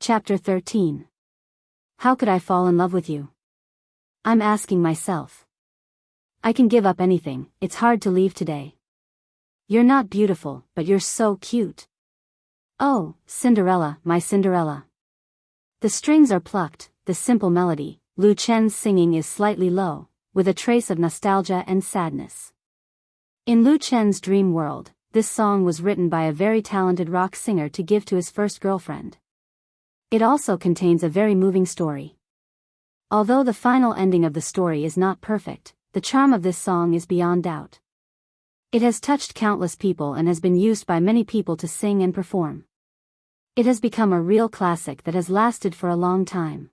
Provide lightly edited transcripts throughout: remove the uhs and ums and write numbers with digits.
Chapter 13. How could I fall in love with you? I'm asking myself. I can give up anything, it's hard to leave today. You're not beautiful, but you're so cute. Oh, Cinderella, my Cinderella. The strings are plucked, the simple melody, Lu Chen's singing is slightly low, with a trace of nostalgia and sadness. In Lu Chen's dream world, this song was written by a very talented rock singer to give to his first girlfriend. It also contains a very moving story. Although the final ending of the story is not perfect, the charm of this song is beyond doubt. It has touched countless people and has been used by many people to sing and perform. It has become a real classic that has lasted for a long time.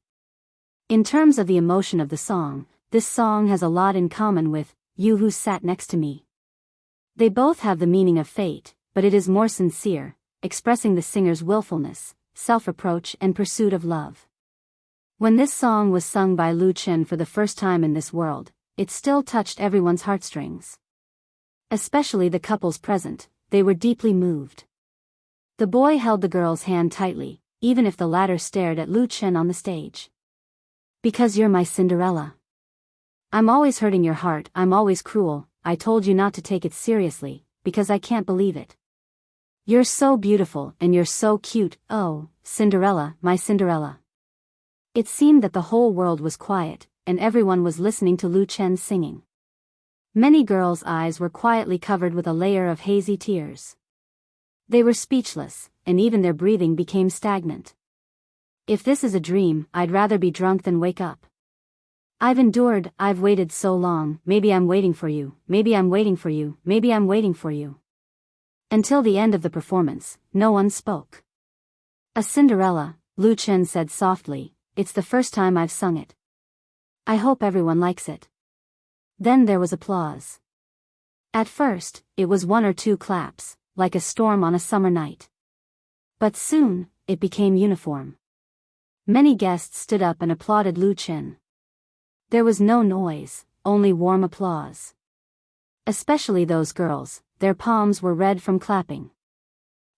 In terms of the emotion of the song, this song has a lot in common with You Who Sat Next to Me. They both have the meaning of fate, but it is more sincere, expressing the singer's willfulness, self-reproach and pursuit of love. When this song was sung by Lu Chen for the first time in this world, it still touched everyone's heartstrings. Especially the couples present, they were deeply moved. The boy held the girl's hand tightly, even if the latter stared at Lu Chen on the stage. Because you're my Cinderella. I'm always hurting your heart, I'm always cruel, I told you not to take it seriously, because I can't believe it. You're so beautiful and you're so cute, oh, Cinderella, my Cinderella. It seemed that the whole world was quiet, and everyone was listening to Lu Chen's singing. Many girls' eyes were quietly covered with a layer of hazy tears. They were speechless, and even their breathing became stagnant. If this is a dream, I'd rather be drunk than wake up. I've endured, I've waited so long, maybe I'm waiting for you, maybe I'm waiting for you, maybe I'm waiting for you. Until the end of the performance, no one spoke. A Cinderella, Lu Chen said softly, it's the first time I've sung it. I hope everyone likes it. Then there was applause. At first, it was one or two claps, like a storm on a summer night. But soon, it became uniform. Many guests stood up and applauded Lu Chen. There was no noise, only warm applause. Especially those girls, their palms were red from clapping.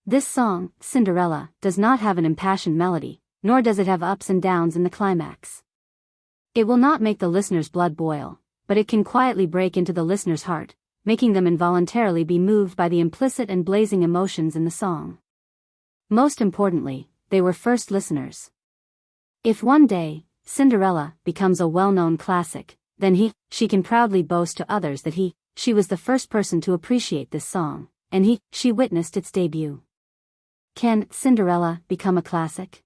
This song, Cinderella, does not have an impassioned melody, nor does it have ups and downs in the climax. It will not make the listener's blood boil, but it can quietly break into the listener's heart, making them involuntarily be moved by the implicit and blazing emotions in the song. Most importantly, they were first listeners. If one day, Cinderella becomes a well-known classic, then she can proudly boast to others that she was the first person to appreciate this song, and she witnessed its debut. Can Cinderella become a classic?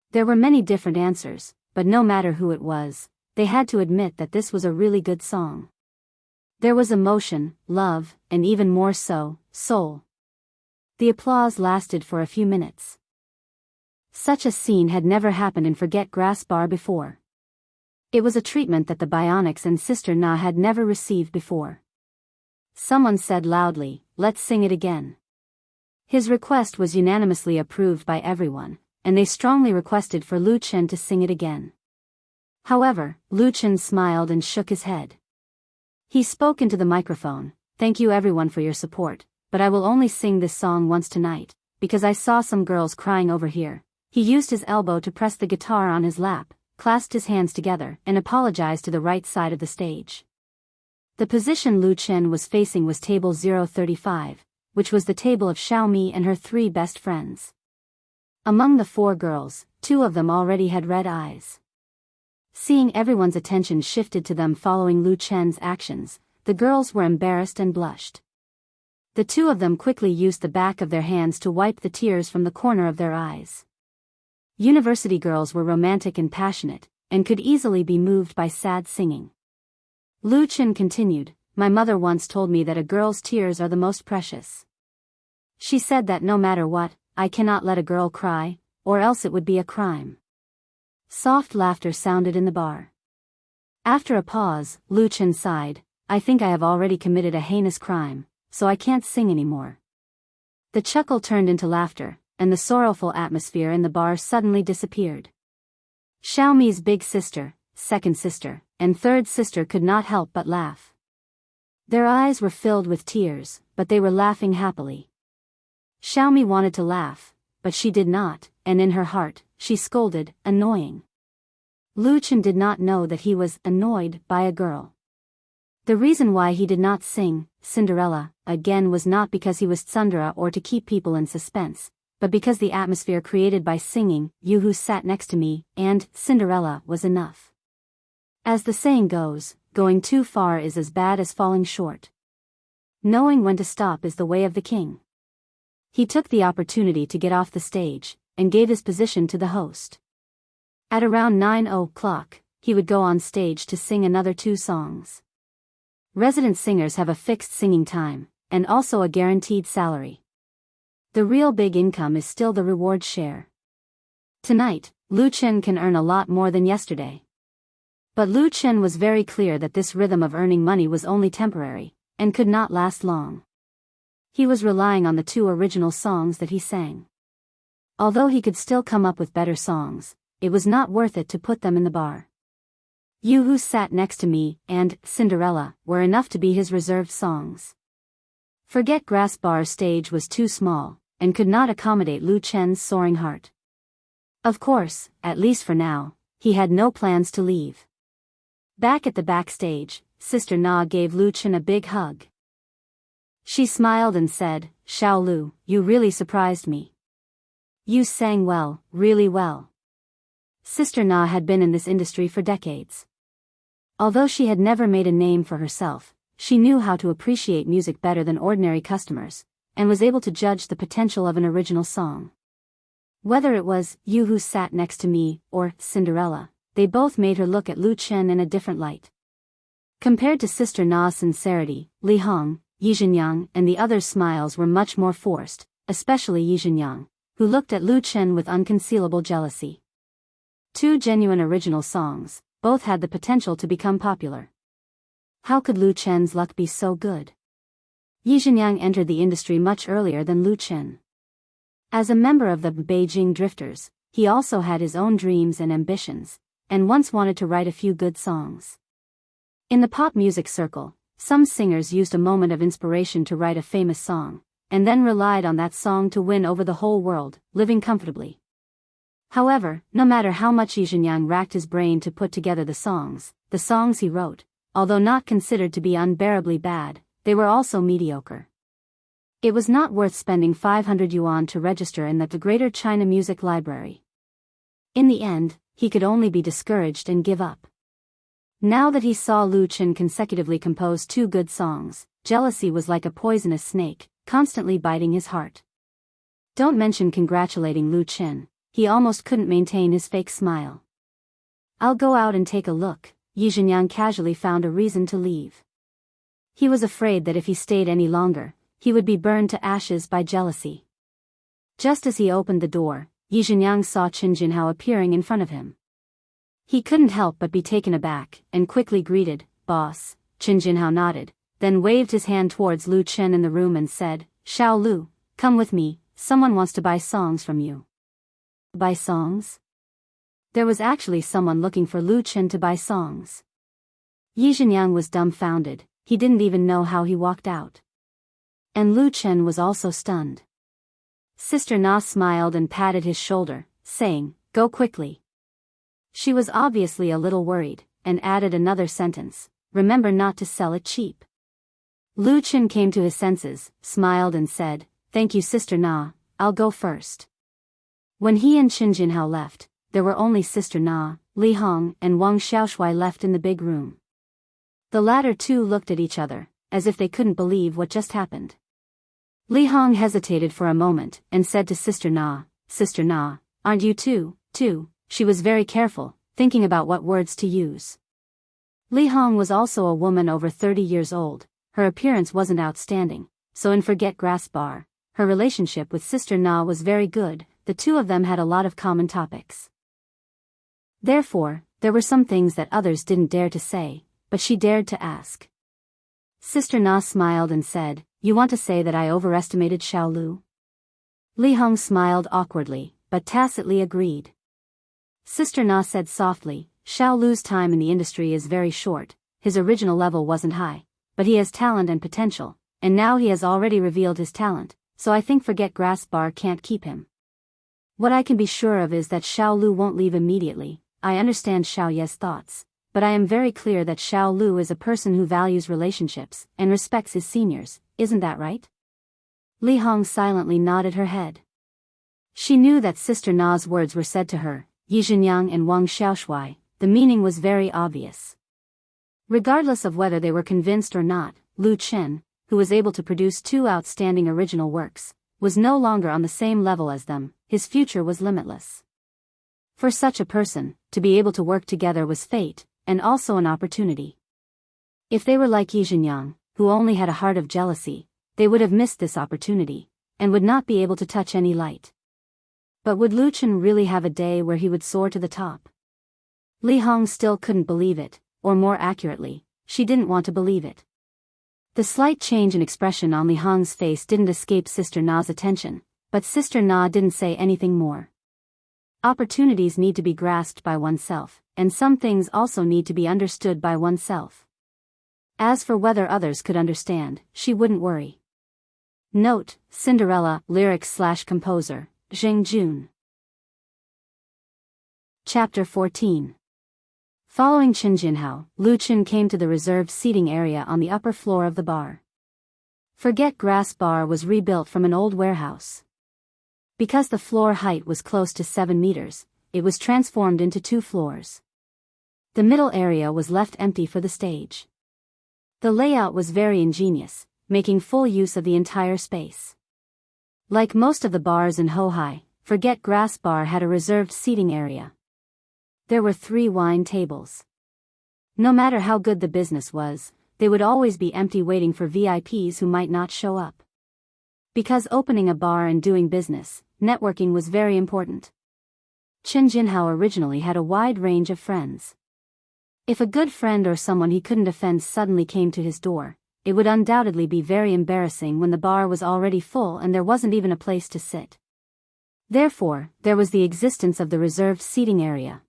There were many different answers, but no matter who it was, they had to admit that this was a really good song. There was emotion, love, and even more so, soul. The applause lasted for a few minutes. Such a scene had never happened in Forget Grass Bar before. It was a treatment that the Bionics and Sister Na had never received before. Someone said loudly, let's sing it again. His request was unanimously approved by everyone, and they strongly requested for Lu Chen to sing it again. However, Lu Chen smiled and shook his head. He spoke into the microphone, thank you everyone for your support, but I will only sing this song once tonight, because I saw some girls crying over here. He used his elbow to press the guitar on his lap, clasped his hands together, and apologized to the right side of the stage. The position Lu Chen was facing was table 035, which was the table of Xiaomi and her three best friends. Among the four girls, two of them already had red eyes. Seeing everyone's attention shifted to them following Lu Chen's actions, the girls were embarrassed and blushed. The two of them quickly used the back of their hands to wipe the tears from the corner of their eyes. University girls were romantic and passionate, and could easily be moved by sad singing. Lu Chen continued, my mother once told me that a girl's tears are the most precious. She said that no matter what, I cannot let a girl cry, or else it would be a crime. Soft laughter sounded in the bar. After a pause, Lu Chen sighed, I think I have already committed a heinous crime, so I can't sing anymore. The chuckle turned into laughter, and the sorrowful atmosphere in the bar suddenly disappeared. Xiaomi's big sister, second sister, and third sister could not help but laugh. Their eyes were filled with tears, but they were laughing happily. Xiaomi wanted to laugh, but she did not, and in her heart, she scolded, annoying. Lu Chen did not know that he was annoyed by a girl. The reason why he did not sing Cinderella again was not because he was tsundere or to keep people in suspense, but because the atmosphere created by singing "You Who Sat Next to Me" and Cinderella was enough. As the saying goes, going too far is as bad as falling short. Knowing when to stop is the way of the king. He took the opportunity to get off the stage, and gave his position to the host. At around 9 o'clock, he would go on stage to sing another 2 songs. Resident singers have a fixed singing time, and also a guaranteed salary. The real big income is still the reward share. Tonight, Lu Chen can earn a lot more than yesterday. But Lu Chen was very clear that this rhythm of earning money was only temporary, and could not last long. He was relying on the 2 original songs that he sang. Although he could still come up with better songs, it was not worth it to put them in the bar. "You Who Sat Next to Me" and "Cinderella" were enough to be his reserved songs. Forget Grass Bar's stage was too small, and could not accommodate Lu Chen's soaring heart. Of course, at least for now, he had no plans to leave. Back at the backstage, Sister Na gave Lu Chen a big hug. She smiled and said, "Xiao Lu, you really surprised me. You sang well, really well." Sister Na had been in this industry for decades. Although she had never made a name for herself, she knew how to appreciate music better than ordinary customers, and was able to judge the potential of an original song. Whether it was "You Who Sat Next to Me" or "Cinderella," they both made her look at Lu Chen in a different light. Compared to Sister Na's sincerity, Li Hong, Yi Zhenyang and the others' smiles were much more forced, especially Yi Zhenyang, who looked at Lu Chen with unconcealable jealousy. 2 genuine original songs, both had the potential to become popular. How could Lu Chen's luck be so good? Yi Zhenyang entered the industry much earlier than Lu Chen. As a member of the Beijing Drifters, he also had his own dreams and ambitions, and once wanted to write a few good songs. In the pop music circle, some singers used a moment of inspiration to write a famous song, and then relied on that song to win over the whole world, living comfortably. However, no matter how much Yi Zhenyang racked his brain to put together the songs he wrote, although not considered to be unbearably bad, they were also mediocre. It was not worth spending 500 yuan to register in the Greater China Music Library. In the end, he could only be discouraged and give up. Now that he saw Lu Chen consecutively compose 2 good songs, jealousy was like a poisonous snake, constantly biting his heart. Don't mention congratulating Lu Chen, he almost couldn't maintain his fake smile. "I'll go out and take a look," Yi Zhenyang casually found a reason to leave. He was afraid that if he stayed any longer, he would be burned to ashes by jealousy. Just as he opened the door, Yi Zhenyang saw Qin Jinhao appearing in front of him. He couldn't help but be taken aback, and quickly greeted, "Boss." Qin Jinhao nodded, then waved his hand towards Lu Chen in the room and said, "Xiao Lu, come with me, someone wants to buy songs from you." Buy songs? There was actually someone looking for Lu Chen to buy songs. Yi Zhenyang was dumbfounded, he didn't even know how he walked out. And Lu Chen was also stunned. Sister Na smiled and patted his shoulder, saying, "Go quickly." She was obviously a little worried, and added another sentence, "Remember not to sell it cheap." Lu Chen came to his senses, smiled and said, "Thank you Sister Na, I'll go first." When he and Qin Jinhao left, there were only Sister Na, Li Hong and Wang Xiaoshui left in the big room. The latter two looked at each other, as if they couldn't believe what just happened. Li Hong hesitated for a moment, and said to Sister Na, "Sister Na, aren't you too?" She was very careful, thinking about what words to use. Li Hong was also a woman over 30 years old, her appearance wasn't outstanding, so in Forget Grass Bar, her relationship with Sister Na was very good, the two of them had a lot of common topics. Therefore, there were some things that others didn't dare to say, but she dared to ask. Sister Na smiled and said, "You want to say that I overestimated Xiao Lu?" Li Hong smiled awkwardly, but tacitly agreed. Sister Na said softly, "Xiao Lu's time in the industry is very short, his original level wasn't high, but he has talent and potential, and now he has already revealed his talent, so I think Forget Grass Bar can't keep him." What I can be sure of is that Xiao Lu won't leave immediately. I understand Xiao Ye's thoughts, but I am very clear that Xiao Lu is a person who values relationships and respects his seniors, isn't that right? Li Hong silently nodded her head. She knew that Sister Na's words were said to her, Yi Zhenyang and Wang Xiaoshui. The meaning was very obvious. Regardless of whether they were convinced or not, Lu Chen, who was able to produce 2 outstanding original works, was no longer on the same level as them. His future was limitless. For such a person, to be able to work together was fate, and also an opportunity. If they were like Yi Zhenyang, who only had a heart of jealousy, they would have missed this opportunity, and would not be able to touch any light. But would Lu Chen really have a day where he would soar to the top? Li Hong still couldn't believe it, or more accurately, she didn't want to believe it. The slight change in expression on Li Hong's face didn't escape Sister Na's attention, but Sister Na didn't say anything more. Opportunities need to be grasped by oneself, and some things also need to be understood by oneself. As for whether others could understand, she wouldn't worry. Note: Cinderella, lyrics/composer, Zheng Jun. Chapter 14. Following Chen Jinhao, Lu Chen came to the reserved seating area on the upper floor of the bar. Forget Grass Bar was rebuilt from an old warehouse. Because the floor height was close to 7 meters, it was transformed into 2 floors. The middle area was left empty for the stage. The layout was very ingenious, making full use of the entire space. Like most of the bars in Hohai, Forget Grass Bar had a reserved seating area. There were 3 wine tables. No matter how good the business was, they would always be empty waiting for VIPs who might not show up. Because opening a bar and doing business, networking was very important. Chen Jinhao originally had a wide range of friends. If a good friend or someone he couldn't offend suddenly came to his door, it would undoubtedly be very embarrassing when the bar was already full and there wasn't even a place to sit. Therefore, there was the existence of the reserved seating area.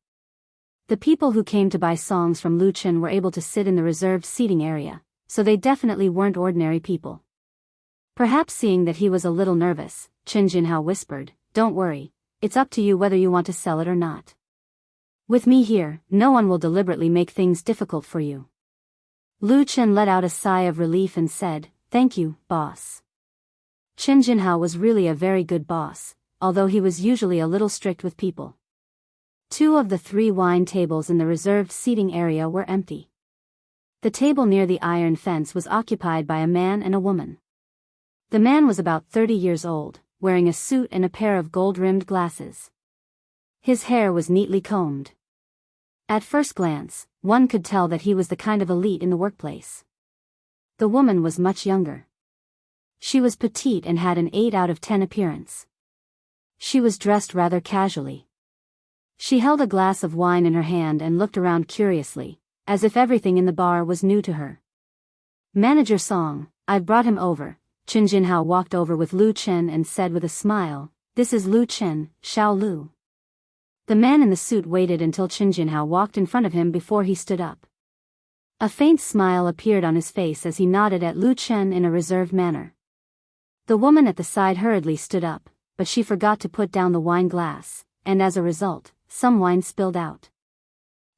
The people who came to buy songs from Lu Chen were able to sit in the reserved seating area, so they definitely weren't ordinary people. Perhaps seeing that he was a little nervous, Chen Jinhao whispered, "Don't worry, it's up to you whether you want to sell it or not. With me here, no one will deliberately make things difficult for you." Lu Chen let out a sigh of relief and said, "Thank you, boss." Chen Jinhao was really a very good boss, although he was usually a little strict with people. 2 of the 3 wine tables in the reserved seating area were empty. The table near the iron fence was occupied by a man and a woman. The man was about 30 years old, wearing a suit and a pair of gold-rimmed glasses. His hair was neatly combed. At first glance, one could tell that he was the kind of elite in the workplace. The woman was much younger. She was petite and had an 8 out of 10 appearance. She was dressed rather casually. She held a glass of wine in her hand and looked around curiously, as if everything in the bar was new to her. "Manager Song, I've brought him over." Chen Jinhao walked over with Lu Chen and said with a smile, "This is Lu Chen, Xiao Lu." The man in the suit waited until Chen Jinhao walked in front of him before he stood up. A faint smile appeared on his face as he nodded at Lu Chen in a reserved manner. The woman at the side hurriedly stood up, but she forgot to put down the wine glass, and as a result, some wine spilled out.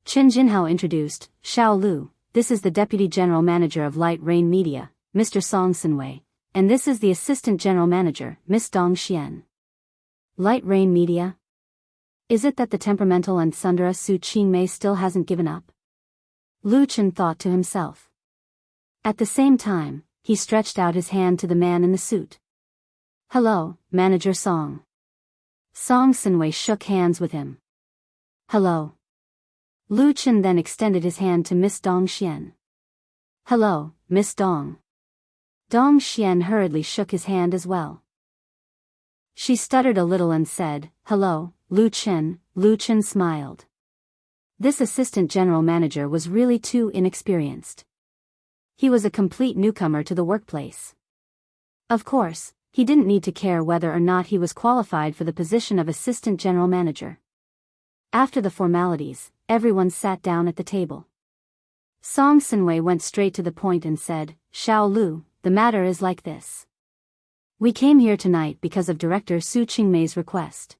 Chen Jinhao introduced, "Xiao Lu, this is the Deputy General Manager of Light Rain Media, Mr. Song Sinwei, and this is the Assistant General Manager, Miss Dong Xian." Light Rain Media? Is it that the temperamental and Sundara Su Qingmei still hasn't given up? Lu Chen thought to himself. At the same time, he stretched out his hand to the man in the suit. "Hello, Manager Song." Song Sinwei shook hands with him. "Hello." Lu Chen then extended his hand to Miss Dong Xian. "Hello, Miss Dong." Dong Xian hurriedly shook his hand as well. She stuttered a little and said, "Hello, Lu Chen." Lu Chen smiled. This assistant general manager was really too inexperienced. He was a complete newcomer to the workplace. Of course, he didn't need to care whether or not he was qualified for the position of assistant general manager. After the formalities, everyone sat down at the table. Song Sinwei went straight to the point and said, "Xiao Lu, the matter is like this. We came here tonight because of Director Su Qingmei's request.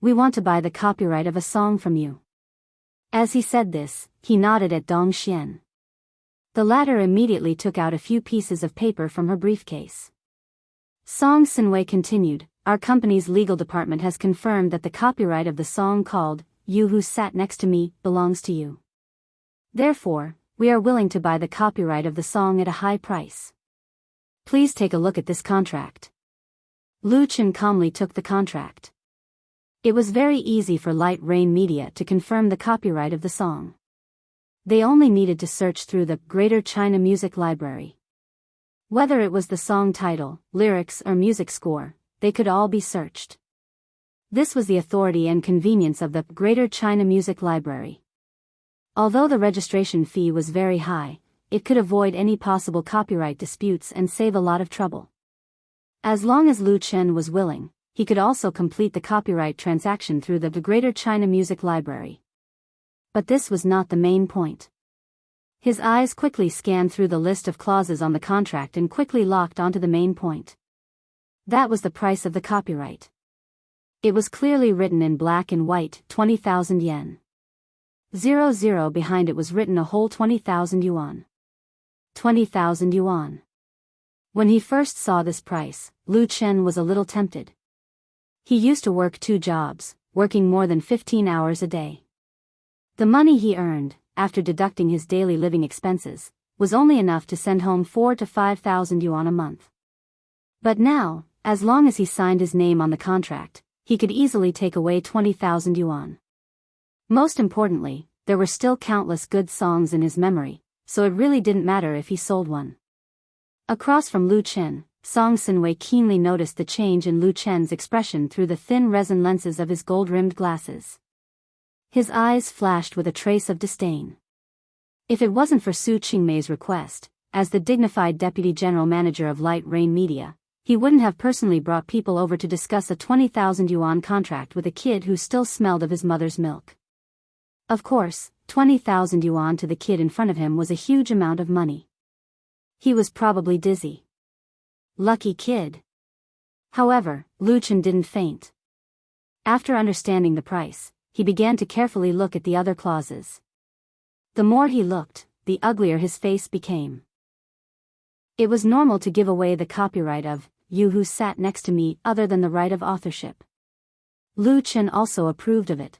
We want to buy the copyright of a song from you." As he said this, he nodded at Dong Xian. The latter immediately took out a few pieces of paper from her briefcase. Song Sinwei continued, "Our company's legal department has confirmed that the copyright of the song called, 'You Who Sat Next to Me,' belongs to you. Therefore, we are willing to buy the copyright of the song at a high price. Please take a look at this contract." Lu Chen calmly took the contract. It was very easy for Light Rain Media to confirm the copyright of the song. They only needed to search through the Greater China Music Library. Whether it was the song title, lyrics or music score, they could all be searched. This was the authority and convenience of the Greater China Music Library. Although the registration fee was very high, it could avoid any possible copyright disputes and save a lot of trouble. As long as Lu Chen was willing, he could also complete the copyright transaction through the Greater China Music Library. But this was not the main point. His eyes quickly scanned through the list of clauses on the contract and quickly locked onto the main point. That was the price of the copyright. It was clearly written in black and white, 20,000 yen. 00 behind it was written a whole 20,000 yuan. 20,000 yuan. When he first saw this price, Lu Chen was a little tempted. He used to work 2 jobs, working more than 15 hours a day. The money he earned, after deducting his daily living expenses, was only enough to send home 4,000 to 5,000 yuan a month. But now, as long as he signed his name on the contract, he could easily take away 20,000 yuan. Most importantly, there were still countless good songs in his memory, so it really didn't matter if he sold one. Across from Lu Chen, Song Sinwei keenly noticed the change in Lu Chen's expression through the thin resin lenses of his gold-rimmed glasses. His eyes flashed with a trace of disdain. If it wasn't for Su Qingmei's request, as the dignified deputy general manager of Light Rain Media, he wouldn't have personally brought people over to discuss a 20,000 yuan contract with a kid who still smelled of his mother's milk. Of course, 20,000 yuan to the kid in front of him was a huge amount of money. He was probably dizzy. Lucky kid. However, Lu Chen didn't faint. After understanding the price, he began to carefully look at the other clauses. The more he looked, the uglier his face became. It was normal to give away the copyright of "You Who Sat Next to Me" other than the right of authorship. Lu Chen also approved of it.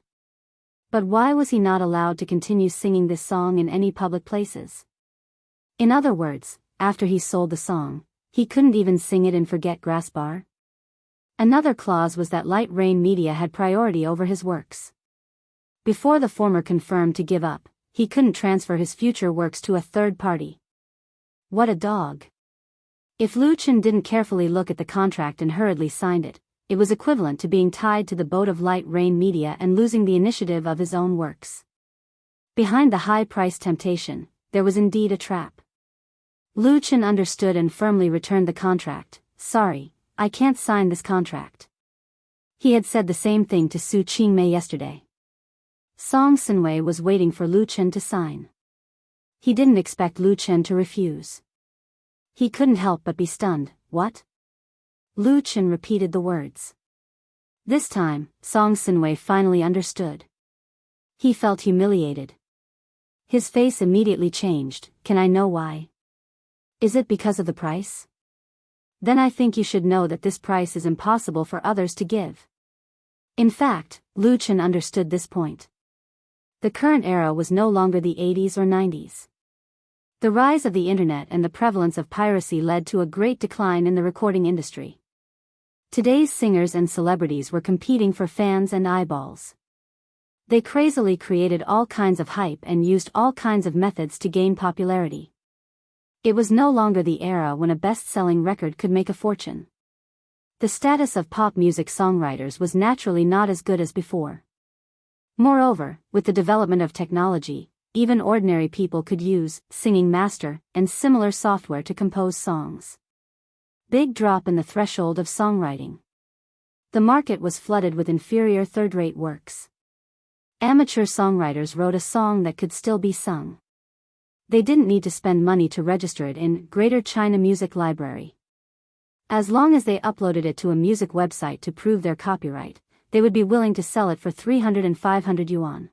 But why was he not allowed to continue singing this song in any public places? In other words, after he sold the song, he couldn't even sing it in Forget Grass Bar? Another clause was that Light Rain Media had priority over his works. Before the former confirmed to give up, he couldn't transfer his future works to a third party. What a dog. If Lu Chen didn't carefully look at the contract and hurriedly signed it, it was equivalent to being tied to the boat of Light Rain Media and losing the initiative of his own works. Behind the high-priced temptation, there was indeed a trap. Lu Chen understood and firmly returned the contract. "Sorry, I can't sign this contract." He had said the same thing to Su Qingmei yesterday. Song Sinwei was waiting for Lu Chen to sign. He didn't expect Lu Chen to refuse. He couldn't help but be stunned. "What?" Lu Chen repeated the words. This time, Song Sinwei finally understood. He felt humiliated. His face immediately changed. "Can I know why? Is it because of the price? Then I think you should know that this price is impossible for others to give." In fact, Lu Chen understood this point. The current era was no longer the 80s or 90s. The rise of the internet and the prevalence of piracy led to a great decline in the recording industry. Today's singers and celebrities were competing for fans and eyeballs. They crazily created all kinds of hype and used all kinds of methods to gain popularity. It was no longer the era when a best-selling record could make a fortune. The status of pop music songwriters was naturally not as good as before. Moreover, with the development of technology, even ordinary people could use Singing Master and similar software to compose songs. Big drop in the threshold of songwriting. The market was flooded with inferior third-rate works. Amateur songwriters wrote a song that could still be sung. They didn't need to spend money to register it in Greater China Music Library. As long as they uploaded it to a music website to prove their copyright, they would be willing to sell it for 300 and 500 yuan.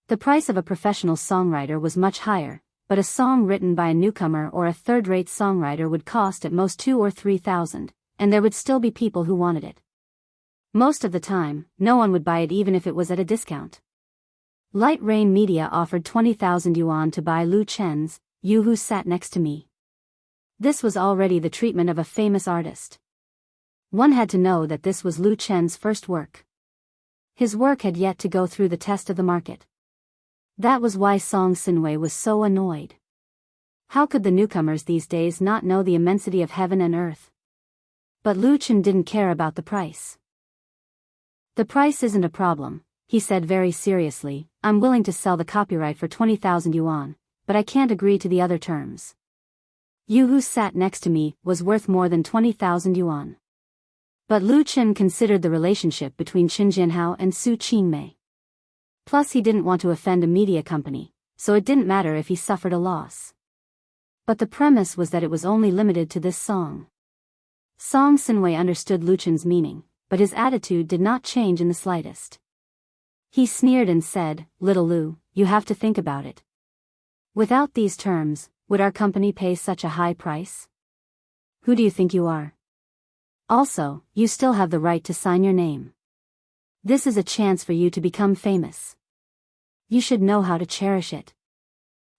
The price of a professional songwriter was much higher, but a song written by a newcomer or a third-rate songwriter would cost at most 2 or 3,000, and there would still be people who wanted it. Most of the time, no one would buy it even if it was at a discount. Light Rain Media offered 20,000 yuan to buy Lu Chen's You Who Sat Next to Me. This was already the treatment of a famous artist. One had to know that this was Lu Chen's first work. His work had yet to go through the test of the market. That was why Song Sinwei was so annoyed. How could the newcomers these days not know the immensity of heaven and earth? But Lu Chen didn't care about the price. The price isn't a problem, he said very seriously. I'm willing to sell the copyright for 20,000 yuan, but I can't agree to the other terms. You Who Sat Next to Me was worth more than 20,000 yuan. But Lu Chen considered the relationship between Qin Jinhao and Su Qingmei. Plus he didn't want to offend a media company, so it didn't matter if he suffered a loss. But the premise was that it was only limited to this song. Song Sinwei understood Lu Chen's meaning, but his attitude did not change in the slightest. He sneered and said, "Little Lu, you have to think about it. Without these terms, would our company pay such a high price? Who do you think you are? Also, you still have the right to sign your name. This is a chance for you to become famous. You should know how to cherish it."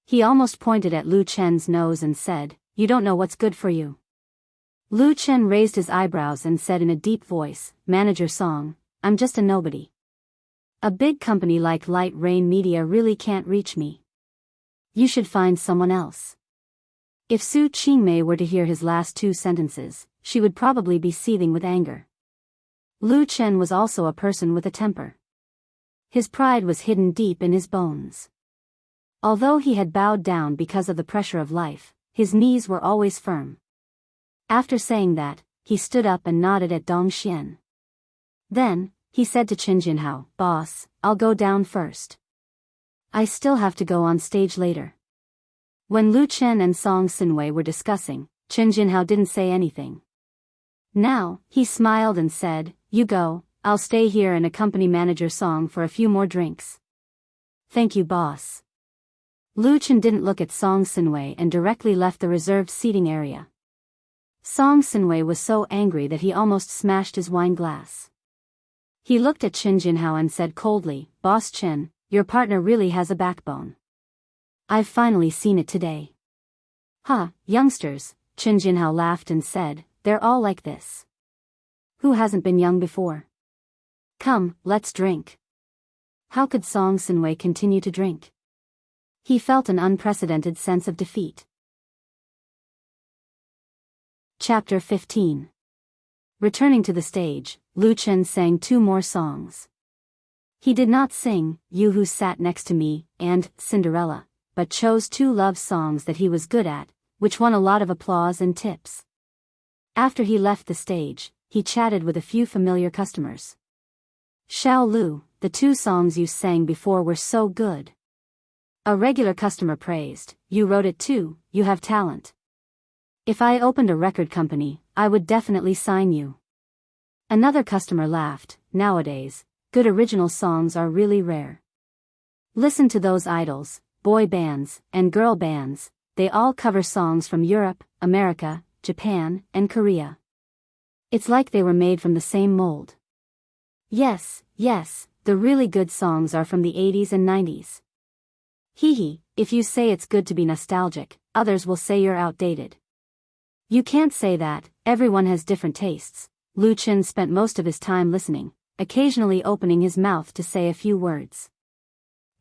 He almost pointed at Lu Chen's nose and said, "You don't know what's good for you." Lu Chen raised his eyebrows and said in a deep voice, "Manager Song, I'm just a nobody. A big company like Light Rain Media really can't reach me. You should find someone else." If Su Qingmei were to hear his last two sentences, she would probably be seething with anger. Lu Chen was also a person with a temper. His pride was hidden deep in his bones. Although he had bowed down because of the pressure of life, his knees were always firm. After saying that, he stood up and nodded at Dong Xian. Then, he said to Qin Jinhao, "Boss, I'll go down first. I still have to go on stage later." When Lu Chen and Song Sinwei were discussing, Qin Jinhao didn't say anything. Now, he smiled and said, "You go, I'll stay here and accompany Manager Song for a few more drinks." "Thank you, boss." Lu Chen didn't look at Song Sinwei and directly left the reserved seating area. Song Sinwei was so angry that he almost smashed his wine glass. He looked at Qin Jinhao and said coldly, "Boss Qin, your partner really has a backbone. I've finally seen it today." "Huh, youngsters," Qin Jinhao laughed and said, "They're all like this. Who hasn't been young before? Come, let's drink." How could Song Sinwei continue to drink? He felt an unprecedented sense of defeat. Chapter 15. Returning to the stage, Lu Chen sang 2 more songs. He did not sing You Who Sat Next to Me and Cinderella, but chose 2 love songs that he was good at, which won a lot of applause and tips. After he left the stage, he chatted with a few familiar customers. "Xiao Lu, the 2 songs you sang before were so good." A regular customer praised, "You wrote it too, you have talent. If I opened a record company, I would definitely sign you." Another customer laughed, "Nowadays, good original songs are really rare. Listen to those idols, boy bands, and girl bands, they all cover songs from Europe, America, Japan, and Korea. It's like they were made from the same mold." Yes, the really good songs are from the 80s and 90s. Hee, if you say it's good to be nostalgic, others will say you're outdated. You can't say that, everyone has different tastes. Lu Chen spent most of his time listening, occasionally opening his mouth to say a few words.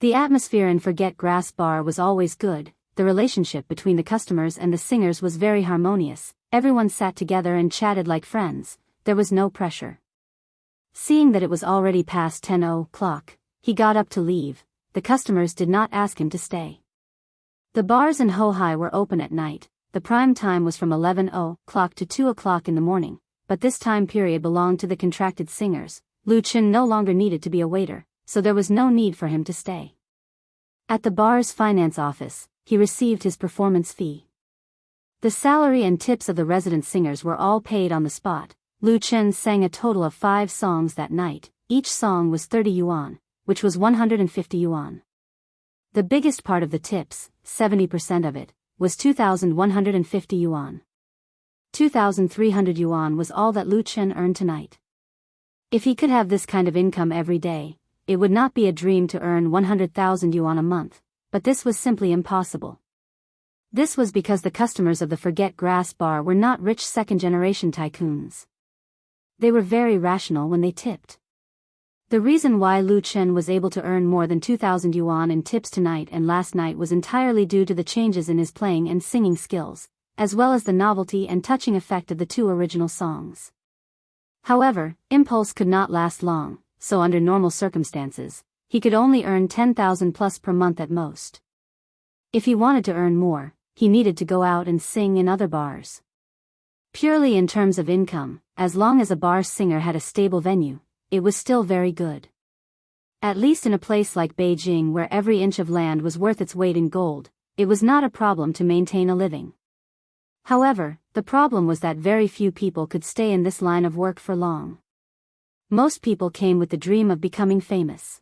The atmosphere in Forget Grass Bar was always good, the relationship between the customers and the singers was very harmonious, everyone sat together and chatted like friends, there was no pressure. Seeing that it was already past 10 o'clock, he got up to leave. The customers did not ask him to stay. The bars in Hohai were open at night. The prime time was from 11 o'clock to 2 o'clock in the morning, but this time period belonged to the contracted singers. Lu Chen no longer needed to be a waiter, so there was no need for him to stay. At the bar's finance office, he received his performance fee. The salary and tips of the resident singers were all paid on the spot. Lu Chen sang a total of 5 songs that night, each song was 30 yuan, which was 150 yuan. The biggest part of the tips, 70% of it, was 2,150 yuan. 2,300 yuan was all that Lu Chen earned tonight. If he could have this kind of income every day, it would not be a dream to earn 100,000 yuan a month, but this was simply impossible. This was because the customers of the Forget Grass bar were not rich second-generation tycoons. They were very rational when they tipped. The reason why Lu Chen was able to earn more than 2,000 yuan in tips tonight and last night was entirely due to the changes in his playing and singing skills, as well as the novelty and touching effect of the two original songs. However, impulse could not last long, so under normal circumstances, he could only earn 10,000 plus per month at most. If he wanted to earn more, he needed to go out and sing in other bars. Purely in terms of income, as long as a bar singer had a stable venue, it was still very good. At least in a place like Beijing where every inch of land was worth its weight in gold, it was not a problem to maintain a living. However, the problem was that very few people could stay in this line of work for long. Most people came with the dream of becoming famous.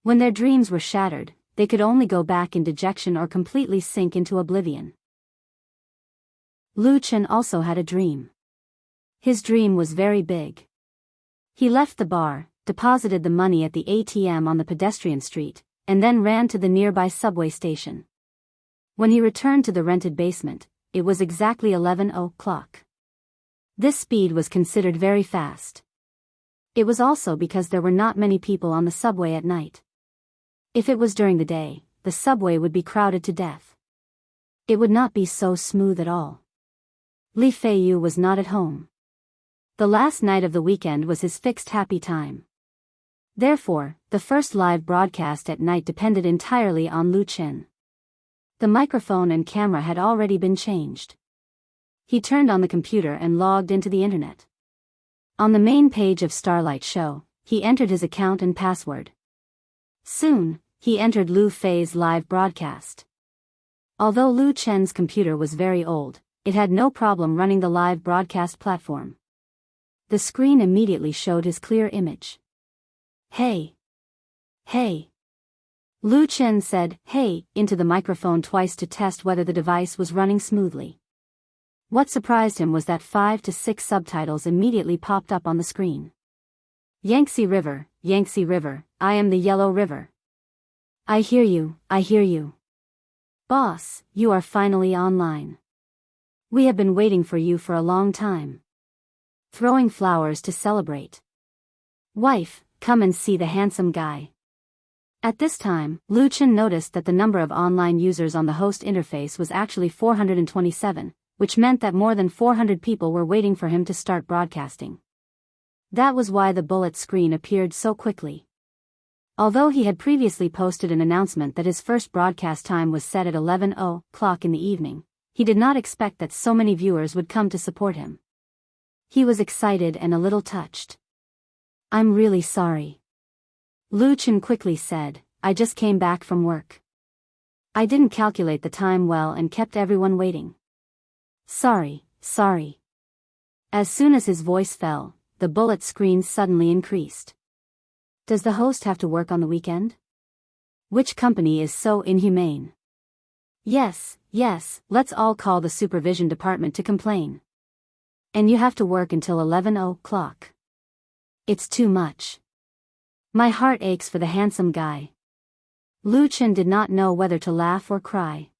When their dreams were shattered, they could only go back in dejection or completely sink into oblivion. Lu Chen also had a dream. His dream was very big. He left the bar, deposited the money at the ATM on the pedestrian street, and then ran to the nearby subway station. When he returned to the rented basement, it was exactly 11 o'clock. This speed was considered very fast. It was also because there were not many people on the subway at night. If it was during the day, the subway would be crowded to death. It would not be so smooth at all. Li Feiyu was not at home. The last night of the weekend was his fixed happy time. Therefore, the first live broadcast at night depended entirely on Lu Chen. The microphone and camera had already been changed. He turned on the computer and logged into the internet. On the main page of Starlight Show, he entered his account and password. Soon, he entered Lu Fei's live broadcast. Although Lu Chen's computer was very old, it had no problem running the live broadcast platform. The screen immediately showed his clear image. Hey! Hey! Lu Chen said, "Hey," into the microphone twice to test whether the device was running smoothly. What surprised him was that 5 to 6 subtitles immediately popped up on the screen. Yangtze River, I am the Yellow River. I hear you, I hear you. Boss, you are finally online. We have been waiting for you for a long time. Throwing flowers to celebrate. Wife, come and see the handsome guy. At this time, Lu Chen noticed that the number of online users on the host interface was actually 427, which meant that more than 400 people were waiting for him to start broadcasting. That was why the bullet screen appeared so quickly. Although he had previously posted an announcement that his first broadcast time was set at 11 o'clock in the evening, he did not expect that so many viewers would come to support him. He was excited and a little touched. I'm really sorry. Lu Chen quickly said, I just came back from work. I didn't calculate the time well and kept everyone waiting. Sorry. As soon as his voice fell, the bullet screen suddenly increased. Does the host have to work on the weekend? Which company is so inhumane? Yes, let's all call the supervision department to complain. And you have to work until 11 o'clock. It's too much. My heart aches for the handsome guy. Lu Chen did not know whether to laugh or cry.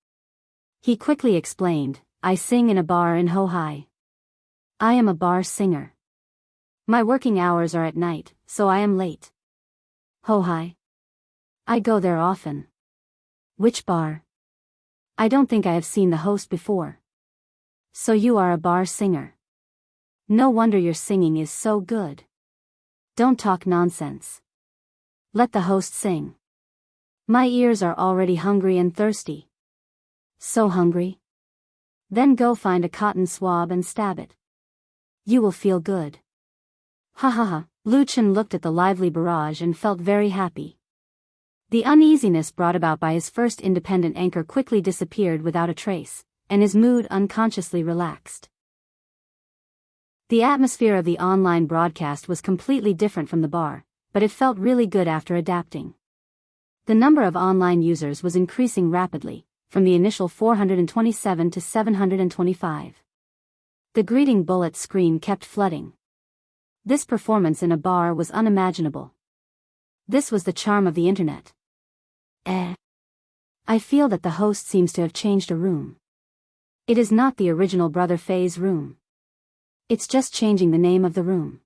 He quickly explained, I sing in a bar in Hohai. I am a bar singer. My working hours are at night, so I am late. Hohai. I go there often. Which bar? I don't think I have seen the host before. So you are a bar singer. No wonder your singing is so good. Don't talk nonsense. Let the host sing. My ears are already hungry and thirsty. So hungry? Then go find a cotton swab and stab it. You will feel good. Ha ha ha, Lu Chen looked at the lively barrage and felt very happy. The uneasiness brought about by his first independent anchor quickly disappeared without a trace, and his mood unconsciously relaxed. The atmosphere of the online broadcast was completely different from the bar, but it felt really good after adapting. The number of online users was increasing rapidly, from the initial 427 to 725. The greeting bullet screen kept flooding. This performance in a bar was unimaginable. This was the charm of the internet. I feel that the host seems to have changed a room. It is not the original Brother Faye's room. It's just changing the name of the room.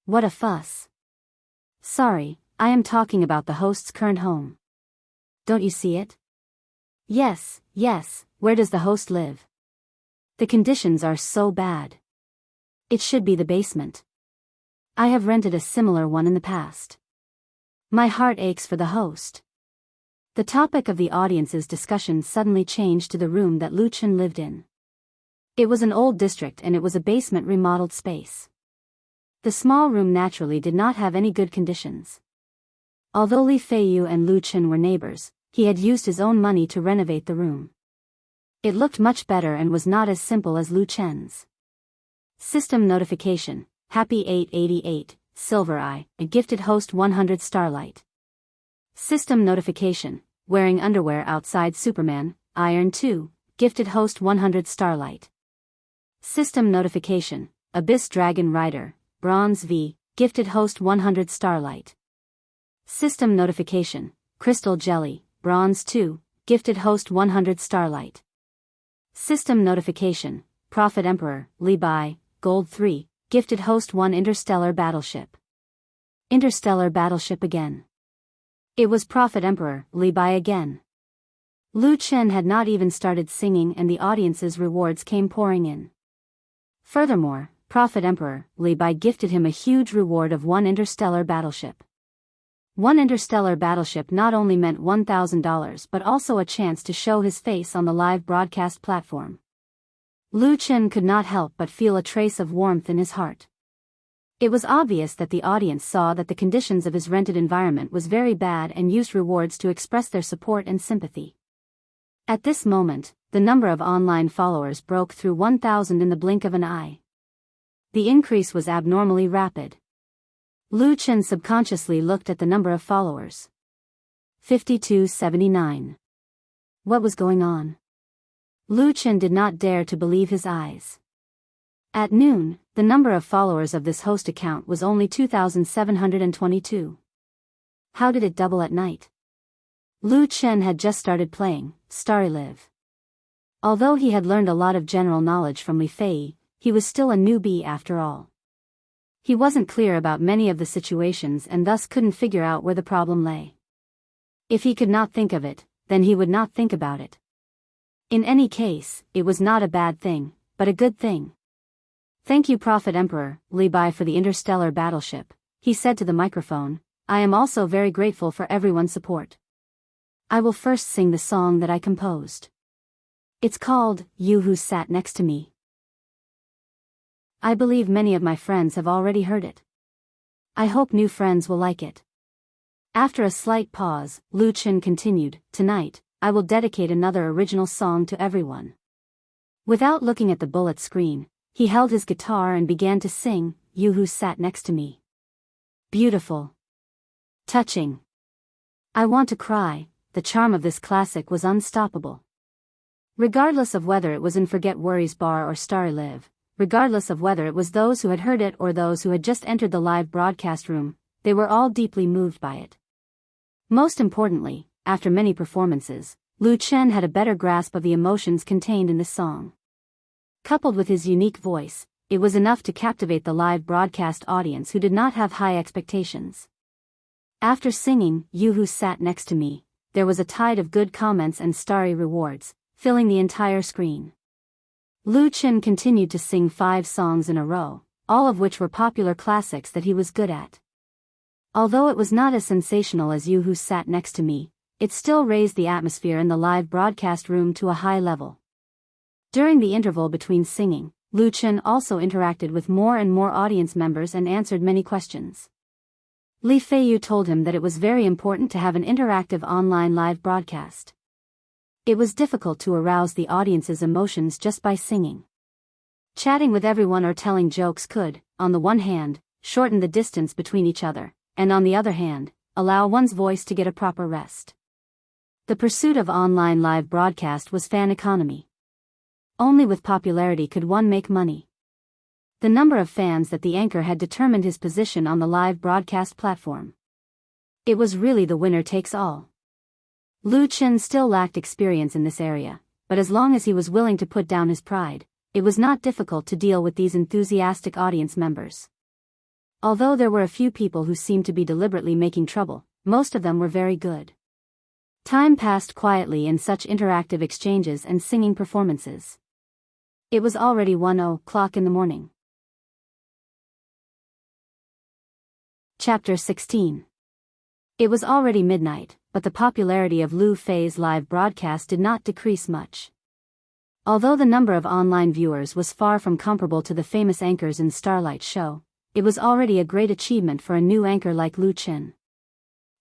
What a fuss. Sorry, I am talking about the host's current home. Don't you see it? Yes, where does the host live? The conditions are so bad. It should be the basement. I have rented a similar one in the past. My heart aches for the host. The topic of the audience's discussion suddenly changed to the room that Lu Chen lived in. It was an old district and it was a basement remodeled space. The small room naturally did not have any good conditions. Although Li Feiyu and Lu Chen were neighbors, he had used his own money to renovate the room. It looked much better and was not as simple as Lu Chen's. System notification, Happy 888, Silver Eye, a gifted host 100 Starlight. System notification, wearing underwear outside Superman, Iron 2, gifted host 100 Starlight. System notification, Abyss Dragon Rider, Bronze V, gifted host 100 Starlight. System notification, Crystal Jelly, Bronze 2, gifted host 100 Starlight. System notification, Prophet Emperor, Li Bai, Gold 3, gifted host 1 Interstellar Battleship. Interstellar Battleship again. It was Prophet Emperor, Li Bai again. Lu Chen had not even started singing and the audience's rewards came pouring in. Furthermore, Prophet Emperor, Li Bai gifted him a huge reward of 1 interstellar battleship. 1 interstellar battleship not only meant $1,000 but also a chance to show his face on the live broadcast platform. Lu Chen could not help but feel a trace of warmth in his heart. It was obvious that the audience saw that the conditions of his rented environment was very bad and used rewards to express their support and sympathy. At this moment, the number of online followers broke through 1,000 in the blink of an eye. The increase was abnormally rapid. Lu Chen subconsciously looked at the number of followers. 5279. What was going on? Lu Chen did not dare to believe his eyes. At noon, the number of followers of this host account was only 2,722. How did it double at night? Lu Chen had just started playing Starry Live. Although he had learned a lot of general knowledge from Li Fei, he was still a newbie after all. He wasn't clear about many of the situations and thus couldn't figure out where the problem lay. If he could not think of it, then he would not think about it. In any case, it was not a bad thing, but a good thing. Thank you Prophet Emperor, Li Bai for the interstellar battleship, he said to the microphone. I am also very grateful for everyone's support. I will first sing the song that I composed. It's called, You Who Sat Next to Me. I believe many of my friends have already heard it. I hope new friends will like it. After a slight pause, Lu Chen continued, Tonight, I will dedicate another original song to everyone. Without looking at the bullet screen, he held his guitar and began to sing, You Who Sat Next to Me. Beautiful. Touching. I want to cry. The charm of this classic was unstoppable. Regardless of whether it was in Forget Worries Bar or Starry Live, regardless of whether it was those who had heard it or those who had just entered the live broadcast room, they were all deeply moved by it. Most importantly, after many performances, Lu Chen had a better grasp of the emotions contained in this song. Coupled with his unique voice, it was enough to captivate the live broadcast audience who did not have high expectations. After singing, You Who Sat Next to Me, there was a tide of good comments and starry rewards, filling the entire screen. Lu Chen continued to sing 5 songs in a row, all of which were popular classics that he was good at. Although it was not as sensational as You Who Sat Next to Me, it still raised the atmosphere in the live broadcast room to a high level. During the interval between singing, Lu Chen also interacted with more and more audience members and answered many questions. Li Feiyu told him that it was very important to have an interactive online live broadcast. It was difficult to arouse the audience's emotions just by singing. Chatting with everyone or telling jokes could, on the one hand, shorten the distance between each other, and on the other hand, allow one's voice to get a proper rest. The pursuit of online live broadcast was fan economy. Only with popularity could one make money. The number of fans that the anchor had determined his position on the live broadcast platform. It was really the winner takes all. Lu Chen still lacked experience in this area, but as long as he was willing to put down his pride, it was not difficult to deal with these enthusiastic audience members. Although there were a few people who seemed to be deliberately making trouble, most of them were very good. Time passed quietly in such interactive exchanges and singing performances. It was already 1:00 in the morning. Chapter 16. It was already midnight, but the popularity of Lu Fei's live broadcast did not decrease much. Although the number of online viewers was far from comparable to the famous anchors in Starlight Show, it was already a great achievement for a new anchor like Lu Chen.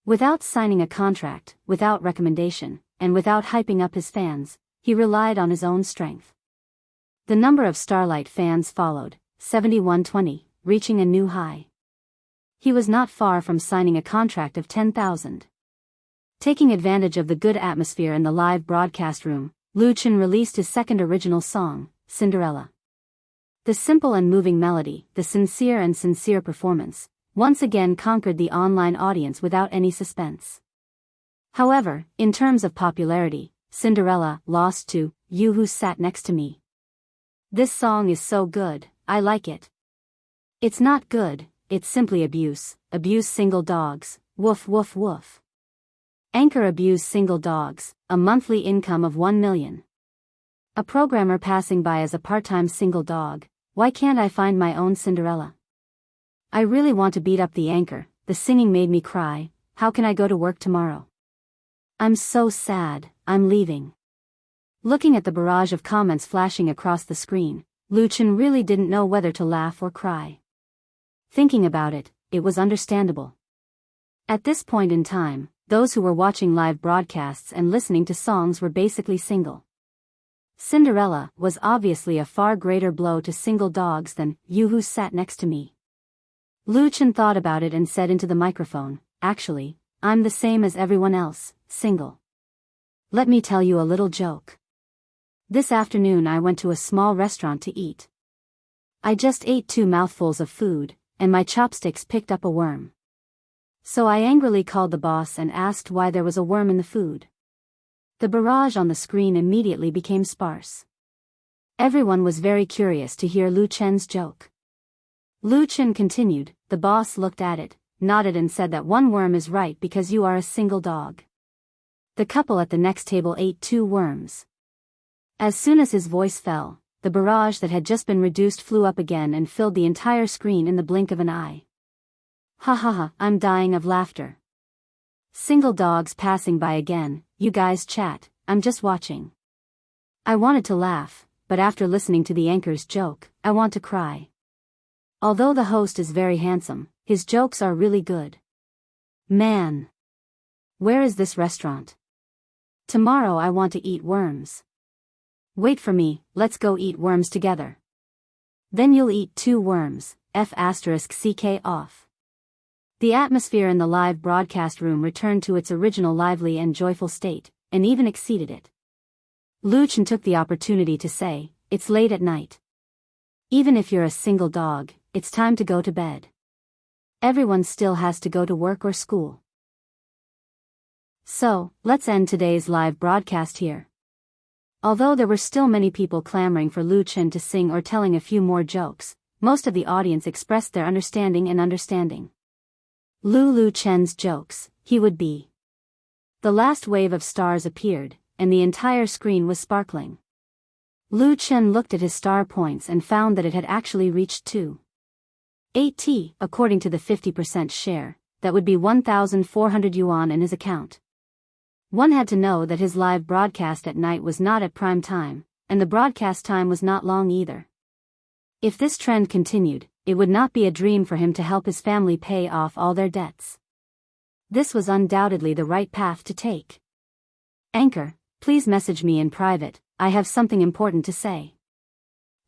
Without signing a contract, without recommendation, and without hyping up his fans, he relied on his own strength. The number of Starlight fans followed, 7120, reaching a new high. He was not far from signing a contract of 10,000. Taking advantage of the good atmosphere in the live broadcast room, Lu Chen released his second original song, Cinderella. The simple and moving melody, the sincere performance, once again conquered the online audience without any suspense. However, in terms of popularity, Cinderella lost to You Who Sat Next to Me. This song is so good, I like it. It's not good, it's simply abuse single dogs, woof woof woof. Anchor abuse single dogs, a monthly income of 1 million. A programmer passing by as a part-time single dog, why can't I find my own Cinderella? I really want to beat up the anchor, the singing made me cry, how can I go to work tomorrow? I'm so sad, I'm leaving. Looking at the barrage of comments flashing across the screen, Lu Chen really didn't know whether to laugh or cry. Thinking about it, it was understandable. At this point in time, those who were watching live broadcasts and listening to songs were basically single. Cinderella was obviously a far greater blow to single dogs than You Who Sat Next to Me. Lu Chen thought about it and said into the microphone, actually, I'm the same as everyone else, single. Let me tell you a little joke. This afternoon I went to a small restaurant to eat. I just ate 2 mouthfuls of food, and my chopsticks picked up a worm. So I angrily called the boss and asked why there was a worm in the food. The barrage on the screen immediately became sparse. Everyone was very curious to hear Lu Chen's joke. Lu Chen continued, the boss looked at it, nodded and said that 1 worm is right because you are a single dog. The couple at the next table ate 2 worms. As soon as his voice fell, the barrage that had just been reduced flew up again and filled the entire screen in the blink of an eye. Ha ha ha, I'm dying of laughter. Single dogs passing by again, you guys chat, I'm just watching. I wanted to laugh, but after listening to the anchor's joke, I want to cry. Although the host is very handsome, his jokes are really good. Man. Where is this restaurant? Tomorrow I want to eat worms. Wait for me, let's go eat worms together. Then you'll eat 2 worms, F***ck off. The atmosphere in the live broadcast room returned to its original lively and joyful state, and even exceeded it. Lu Chen took the opportunity to say, it's late at night. Even if you're a single dog, it's time to go to bed. Everyone still has to go to work or school. So, let's end today's live broadcast here. Although there were still many people clamoring for Lu Chen to sing or telling a few more jokes, most of the audience expressed their understanding. Lu Chen's jokes, he would be. The last wave of stars appeared, and the entire screen was sparkling. Lu Chen looked at his star points and found that it had actually reached 2.8T, according to the 50% share, that would be 1,400 yuan in his account. One had to know that his live broadcast at night was not at prime time, and the broadcast time was not long either. If this trend continued, it would not be a dream for him to help his family pay off all their debts. This was undoubtedly the right path to take. Anchor, please message me in private, I have something important to say.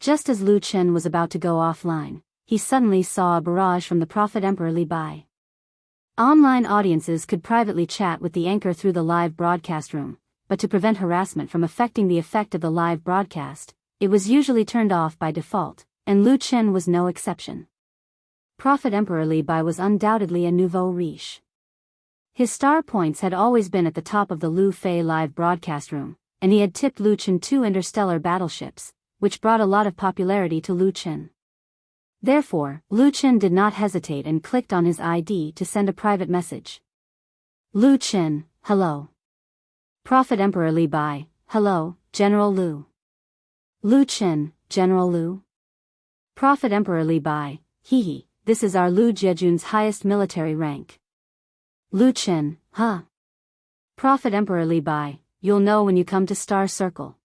Just as Lu Chen was about to go offline, he suddenly saw a barrage from the Prophet Emperor Li Bai. Online audiences could privately chat with the anchor through the live broadcast room, but to prevent harassment from affecting the effect of the live broadcast, it was usually turned off by default, and Lu Chen was no exception. Prophet Emperor Li Bai was undoubtedly a nouveau riche. His star points had always been at the top of the Lu Fei live broadcast room, and he had tipped Lu Chen 2 interstellar battleships, which brought a lot of popularity to Lu Chen. Therefore, Lu Chen did not hesitate and clicked on his ID to send a private message. Lu Chen, hello. Prophet Emperor Li Bai, hello, General Lu. Lu Chen, General Lu. Prophet Emperor Li Bai, hee. This is our Lu Jiejun's highest military rank. Lu Chen, huh? Prophet Emperor Li Bai, you'll know when you come to Star Circle.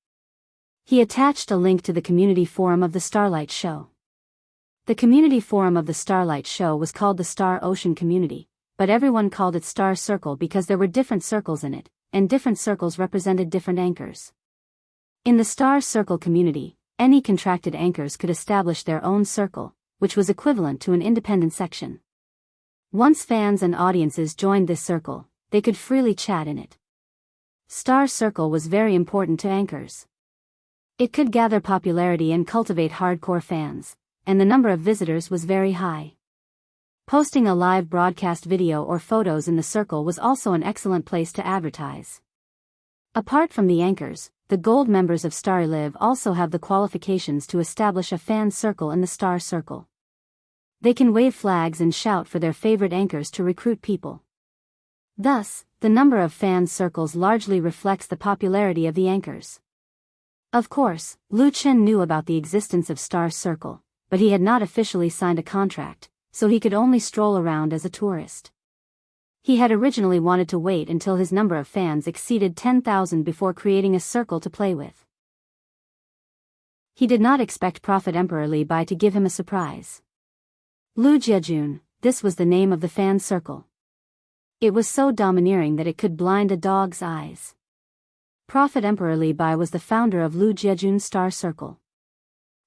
He attached a link to the community forum of the Starlight Show. The community forum of the Starlight Show was called the Star Ocean Community, but everyone called it Star Circle because there were different circles in it, and different circles represented different anchors. In the Star Circle community, any contracted anchors could establish their own circle, which was equivalent to an independent section. Once fans and audiences joined this circle, they could freely chat in it. Star Circle was very important to anchors. It could gather popularity and cultivate hardcore fans, and the number of visitors was very high. Posting a live broadcast video or photos in the circle was also an excellent place to advertise. Apart from the anchors, the gold members of Starry Live also have the qualifications to establish a fan circle in the Star Circle. They can wave flags and shout for their favorite anchors to recruit people. Thus, the number of fan circles largely reflects the popularity of the anchors. Of course, Lu Chen knew about the existence of Star Circle, but he had not officially signed a contract, so he could only stroll around as a tourist. He had originally wanted to wait until his number of fans exceeded 10,000 before creating a circle to play with. He did not expect Prophet Emperor Li Bai to give him a surprise. Lu Jiejun, this was the name of the fan circle. It was so domineering that it could blind a dog's eyes. Prophet Emperor Li Bai was the founder of Lu Jiejun Star Circle.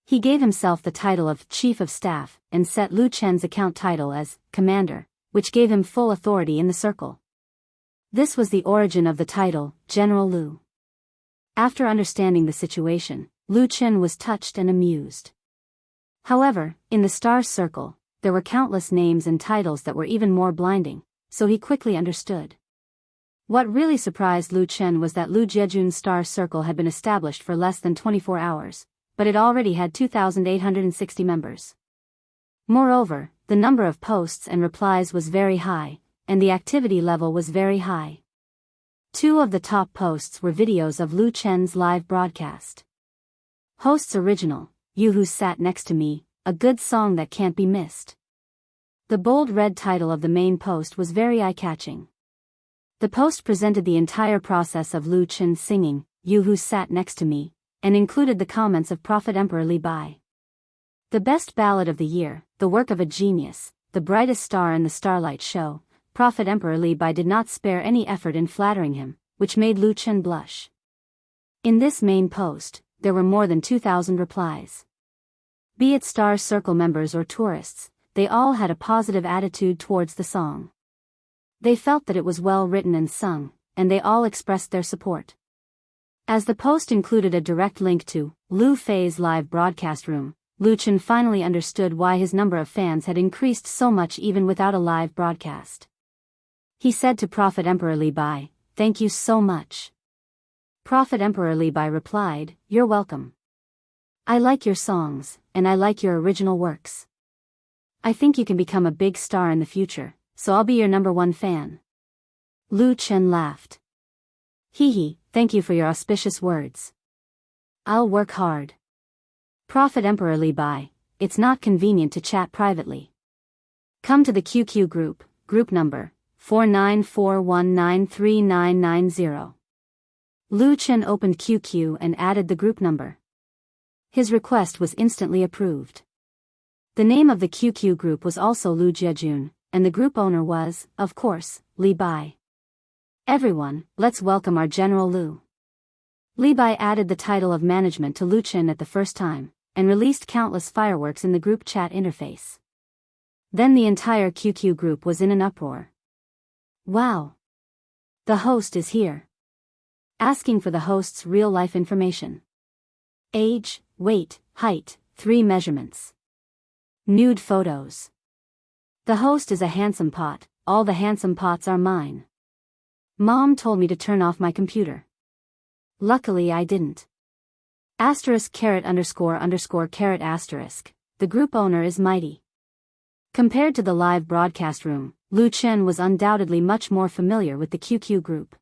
He gave himself the title of Chief of Staff and set Lu Chen's account title as Commander, which gave him full authority in the circle. This was the origin of the title, General Lu. After understanding the situation, Lu Chen was touched and amused. However, in the Star Circle, there were countless names and titles that were even more blinding, so he quickly understood. What really surprised Lu Chen was that Lu Jiejun's Star Circle had been established for less than 24 hours, but it already had 2,860 members. Moreover, the number of posts and replies was very high, and the activity level was very high. 2 of the top posts were videos of Lu Chen's live broadcast. Host's original, You Who Sat Next to Me, a good song that can't be missed. The bold red title of the main post was very eye-catching. The post presented the entire process of Lu Chen singing, You Who Sat Next to Me, and included the comments of Prophet Emperor Li Bai. The best ballad of the year, the work of a genius, the brightest star in the Starlight Show, Prophet Emperor Li Bai did not spare any effort in flattering him, which made Lu Chen blush. In this main post, there were more than 2,000 replies. Be it Star Circle members or tourists, they all had a positive attitude towards the song. They felt that it was well written and sung, and they all expressed their support. As the post included a direct link to Lu Fei's live broadcast room, Lu Chen finally understood why his number of fans had increased so much even without a live broadcast. He said to Prophet Emperor Li Bai, "Thank you so much." Prophet Emperor Li Bai replied, "You're welcome. I like your songs, and I like your original works. I think you can become a big star in the future, so I'll be your #1 fan." Lu Chen laughed. Hee, thank you for your auspicious words. I'll work hard. Prophet Emperor Li Bai, it's not convenient to chat privately. Come to the QQ group number 4941939990. Lu Chen opened QQ and added the group number. His request was instantly approved. The name of the QQ group was also Lu Jiejun, and the group owner was, of course, Li Bai. Everyone, let's welcome our General Lu. Li Bai added the title of management to Lu Chen at the first time, and released countless fireworks in the group chat interface. Then the entire QQ group was in an uproar. Wow! The host is here. Asking for the host's real-life information. Age, weight, height, 3 measurements. Nude photos. The host is a handsome pot, all the handsome pots are mine. Mom told me to turn off my computer. Luckily I didn't. Asterisk caret underscore underscore caret asterisk. The group owner is mighty. Compared to the live broadcast room, Lu Chen was undoubtedly much more familiar with the QQ group.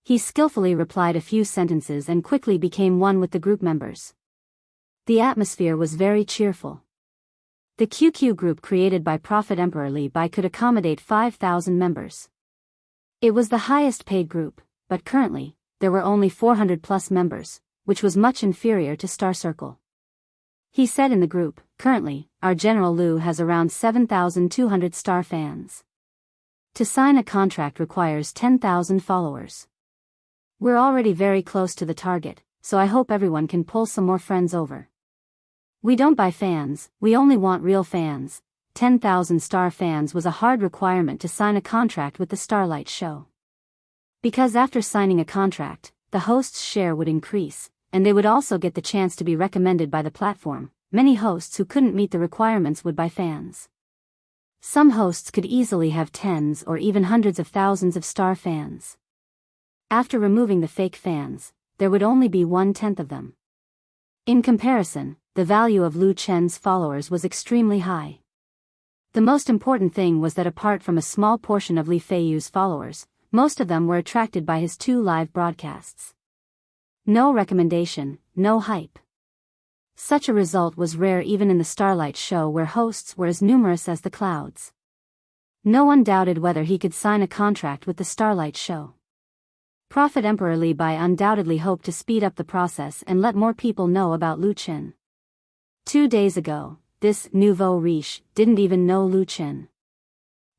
He skillfully replied a few sentences and quickly became one with the group members. The atmosphere was very cheerful. The QQ group created by Prophet Emperor Li Bai could accommodate 5,000 members. It was the highest paid group, but currently, there were only 400 plus members, which was much inferior to Star Circle. He said in the group, currently, our General Lu has around 7,200 star fans. To sign a contract requires 10,000 followers. We're already very close to the target, so I hope everyone can pull some more friends over. We don't buy fans, we only want real fans. 10,000 star fans was a hard requirement to sign a contract with the Starlight Show. Because after signing a contract, the host's share would increase, and they would also get the chance to be recommended by the platform. Many hosts who couldn't meet the requirements would buy fans. Some hosts could easily have tens or even hundreds of thousands of star fans. After removing the fake fans, there would only be 1/10 of them. In comparison, the value of Lu Chen's followers was extremely high. The most important thing was that apart from a small portion of Li Feiyu's followers, most of them were attracted by his 2 live broadcasts. No recommendation, no hype. Such a result was rare even in the Starlight Show where hosts were as numerous as the clouds. No one doubted whether he could sign a contract with the Starlight Show. Prophet Emperor Li Bai undoubtedly hoped to speed up the process and let more people know about Lu Chen. 2 days ago, this nouveau riche didn't even know Lu Chen.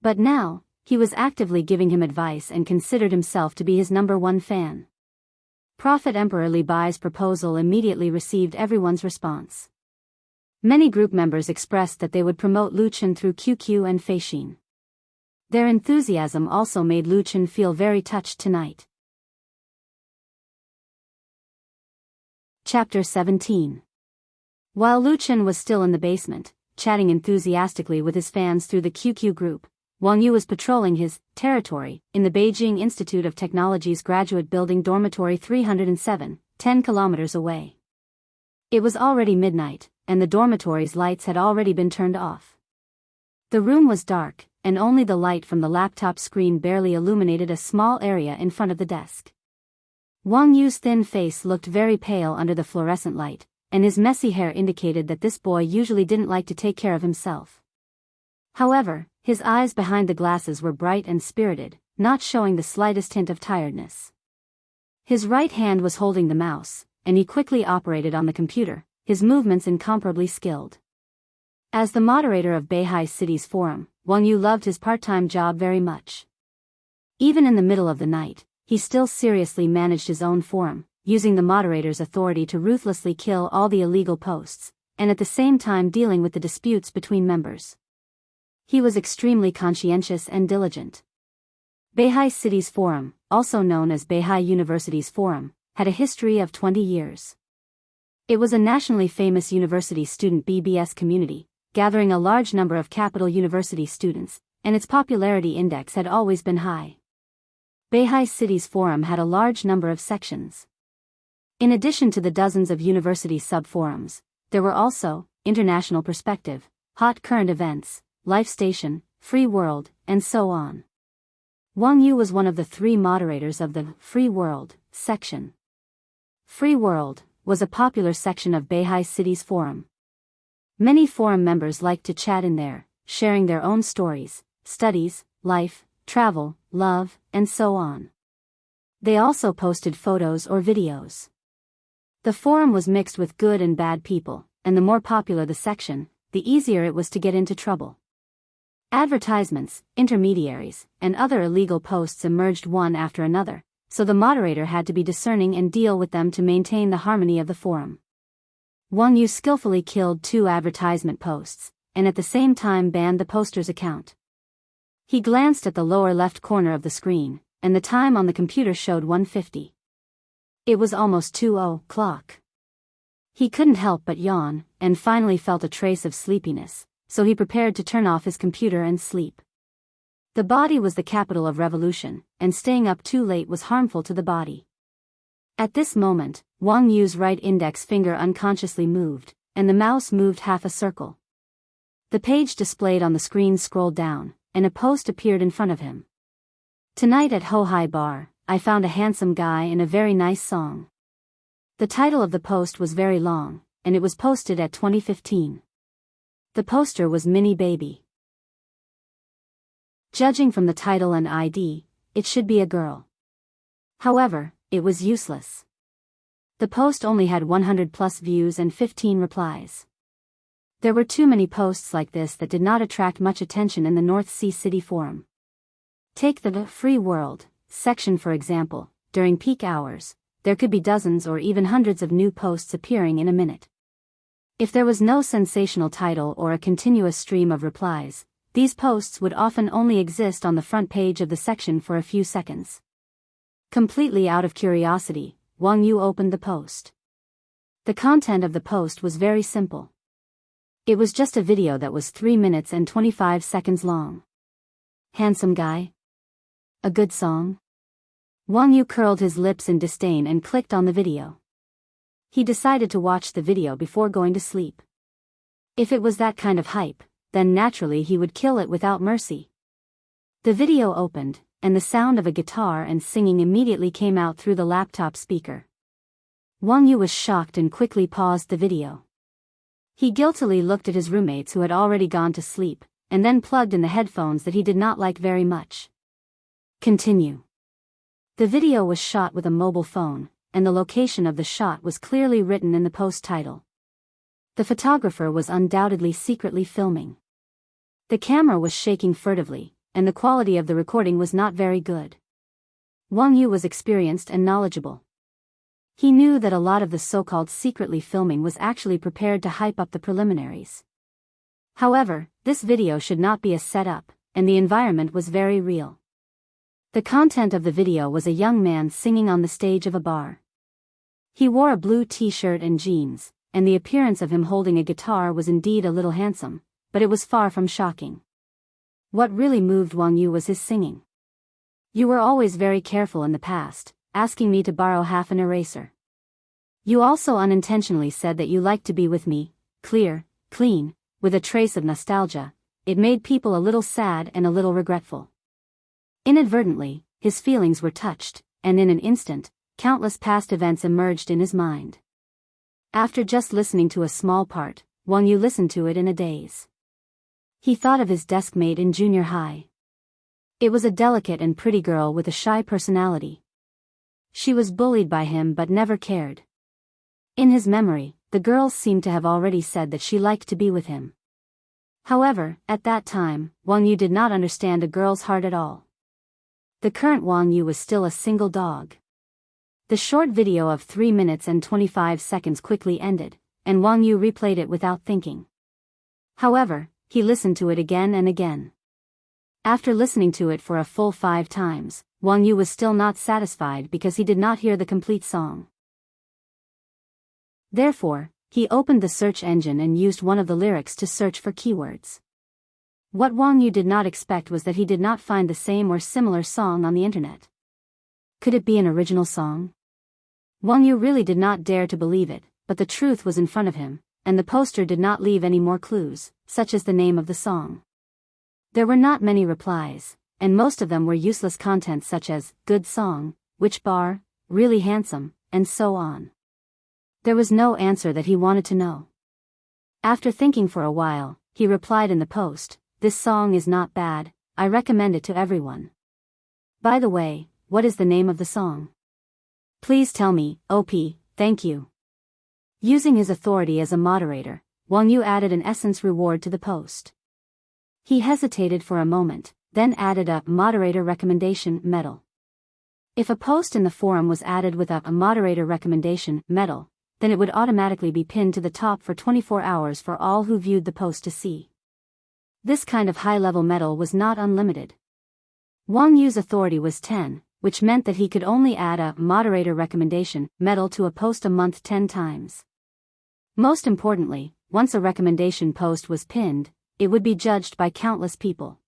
But now, he was actively giving him advice and considered himself to be his #1 fan. Prophet Emperor Li Bai's proposal immediately received everyone's response. Many group members expressed that they would promote Lu Chen through QQ and Feishin. Their enthusiasm also made Lu Chen feel very touched tonight. Chapter 17. While Lu Chen was still in the basement, chatting enthusiastically with his fans through the QQ group, Wang Yu was patrolling his territory in the Beijing Institute of Technology's graduate building dormitory 307, 10 kilometers away. It was already midnight, and the dormitory's lights had already been turned off. The room was dark, and only the light from the laptop screen barely illuminated a small area in front of the desk. Wang Yu's thin face looked very pale under the fluorescent light, and his messy hair indicated that this boy usually didn't like to take care of himself. However, his eyes behind the glasses were bright and spirited, not showing the slightest hint of tiredness. His right hand was holding the mouse, and he quickly operated on the computer, his movements incomparably skilled. As the moderator of Beihai City's forum, Wang Yu loved his part-time job very much. Even in the middle of the night, he still seriously managed his own forum, using the moderator's authority to ruthlessly kill all the illegal posts, and at the same time dealing with the disputes between members. He was extremely conscientious and diligent. Beihai City's forum, also known as Beihai University's forum, had a history of 20 years. It was a nationally famous university student BBS community, gathering a large number of Capital University students, and its popularity index had always been high. Beihai City's forum had a large number of sections. In addition to the dozens of university sub-forums, there were also International Perspective, Hot Current Events, Life Station, Free World, and so on. Wang Yu was one of the 3 moderators of the Free World section. Free World was a popular section of Beihai City's forum. Many forum members liked to chat in there, sharing their own stories, studies, life, travel, love, and so on. They also posted photos or videos. The forum was mixed with good and bad people, and the more popular the section, the easier it was to get into trouble. Advertisements, intermediaries, and other illegal posts emerged one after another, so the moderator had to be discerning and deal with them to maintain the harmony of the forum. Wang Yu skillfully killed 2 advertisement posts, and at the same time banned the poster's account. He glanced at the lower left corner of the screen, and the time on the computer showed 1:50. It was almost 2:00. He couldn't help but yawn, and finally felt a trace of sleepiness, so he prepared to turn off his computer and sleep. The body was the capital of revolution, and staying up too late was harmful to the body. At this moment, Wang Yu's right index finger unconsciously moved, and the mouse moved half a circle. The page displayed on the screen scrolled down, and a post appeared in front of him. Tonight at Ho-Hai Bar, I found a handsome guy and a very nice song. The title of the post was very long, and it was posted at 2015. The poster was Mini Baby. Judging from the title and ID, it should be a girl. However, it was useless. The post only had 100+ views and 15 replies. There were too many posts like this that did not attract much attention in the North Sea City Forum. Take the Free World section for example. During peak hours, there could be dozens or even hundreds of new posts appearing in a minute. If there was no sensational title or a continuous stream of replies, these posts would often only exist on the front page of the section for a few seconds. Completely out of curiosity, Wang Yu opened the post. The content of the post was very simple. It was just a video that was 3 minutes and 25 seconds long. Handsome guy? A good song? Wang Yu curled his lips in disdain and clicked on the video. He decided to watch the video before going to sleep. If it was that kind of hype, then naturally he would kill it without mercy. The video opened, and the sound of a guitar and singing immediately came out through the laptop speaker. Wang Yu was shocked and quickly paused the video. He guiltily looked at his roommates who had already gone to sleep, and then plugged in the headphones that he did not like very much. Continue. The video was shot with a mobile phone, and the location of the shot was clearly written in the post title. The photographer was undoubtedly secretly filming. The camera was shaking furtively, and the quality of the recording was not very good. Wang Yu was experienced and knowledgeable. He knew that a lot of the so-called secretly filming was actually prepared to hype up the preliminaries. However, this video should not be a setup, and the environment was very real. The content of the video was a young man singing on the stage of a bar. He wore a blue t-shirt and jeans, and the appearance of him holding a guitar was indeed a little handsome, but it was far from shocking. What really moved Wang Yu was his singing. You were always very careful in the past, asking me to borrow half an eraser. You also unintentionally said that you liked to be with me, clear, clean, with a trace of nostalgia. It made people a little sad and a little regretful. Inadvertently, his feelings were touched, and in an instant, countless past events emerged in his mind. After just listening to a small part, Wang Yu listened to it in a daze. He thought of his desk mate in junior high. It was a delicate and pretty girl with a shy personality. She was bullied by him but never cared. In his memory, the girl seemed to have already said that she liked to be with him. However, at that time, Wang Yu did not understand a girl's heart at all. The current Wang Yu was still a single dog. The short video of 3 minutes and 25 seconds quickly ended, and Wang Yu replayed it without thinking. However, he listened to it again and again. After listening to it for a full 5 times, Wang Yu was still not satisfied because he did not hear the complete song. Therefore, he opened the search engine and used one of the lyrics to search for keywords. What Wang Yu did not expect was that he did not find the same or similar song on the internet. Could it be an original song? Wang Yu really did not dare to believe it, but the truth was in front of him, and the poster did not leave any more clues, such as the name of the song. There were not many replies, and most of them were useless content such as, good song, which bar, really handsome, and so on. There was no answer that he wanted to know. After thinking for a while, he replied in the post, "This song is not bad, I recommend it to everyone. By the way, what is the name of the song? Please tell me, OP, thank you." Using his authority as a moderator, Wang Yu added an essence reward to the post. He hesitated for a moment, then added a moderator recommendation medal. If a post in the forum was added with a moderator recommendation medal, then it would automatically be pinned to the top for 24 hours for all who viewed the post to see. This kind of high-level medal was not unlimited. Wang Yu's authority was 10, which meant that he could only add a moderator recommendation medal to a post a month 10 times. Most importantly, once a recommendation post was pinned, it would be judged by countless people.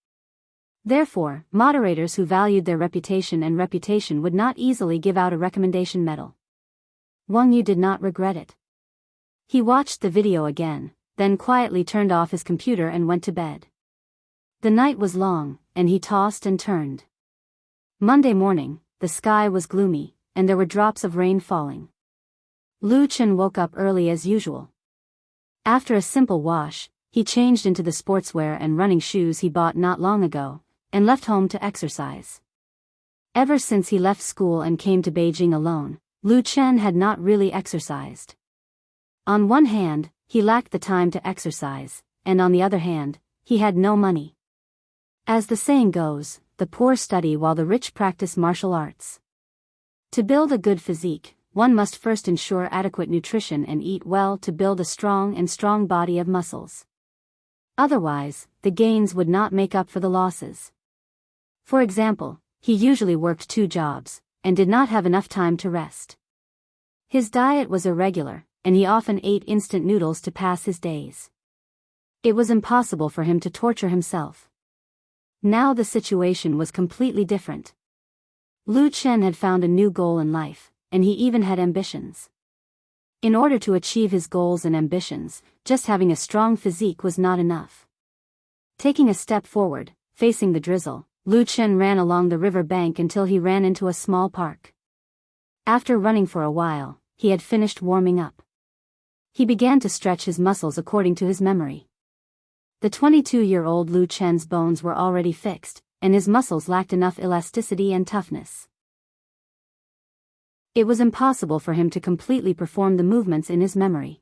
Therefore, moderators who valued their reputation would not easily give out a recommendation medal. Wang Yu did not regret it. He watched the video again, then quietly turned off his computer and went to bed. The night was long, and he tossed and turned. Monday morning, the sky was gloomy, and there were drops of rain falling. Lu Chen woke up early as usual. After a simple wash, he changed into the sportswear and running shoes he bought not long ago, and left home to exercise. Ever since he left school and came to Beijing alone, Lu Chen had not really exercised. On one hand, he lacked the time to exercise, and on the other hand, he had no money. As the saying goes, the poor study while the rich practice martial arts. To build a good physique, one must first ensure adequate nutrition and eat well to build a strong body of muscles. Otherwise, the gains would not make up for the losses. For example, he usually worked 2 jobs, and did not have enough time to rest. His diet was irregular, and he often ate instant noodles to pass his days. It was impossible for him to torture himself. Now the situation was completely different. Lu Chen had found a new goal in life, and he even had ambitions. In order to achieve his goals and ambitions, just having a strong physique was not enough. Taking a step forward, facing the drizzle, Lu Chen ran along the river bank until he ran into a small park. After running for a while, he had finished warming up. He began to stretch his muscles according to his memory. The 22-year-old Lu Chen's bones were already fixed, and his muscles lacked enough elasticity and toughness. It was impossible for him to completely perform the movements in his memory.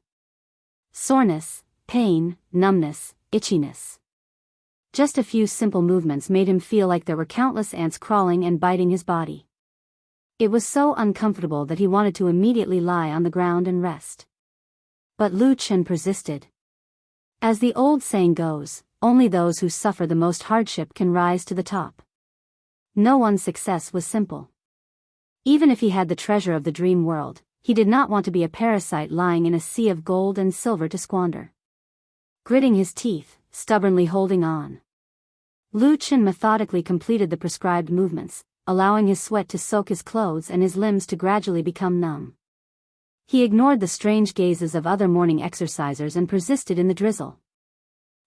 Soreness, pain, numbness, itchiness. Just a few simple movements made him feel like there were countless ants crawling and biting his body. It was so uncomfortable that he wanted to immediately lie on the ground and rest. But Lu Chen persisted. As the old saying goes, only those who suffer the most hardship can rise to the top. No one's success was simple. Even if he had the treasure of the dream world, he did not want to be a parasite lying in a sea of gold and silver to squander. Gritting his teeth, stubbornly holding on, Lu Chen methodically completed the prescribed movements, allowing his sweat to soak his clothes and his limbs to gradually become numb. He ignored the strange gazes of other morning exercisers and persisted in the drizzle.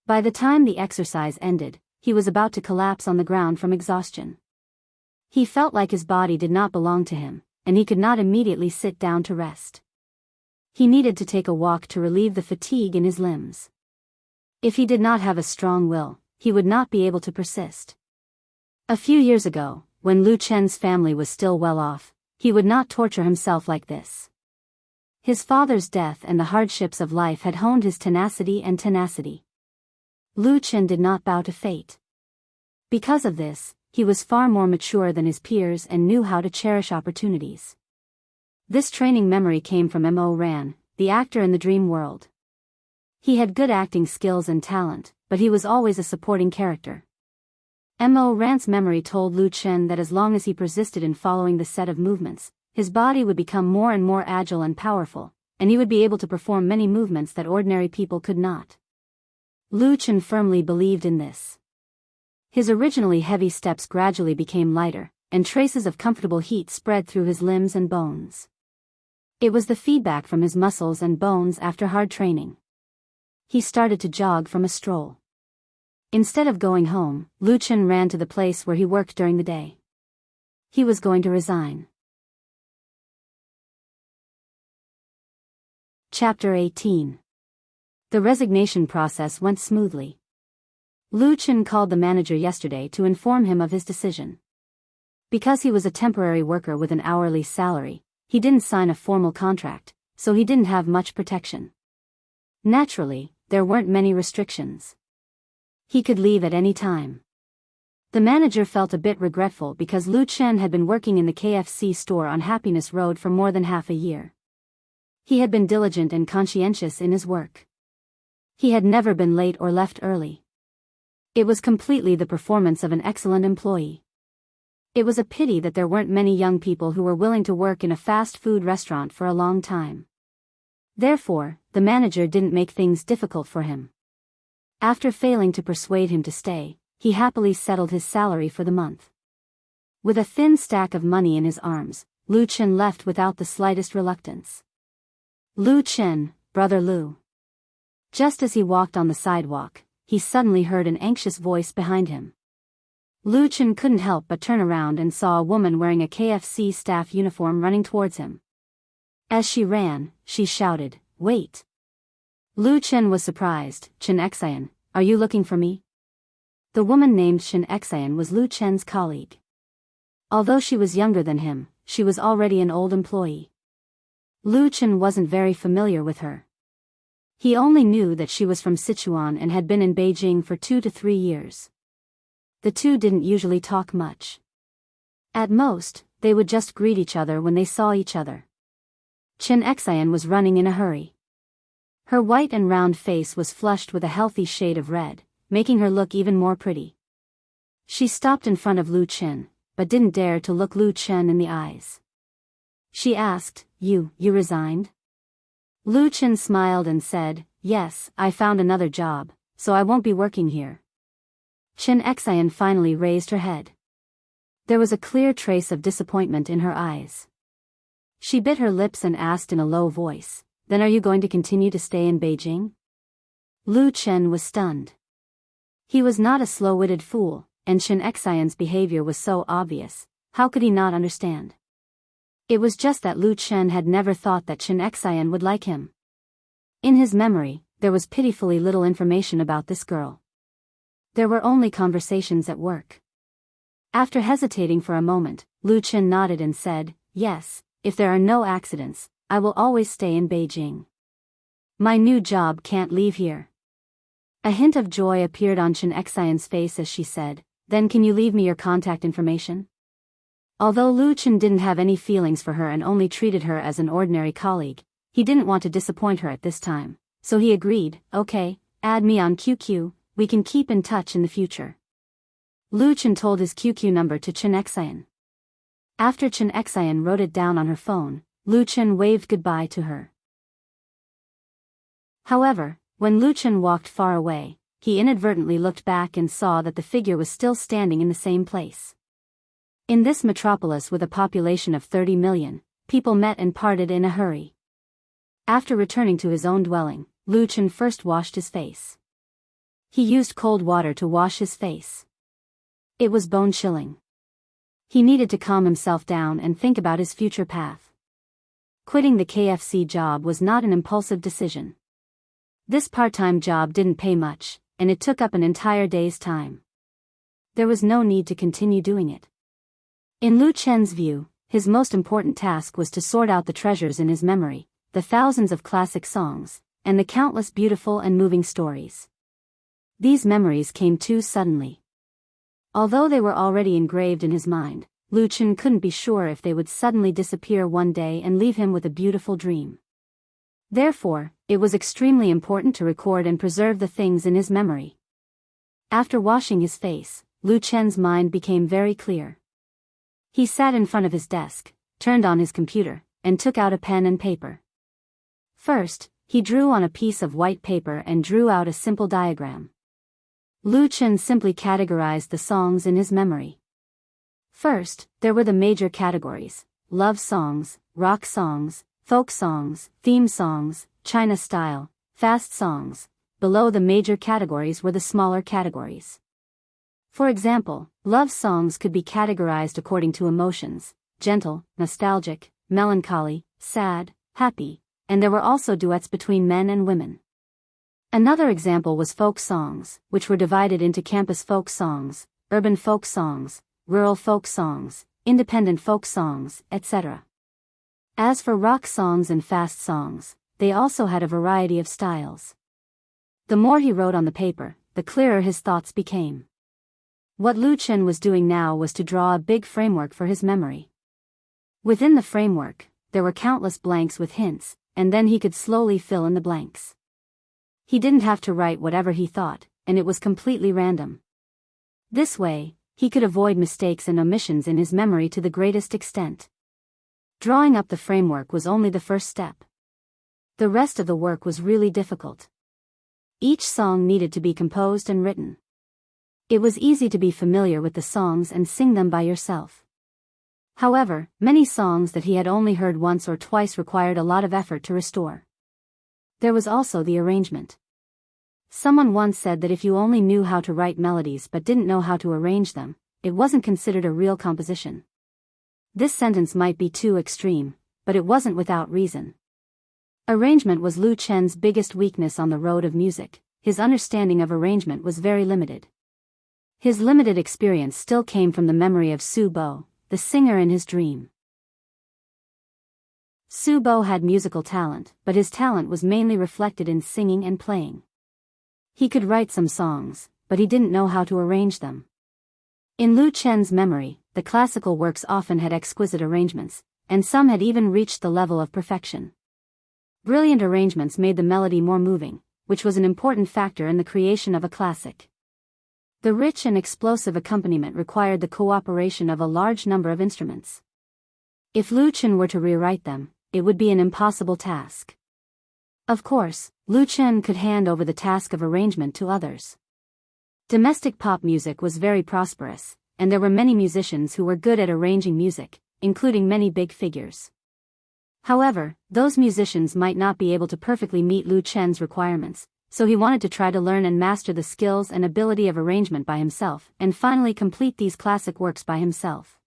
By the time the exercise ended, he was about to collapse on the ground from exhaustion. He felt like his body did not belong to him, and he could not immediately sit down to rest. He needed to take a walk to relieve the fatigue in his limbs. If he did not have a strong will, he would not be able to persist. A few years ago, when Lu Chen's family was still well off, he would not torture himself like this. His father's death and the hardships of life had honed his tenacity. Lu Chen did not bow to fate. Because of this, he was far more mature than his peers and knew how to cherish opportunities. This training memory came from Mo Ran, the actor in the dream world. He had good acting skills and talent, but he was always a supporting character. Mo Ran's memory told Lu Chen that as long as he persisted in following the set of movements, his body would become more and more agile and powerful, and he would be able to perform many movements that ordinary people could not. Lu Chen firmly believed in this. His originally heavy steps gradually became lighter, and traces of comfortable heat spread through his limbs and bones. It was the feedback from his muscles and bones after hard training. He started to jog from a stroll. Instead of going home, Lu Chen ran to the place where he worked during the day. He was going to resign. Chapter 18. The resignation process went smoothly. Lu Chen called the manager yesterday to inform him of his decision. Because he was a temporary worker with an hourly salary, he didn't sign a formal contract, so he didn't have much protection. Naturally, there weren't many restrictions. He could leave at any time. The manager felt a bit regretful because Lu Chen had been working in the KFC store on Happiness Road for more than half a year. He had been diligent and conscientious in his work. He had never been late or left early. It was completely the performance of an excellent employee. It was a pity that there weren't many young people who were willing to work in a fast food restaurant for a long time. Therefore, the manager didn't make things difficult for him. After failing to persuade him to stay, he happily settled his salary for the month. With a thin stack of money in his arms, Lu Chen left without the slightest reluctance. Lu Chen, brother Lu. Just as he walked on the sidewalk, he suddenly heard an anxious voice behind him. Lu Chen couldn't help but turn around and saw a woman wearing a KFC staff uniform running towards him. As she ran, she shouted, "Wait!" Lu Chen was surprised. "Chen Xian, are you looking for me?" The woman named Chen Xian was Lu Chen's colleague. Although she was younger than him, she was already an old employee. Lu Chen wasn't very familiar with her. He only knew that she was from Sichuan and had been in Beijing for 2 to 3 years. The two didn't usually talk much. At most, they would just greet each other when they saw each other. Chen Xian was running in a hurry. Her white and round face was flushed with a healthy shade of red, making her look even more pretty. She stopped in front of Lu Chen, but didn't dare to look Lu Chen in the eyes. She asked, You resigned?" Lu Chen smiled and said, "Yes, I found another job, so I won't be working here." Chen Xian finally raised her head. There was a clear trace of disappointment in her eyes. She bit her lips and asked in a low voice, "Then are you going to continue to stay in Beijing?" Lu Chen was stunned. He was not a slow-witted fool, and Chen Xian's behavior was so obvious, how could he not understand? It was just that Lu Chen had never thought that Chen Xian would like him. In his memory, there was pitifully little information about this girl. There were only conversations at work. After hesitating for a moment, Lu Chen nodded and said, "Yes, if there are no accidents, I will always stay in Beijing. My new job can't leave here." A hint of joy appeared on Chen Xian's face as she said, "Then can you leave me your contact information?" Although Lu Chen didn't have any feelings for her and only treated her as an ordinary colleague, he didn't want to disappoint her at this time, so he agreed, "Okay, add me on QQ, we can keep in touch in the future." Lu Chen told his QQ number to Chen Xian. After Chen Xian wrote it down on her phone, Lu Chen waved goodbye to her. However, when Lu Chen walked far away, he inadvertently looked back and saw that the figure was still standing in the same place. In this metropolis with a population of 30 million, people met and parted in a hurry. After returning to his own dwelling, Lu Chen first washed his face. He used cold water to wash his face. It was bone-chilling. He needed to calm himself down and think about his future path. Quitting the KFC job was not an impulsive decision. This part-time job didn't pay much, and it took up an entire day's time. There was no need to continue doing it. In Lu Chen's view, his most important task was to sort out the treasures in his memory, the thousands of classic songs, and the countless beautiful and moving stories. These memories came too suddenly. Although they were already engraved in his mind, Lu Chen couldn't be sure if they would suddenly disappear one day and leave him with a beautiful dream. Therefore, it was extremely important to record and preserve the things in his memory. After washing his face, Lu Chen's mind became very clear. He sat in front of his desk, turned on his computer, and took out a pen and paper. First, he drew on a piece of white paper and drew out a simple diagram. Lu Chen simply categorized the songs in his memory. First, there were the major categories: love songs, rock songs, folk songs, theme songs, China style, fast songs. Below the major categories were the smaller categories. For example, love songs could be categorized according to emotions: gentle, nostalgic, melancholy, sad, happy, and there were also duets between men and women. Another example was folk songs, which were divided into campus folk songs, urban folk songs, rural folk songs, independent folk songs, etc. As for rock songs and fast songs, they also had a variety of styles. The more he wrote on the paper, the clearer his thoughts became. What Lu Chen was doing now was to draw a big framework for his memory. Within the framework, there were countless blanks with hints, and then he could slowly fill in the blanks. He didn't have to write whatever he thought, and it was completely random. This way, he could avoid mistakes and omissions in his memory to the greatest extent. Drawing up the framework was only the first step. The rest of the work was really difficult. Each song needed to be composed and written. It was easy to be familiar with the songs and sing them by yourself. However, many songs that he had only heard once or twice required a lot of effort to restore. There was also the arrangement. Someone once said that if you only knew how to write melodies but didn't know how to arrange them, it wasn't considered a real composition. This sentence might be too extreme, but it wasn't without reason. Arrangement was Lu Chen's biggest weakness on the road of music. His understanding of arrangement was very limited. His limited experience still came from the memory of Su Bo, the singer in his dream. Su Bo had musical talent, but his talent was mainly reflected in singing and playing. He could write some songs, but he didn't know how to arrange them. In Lu Chen's memory, the classical works often had exquisite arrangements, and some had even reached the level of perfection. Brilliant arrangements made the melody more moving, which was an important factor in the creation of a classic. The rich and explosive accompaniment required the cooperation of a large number of instruments. If Lu Chen were to rewrite them, it would be an impossible task. Of course, Lu Chen could hand over the task of arrangement to others. Domestic pop music was very prosperous, and there were many musicians who were good at arranging music, including many big figures. However, those musicians might not be able to perfectly meet Lu Chen's requirements, so he wanted to try to learn and master the skills and ability of arrangement by himself, and finally complete these classic works by himself.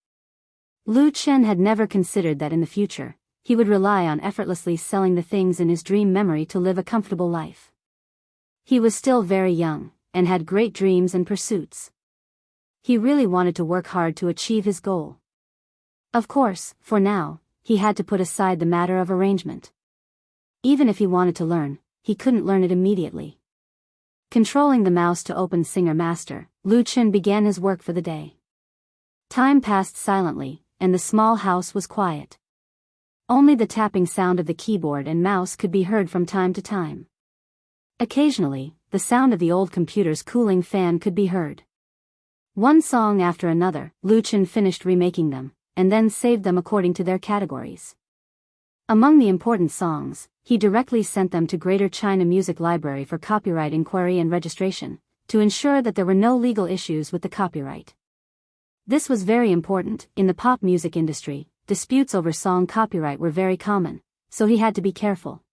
Lu Chen had never considered that in the future, he would rely on effortlessly selling the things in his dream memory to live a comfortable life. He was still very young, and had great dreams and pursuits. He really wanted to work hard to achieve his goal. Of course, for now, he had to put aside the matter of arrangement. Even if he wanted to learn, he couldn't learn it immediately. Controlling the mouse to open Singer Master, Lu Chen began his work for the day. Time passed silently, and the small house was quiet. Only the tapping sound of the keyboard and mouse could be heard from time to time. Occasionally, the sound of the old computer's cooling fan could be heard. One song after another, Lu Chen finished remaking them, and then saved them according to their categories. Among the important songs, he directly sent them to Greater China Music Library for copyright inquiry and registration, to ensure that there were no legal issues with the copyright. This was very important. In the pop music industry, disputes over song copyright were very common, so he had to be careful.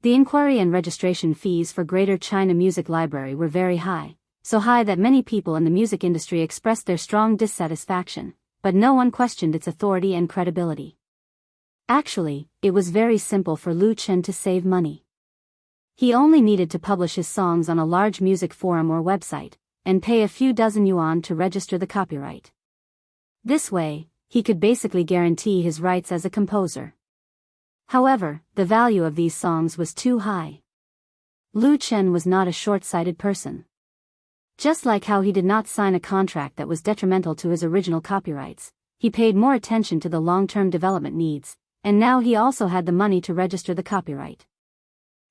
The inquiry and registration fees for Greater China Music Library were very high, so high that many people in the music industry expressed their strong dissatisfaction, but no one questioned its authority and credibility. Actually, it was very simple for Lu Chen to save money. He only needed to publish his songs on a large music forum or website, and pay a few dozen yuan to register the copyright. This way, he could basically guarantee his rights as a composer. However, the value of these songs was too high. Lu Chen was not a short-sighted person. Just like how he did not sign a contract that was detrimental to his original copyrights, he paid more attention to the long-term development needs, and now he also had the money to register the copyright.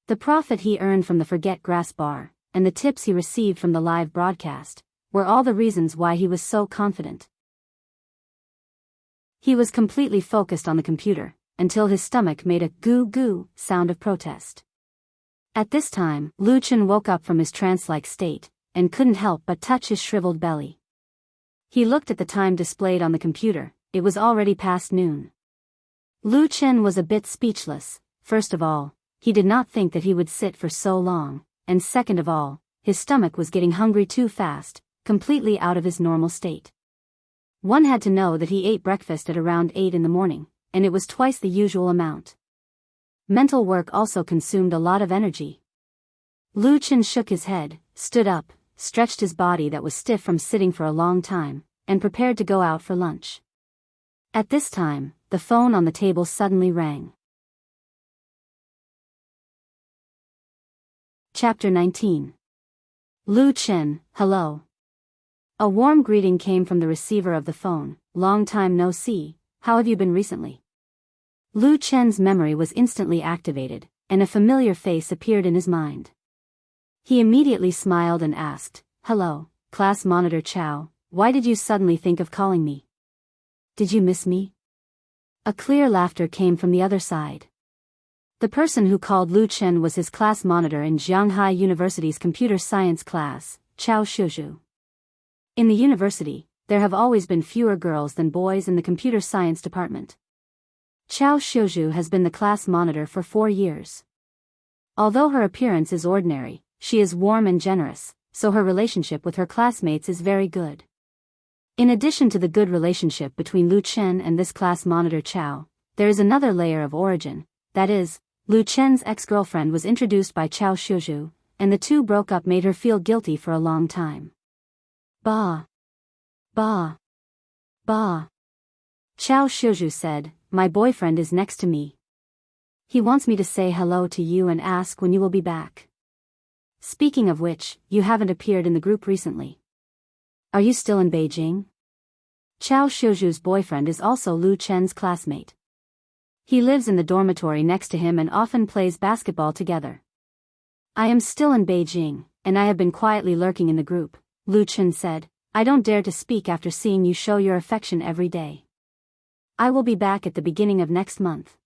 The profit he earned from the Forget Grass bar, and the tips he received from the live broadcast, were all the reasons why he was so confident. He was completely focused on the computer, until his stomach made a goo-goo sound of protest. At this time, Lu Chen woke up from his trance-like state, and couldn't help but touch his shriveled belly. He looked at the time displayed on the computer. It was already past noon. Lu Chen was a bit speechless. First of all, he did not think that he would sit for so long, and second of all, his stomach was getting hungry too fast, completely out of his normal state. One had to know that he ate breakfast at around 8 in the morning, and it was twice the usual amount. Mental work also consumed a lot of energy. Lu Chen shook his head, stood up, stretched his body that was stiff from sitting for a long time, and prepared to go out for lunch. At this time, the phone on the table suddenly rang. Chapter 19. Lu Chen, hello. A warm greeting came from the receiver of the phone. Long time no see, how have you been recently? Lu Chen's memory was instantly activated, and a familiar face appeared in his mind. He immediately smiled and asked, "Hello, class monitor Chow, why did you suddenly think of calling me? Did you miss me?" A clear laughter came from the other side. The person who called Lu Chen was his class monitor in Shanghai University's computer science class, Chao Shuzhu. In the university, there have always been fewer girls than boys in the computer science department. Chao Shuzhu has been the class monitor for 4 years. Although her appearance is ordinary, she is warm and generous, so her relationship with her classmates is very good. In addition to the good relationship between Lu Chen and this class monitor Chao, there is another layer of origin, that is, Lu Chen's ex-girlfriend was introduced by Chao Shuzhu, and the two broke up made her feel guilty for a long time. Bah. Bah. Bah. Chao Shuzhu said, "My boyfriend is next to me. He wants me to say hello to you and ask when you will be back. Speaking of which, you haven't appeared in the group recently. Are you still in Beijing?" Chao Shuzhu's boyfriend is also Lu Chen's classmate. He lives in the dormitory next to him and often plays basketball together. "I am still in Beijing, and I have been quietly lurking in the group," Lu Chen said. "I don't dare to speak after seeing you show your affection every day. I will be back at the beginning of next month."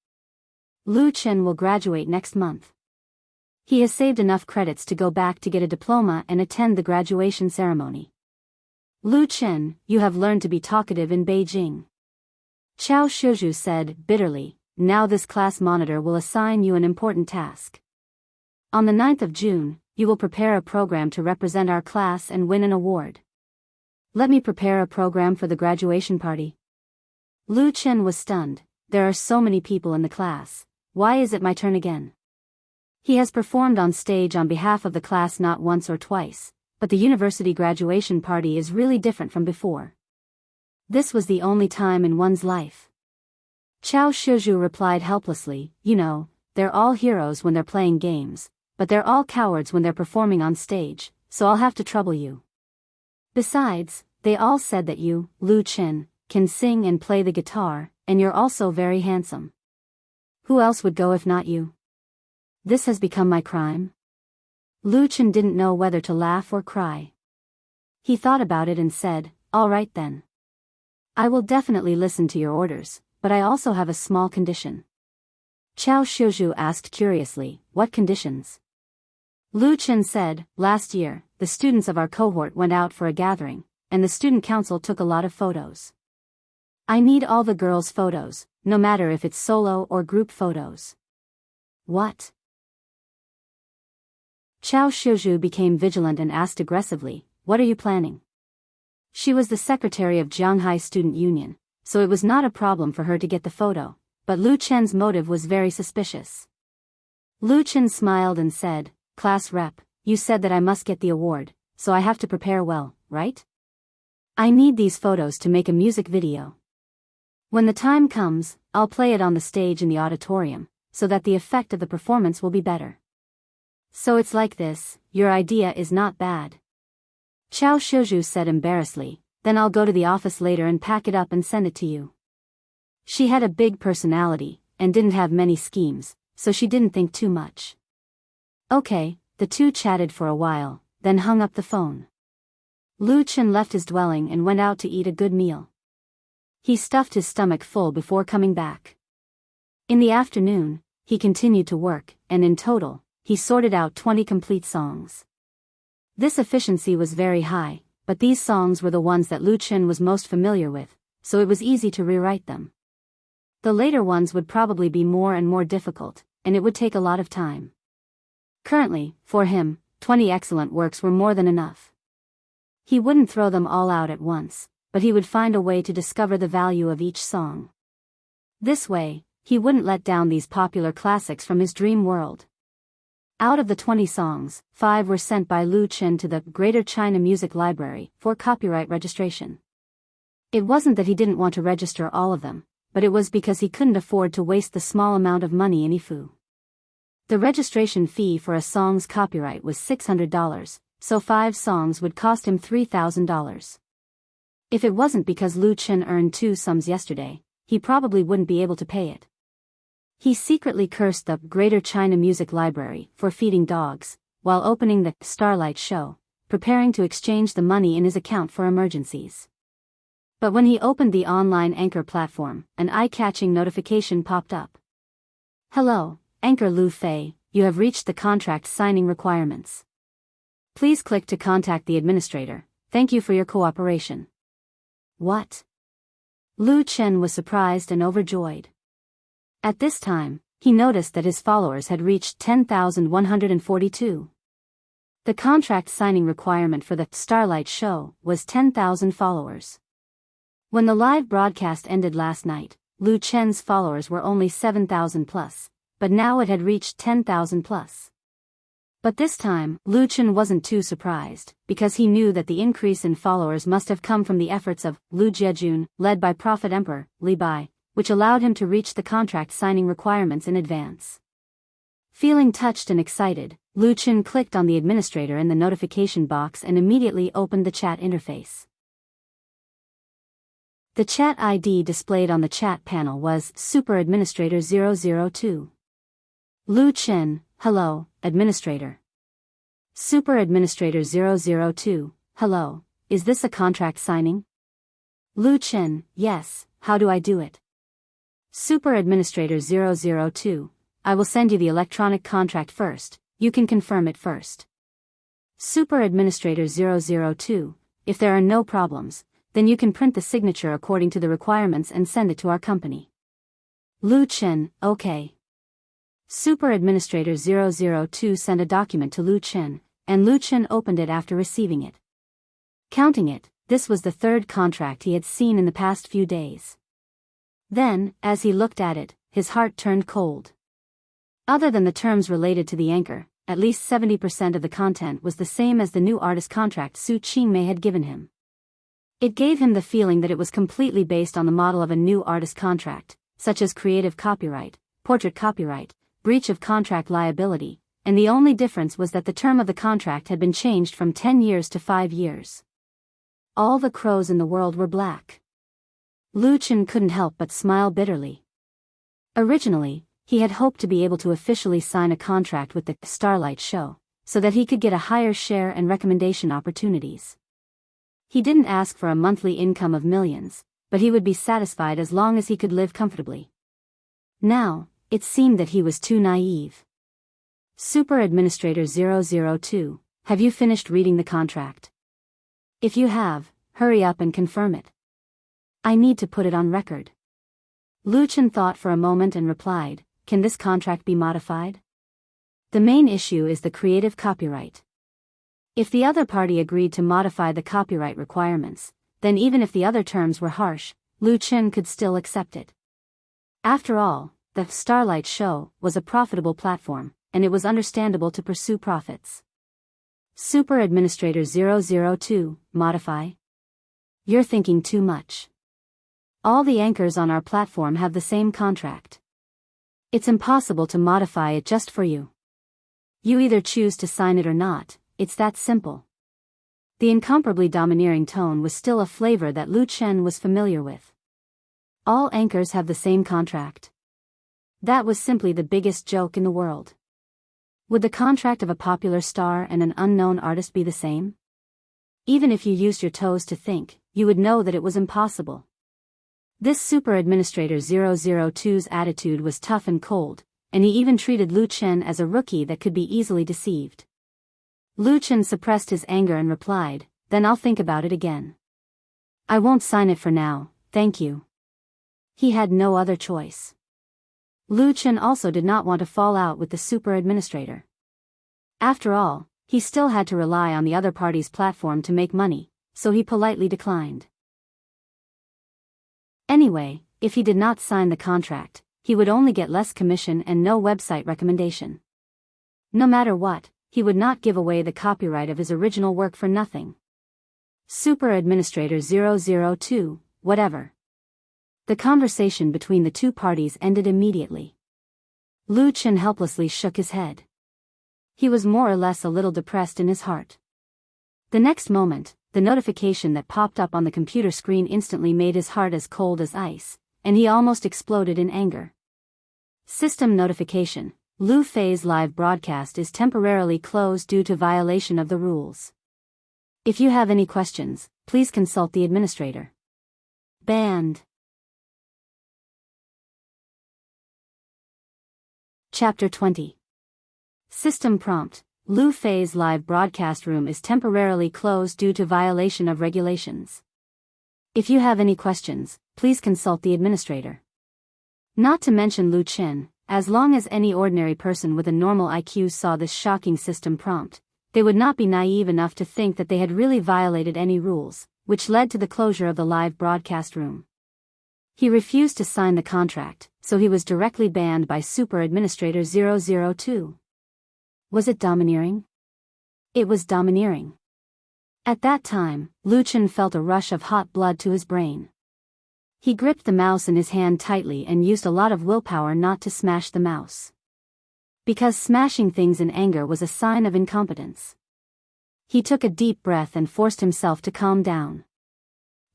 Lu Chen will graduate next month. He has saved enough credits to go back to get a diploma and attend the graduation ceremony. "Lu Chen, you have learned to be talkative in Beijing," Chao Shuzhu said bitterly. "Now this class monitor will assign you an important task. On the 9th of June, you will prepare a program to represent our class and win an award." "Let me prepare a program for the graduation party?" Lu Chen was stunned. There are so many people in the class. Why is it my turn again? He has performed on stage on behalf of the class not once or twice, but the university graduation party is really different from before. This was the only time in one's life. Chao Shuzhu replied helplessly, "You know, they're all heroes when they're playing games, but they're all cowards when they're performing on stage, so I'll have to trouble you. Besides, they all said that you, Lu Chen, can sing and play the guitar, and you're also very handsome. Who else would go if not you? This has become my crime?" Lu Chen didn't know whether to laugh or cry. He thought about it and said, "All right then. I will definitely listen to your orders, but I also have a small condition." Chao Shuzhu asked curiously, "What conditions?" Lu Chen said, "Last year, the students of our cohort went out for a gathering, and the student council took a lot of photos. I need all the girls' photos, no matter if it's solo or group photos." "What?" Chao Shuzhu became vigilant and asked aggressively, "What are you planning?" She was the secretary of Shanghai Student Union, so it was not a problem for her to get the photo, but Lu Chen's motive was very suspicious. Lu Chen smiled and said, "Class rep, you said that I must get the award, so I have to prepare well, right? I need these photos to make a music video. When the time comes, I'll play it on the stage in the auditorium, so that the effect of the performance will be better. So it's like this, your idea is not bad." Chao Shuzhu said embarrassedly, "Then I'll go to the office later and pack it up and send it to you." She had a big personality, and didn't have many schemes, so she didn't think too much. Okay, the two chatted for a while, then hung up the phone. Lu Chen left his dwelling and went out to eat a good meal. He stuffed his stomach full before coming back. In the afternoon, he continued to work, and in total, he sorted out 20 complete songs. This efficiency was very high, but these songs were the ones that Lu Chen was most familiar with, so it was easy to rewrite them. The later ones would probably be more and more difficult, and it would take a lot of time. Currently, for him, 20 excellent works were more than enough. He wouldn't throw them all out at once, but he would find a way to discover the value of each song. This way, he wouldn't let down these popular classics from his dream world. Out of the 20 songs, 5 were sent by Lu Chen to the Greater China Music Library for copyright registration. It wasn't that he didn't want to register all of them, but it was because he couldn't afford to waste the small amount of money in IFU. The registration fee for a song's copyright was $600, so 5 songs would cost him $3,000. If it wasn't because Lu Chen earned 2 sums yesterday, he probably wouldn't be able to pay it. He secretly cursed the Greater China Music Library for feeding dogs, while opening the Starlight Show, preparing to exchange the money in his account for emergencies. But when he opened the online Anchor platform, an eye-catching notification popped up. Hello, Anchor Lu Fei, you have reached the contract signing requirements. Please click to contact the administrator. Thank you for your cooperation. What? Lu Chen was surprised and overjoyed. At this time, he noticed that his followers had reached 10,142. The contract signing requirement for the Starlight Show was 10,000 followers. When the live broadcast ended last night, Lu Chen's followers were only 7,000 plus, but now it had reached 10,000 plus. But this time, Lu Chen wasn't too surprised, because he knew that the increase in followers must have come from the efforts of Lu Jiejun, led by Prophet Emperor Li Bai, which allowed him to reach the contract signing requirements in advance. Feeling touched and excited, Lu Chen clicked on the administrator in the notification box and immediately opened the chat interface. The chat ID displayed on the chat panel was Super Administrator 002. Lu Chen, hello, Administrator. Super Administrator 002, hello, is this a contract signing? Lu Chen, yes, how do I do it? Super Administrator 002, I will send you the electronic contract first, you can confirm it first. Super Administrator 002, if there are no problems, then you can print the signature according to the requirements and send it to our company. Lu Chen, okay. Super Administrator 002 sent a document to Lu Chen, and Lu Chen opened it after receiving it. Counting it, this was the third contract he had seen in the past few days. Then, as he looked at it, his heart turned cold. Other than the terms related to the anchor, at least 70% of the content was the same as the new artist contract Su Qingmei had given him. It gave him the feeling that it was completely based on the model of a new artist contract, such as creative copyright, portrait copyright, breach of contract liability, and the only difference was that the term of the contract had been changed from 10 years to 5 years. All the crows in the world were black. Lu Chen couldn't help but smile bitterly. Originally, he had hoped to be able to officially sign a contract with the Starlight Show, so that he could get a higher share and recommendation opportunities. He didn't ask for a monthly income of millions, but he would be satisfied as long as he could live comfortably. Now, it seemed that he was too naive. Super Administrator 002, have you finished reading the contract? If you have, hurry up and confirm it. I need to put it on record. Lu Chen thought for a moment and replied, can this contract be modified? The main issue is the creative copyright. If the other party agreed to modify the copyright requirements, then even if the other terms were harsh, Lu Chen could still accept it. After all, the Starlight Show was a profitable platform, and it was understandable to pursue profits. Super Administrator 002, modify? You're thinking too much. All the anchors on our platform have the same contract. It's impossible to modify it just for you. You either choose to sign it or not, it's that simple. The incomparably domineering tone was still a flavor that Lu Chen was familiar with. All anchors have the same contract. That was simply the biggest joke in the world. Would the contract of a popular star and an unknown artist be the same? Even if you used your toes to think, you would know that it was impossible. This Super Administrator 002's attitude was tough and cold, and he even treated Lu Chen as a rookie that could be easily deceived. Lu Chen suppressed his anger and replied, then I'll think about it again. I won't sign it for now, thank you. He had no other choice. Lu Chen also did not want to fall out with the Super Administrator. After all, he still had to rely on the other party's platform to make money, so he politely declined. Anyway, if he did not sign the contract, he would only get less commission and no website recommendation. No matter what, he would not give away the copyright of his original work for nothing. Super Administrator 002, whatever. The conversation between the two parties ended immediately. Lu Chen helplessly shook his head. He was more or less a little depressed in his heart. The next moment, the notification that popped up on the computer screen instantly made his heart as cold as ice, and he almost exploded in anger. System notification. Lu Fei's live broadcast is temporarily closed due to violation of the rules. If you have any questions, please consult the administrator. Banned. Chapter 20. System prompt. Lu Fei's live broadcast room is temporarily closed due to violation of regulations. If you have any questions, please consult the administrator. Not to mention Lu Chen, as long as any ordinary person with a normal IQ saw this shocking system prompt, they would not be naive enough to think that they had really violated any rules, which led to the closure of the live broadcast room. He refused to sign the contract, so he was directly banned by Super Administrator 002. Was it domineering? It was domineering. At that time, Lu Chen felt a rush of hot blood to his brain. He gripped the mouse in his hand tightly and used a lot of willpower not to smash the mouse. Because smashing things in anger was a sign of incompetence. He took a deep breath and forced himself to calm down.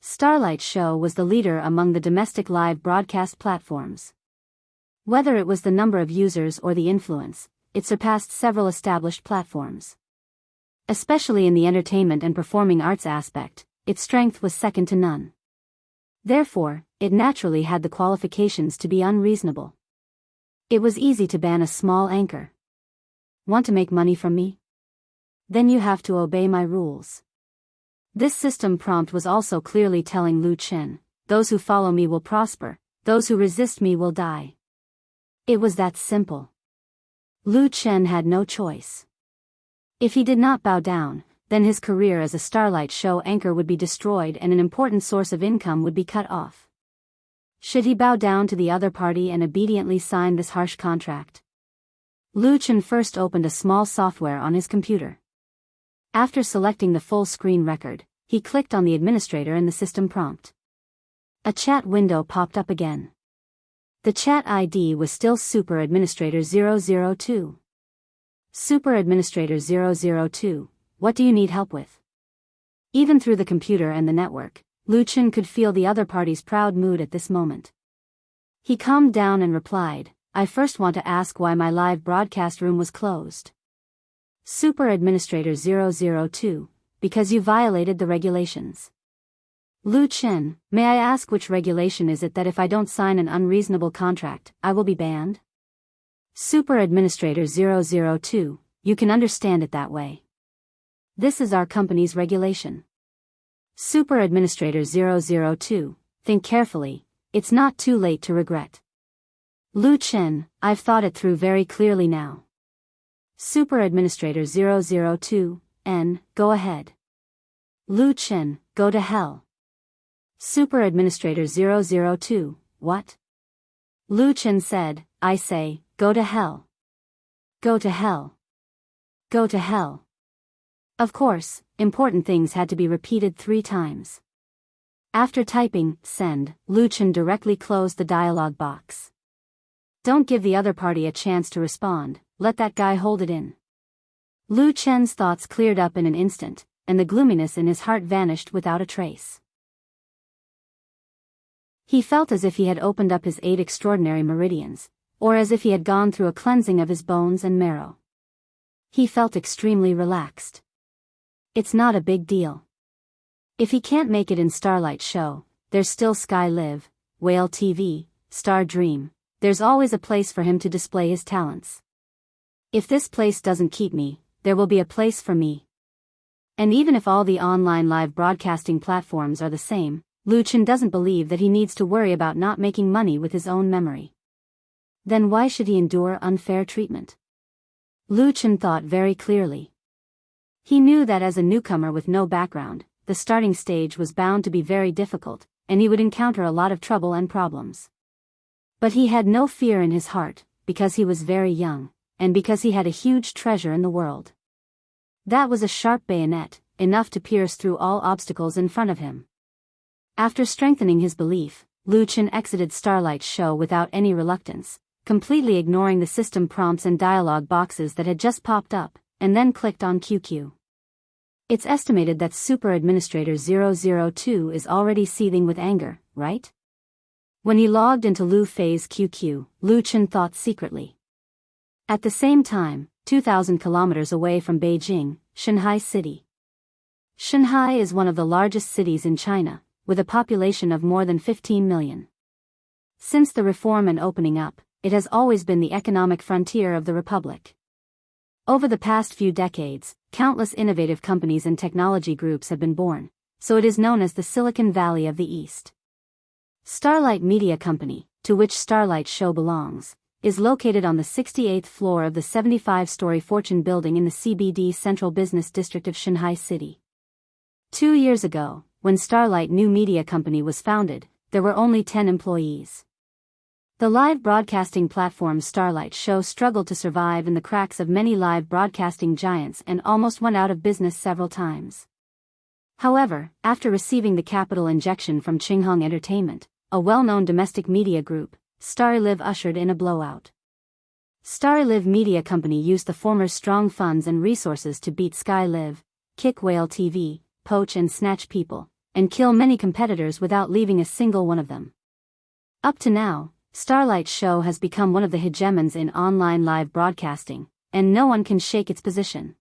Starlight Show was the leader among the domestic live broadcast platforms. Whether it was the number of users or the influence, it surpassed several established platforms. Especially in the entertainment and performing arts aspect, its strength was second to none. Therefore, it naturally had the qualifications to be unreasonable. It was easy to ban a small anchor. Want to make money from me? Then you have to obey my rules. This system prompt was also clearly telling Lu Chen, those who follow me will prosper, those who resist me will die. It was that simple. Lu Chen had no choice. If he did not bow down, then his career as a Starlight Show anchor would be destroyed and an important source of income would be cut off. Should he bow down to the other party and obediently sign this harsh contract? Lu Chen first opened a small software on his computer. After selecting the full screen record, he clicked on the administrator in the system prompt. A chat window popped up again. The chat ID was still Super Administrator 002. Super Administrator 002, what do you need help with? Even through the computer and the network, Lu Chen could feel the other party's proud mood at this moment. He calmed down and replied, I first want to ask why my live broadcast room was closed. Super Administrator 002, because you violated the regulations. Lu Chen, may I ask which regulation is it that if I don't sign an unreasonable contract, I will be banned? Super Administrator 002, you can understand it that way. This is our company's regulation. Super Administrator 002, think carefully, it's not too late to regret. Lu Chen, I've thought it through very clearly now. Super Administrator 002, go ahead. Lu Chen, go to hell. Super Administrator 002, what? Lu Chen said, I say, go to hell. Go to hell. Go to hell. Of course, important things had to be repeated 3 times. After typing, send, Lu Chen directly closed the dialog box. Don't give the other party a chance to respond, let that guy hold it in. Lu Chen's thoughts cleared up in an instant, and the gloominess in his heart vanished without a trace. He felt as if he had opened up his 8 extraordinary meridians, or as if he had gone through a cleansing of his bones and marrow. He felt extremely relaxed. It's not a big deal. If he can't make it in Starlight Show, there's still Sky Live, Whale TV, Star Dream, there's always a place for him to display his talents. If this place doesn't keep me, there will be a place for me. And even if all the online live broadcasting platforms are the same, Lu Chen doesn't believe that he needs to worry about not making money with his own memory. Then why should he endure unfair treatment? Lu Chen thought very clearly. He knew that as a newcomer with no background, the starting stage was bound to be very difficult, and he would encounter a lot of trouble and problems. But he had no fear in his heart, because he was very young, and because he had a huge treasure in the world. That was a sharp bayonet, enough to pierce through all obstacles in front of him. After strengthening his belief, Lu Chen exited Starlight Show without any reluctance, completely ignoring the system prompts and dialog boxes that had just popped up, and then clicked on QQ. It's estimated that Super Administrator 002 is already seething with anger, right? When he logged into Lu Fei's QQ, Lu Chen thought secretly. At the same time, 2,000 kilometers away from Beijing, Shanghai City. Shanghai is one of the largest cities in China, with a population of more than 15 million. Since the reform and opening up, it has always been the economic frontier of the republic. Over the past few decades, countless innovative companies and technology groups have been born, so it is known as the Silicon Valley of the East. Starlight Media Company, to which Starlight Show belongs, is located on the 68th floor of the 75-story Fortune building in the CBD Central Business District of Shanghai City. 2 years ago, when Starlight New Media Company was founded, there were only 10 employees. The live broadcasting platform Starlight Show struggled to survive in the cracks of many live broadcasting giants and almost went out of business several times. However, after receiving the capital injection from Qinghong Entertainment, a well-known domestic media group, StarLive ushered in a blowout. StarLive Media Company used the former's strong funds and resources to beat SkyLive, kick Whale TV, poach and snatch people, and kill many competitors without leaving a single one of them. Up to now, Starlight Show has become one of the hegemons in online live broadcasting, and no one can shake its position.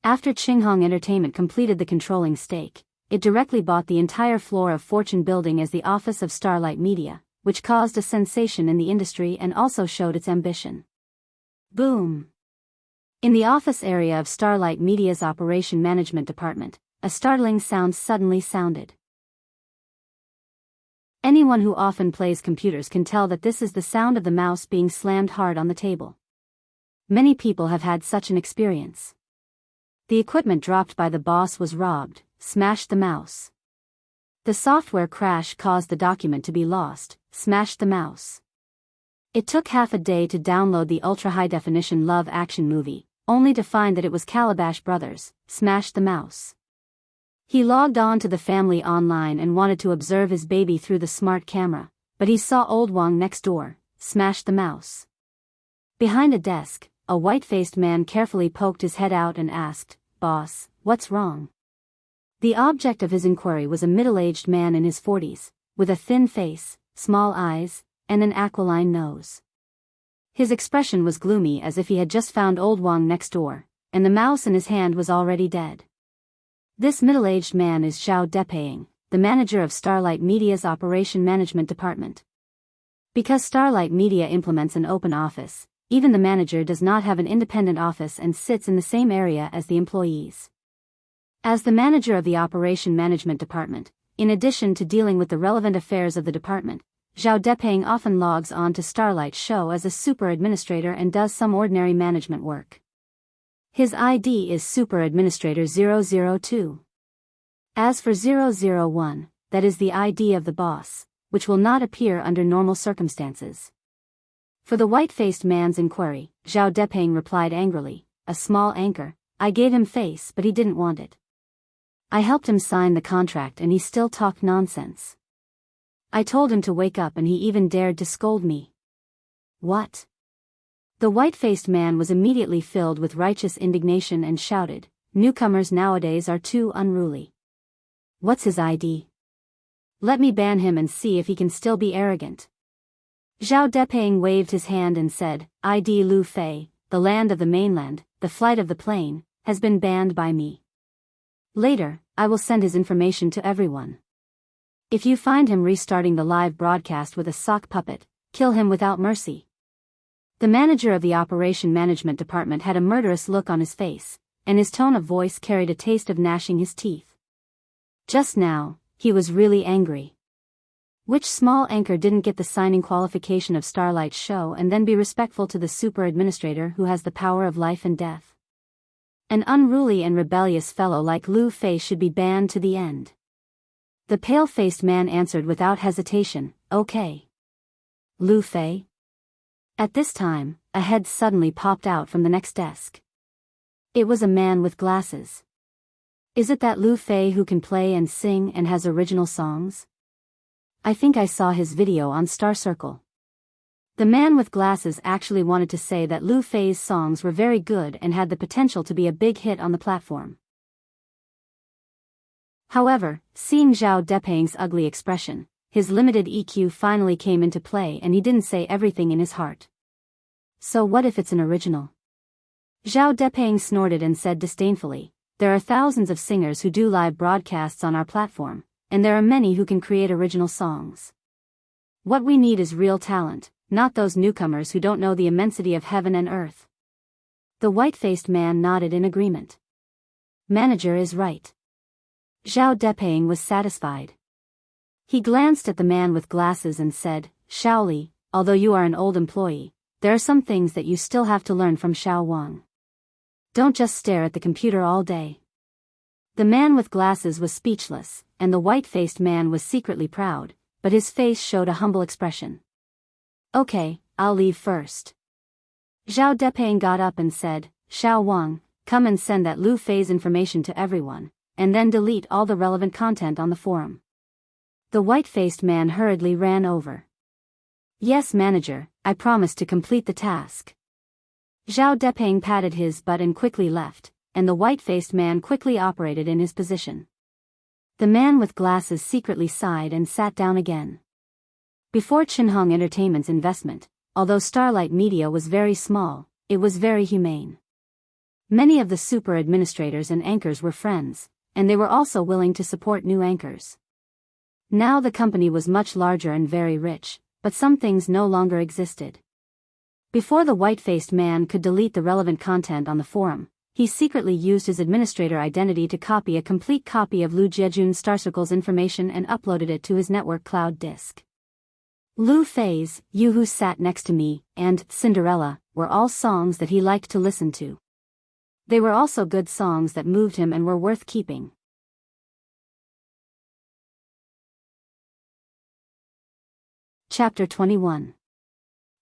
After Qinghong Entertainment completed the controlling stake, it directly bought the entire floor of Fortune building as the office of Starlight Media, which caused a sensation in the industry and also showed its ambition. Boom! In the office area of Starlight Media's Operation Management Department, a startling sound suddenly sounded. Anyone who often plays computers can tell that this is the sound of the mouse being slammed hard on the table. Many people have had such an experience. The equipment dropped by the boss was robbed, smashed the mouse. The software crash caused the document to be lost, smashed the mouse. It took half a day to download the ultra-high-definition love action movie, only to find that it was Calabash Brothers, smashed the mouse. He logged on to the family online and wanted to observe his baby through the smart camera, but he saw old Wang next door, smashed the mouse. Behind a desk, a white-faced man carefully poked his head out and asked, "Boss, what's wrong?" The object of his inquiry was a middle-aged man in his 40s, with a thin face, small eyes, and an aquiline nose. His expression was gloomy as if he had just found old Wang next door, and the mouse in his hand was already dead. This middle-aged man is Zhao Depaying, the manager of Starlight Media's Operation Management Department. Because Starlight Media implements an open office, even the manager does not have an independent office and sits in the same area as the employees. As the manager of the Operation Management Department, in addition to dealing with the relevant affairs of the department, Zhao Depaying often logs on to Starlight Show as a super administrator and does some ordinary management work. His ID is Super Administrator 002. As for 001, that is the ID of the boss, which will not appear under normal circumstances. For the white-faced man's inquiry, Zhao Depaying replied angrily, "A small anchor, I gave him face but he didn't want it. I helped him sign the contract and he still talked nonsense. I told him to wake up and he even dared to scold me." What? The white-faced man was immediately filled with righteous indignation and shouted, "Newcomers nowadays are too unruly. What's his ID? Let me ban him and see if he can still be arrogant." Zhao Depaying waved his hand and said, "ID Lu Fei, the land of the mainland, the flight of the plane, has been banned by me. Later, I will send his information to everyone. If you find him restarting the live broadcast with a sock puppet, kill him without mercy." The manager of the Operation Management Department had a murderous look on his face, and his tone of voice carried a taste of gnashing his teeth. Just now, he was really angry. Which small anchor didn't get the signing qualification of Starlight Show and then be respectful to the super administrator who has the power of life and death? An unruly and rebellious fellow like Lu Fei should be banned to the end. The pale-faced man answered without hesitation, "Okay. Lu Fei?" At this time, a head suddenly popped out from the next desk. It was a man with glasses. Is it that Lu Fei who can play and sing and has original songs? I think I saw his video on Star Circle. The man with glasses actually wanted to say that Lu Fei's songs were very good and had the potential to be a big hit on the platform. However, seeing Zhao Depaying's ugly expression, His limited EQ finally came into play and he didn't say everything in his heart. So what if it's an original? Zhao Depeng snorted and said disdainfully, there are thousands of singers who do live broadcasts on our platform, and there are many who can create original songs. What we need is real talent, not those newcomers who don't know the immensity of heaven and earth. The white-faced man nodded in agreement. Manager is right. Zhao Depeng was satisfied. He glanced at the man with glasses and said, Shaoli, although you are an old employee, there are some things that you still have to learn from Xiao Wang. Don't just stare at the computer all day. The man with glasses was speechless, and the white-faced man was secretly proud, but his face showed a humble expression. Okay, I'll leave first. Zhao Depeng got up and said, Xiao Wang, come and send that Lu Fei's information to everyone, and then delete all the relevant content on the forum. The white-faced man hurriedly ran over. Yes, manager, I promise to complete the task. Zhao Depeng patted his butt and quickly left, and the white-faced man quickly operated in his position. The man with glasses secretly sighed and sat down again. Before Chinhong Entertainment's investment, although Starlight Media was very small, it was very humane. Many of the super administrators and anchors were friends, and they were also willing to support new anchors. Now the company was much larger and very rich, but some things no longer existed. Before the white-faced man could delete the relevant content on the forum, he secretly used his administrator identity to copy a complete copy of Lu Jiejun's Star Circle's information and uploaded it to his network cloud disk. Lu Fei's You Who Sat Next to Me and Cinderella were all songs that he liked to listen to. They were also good songs that moved him and were worth keeping. Chapter 21.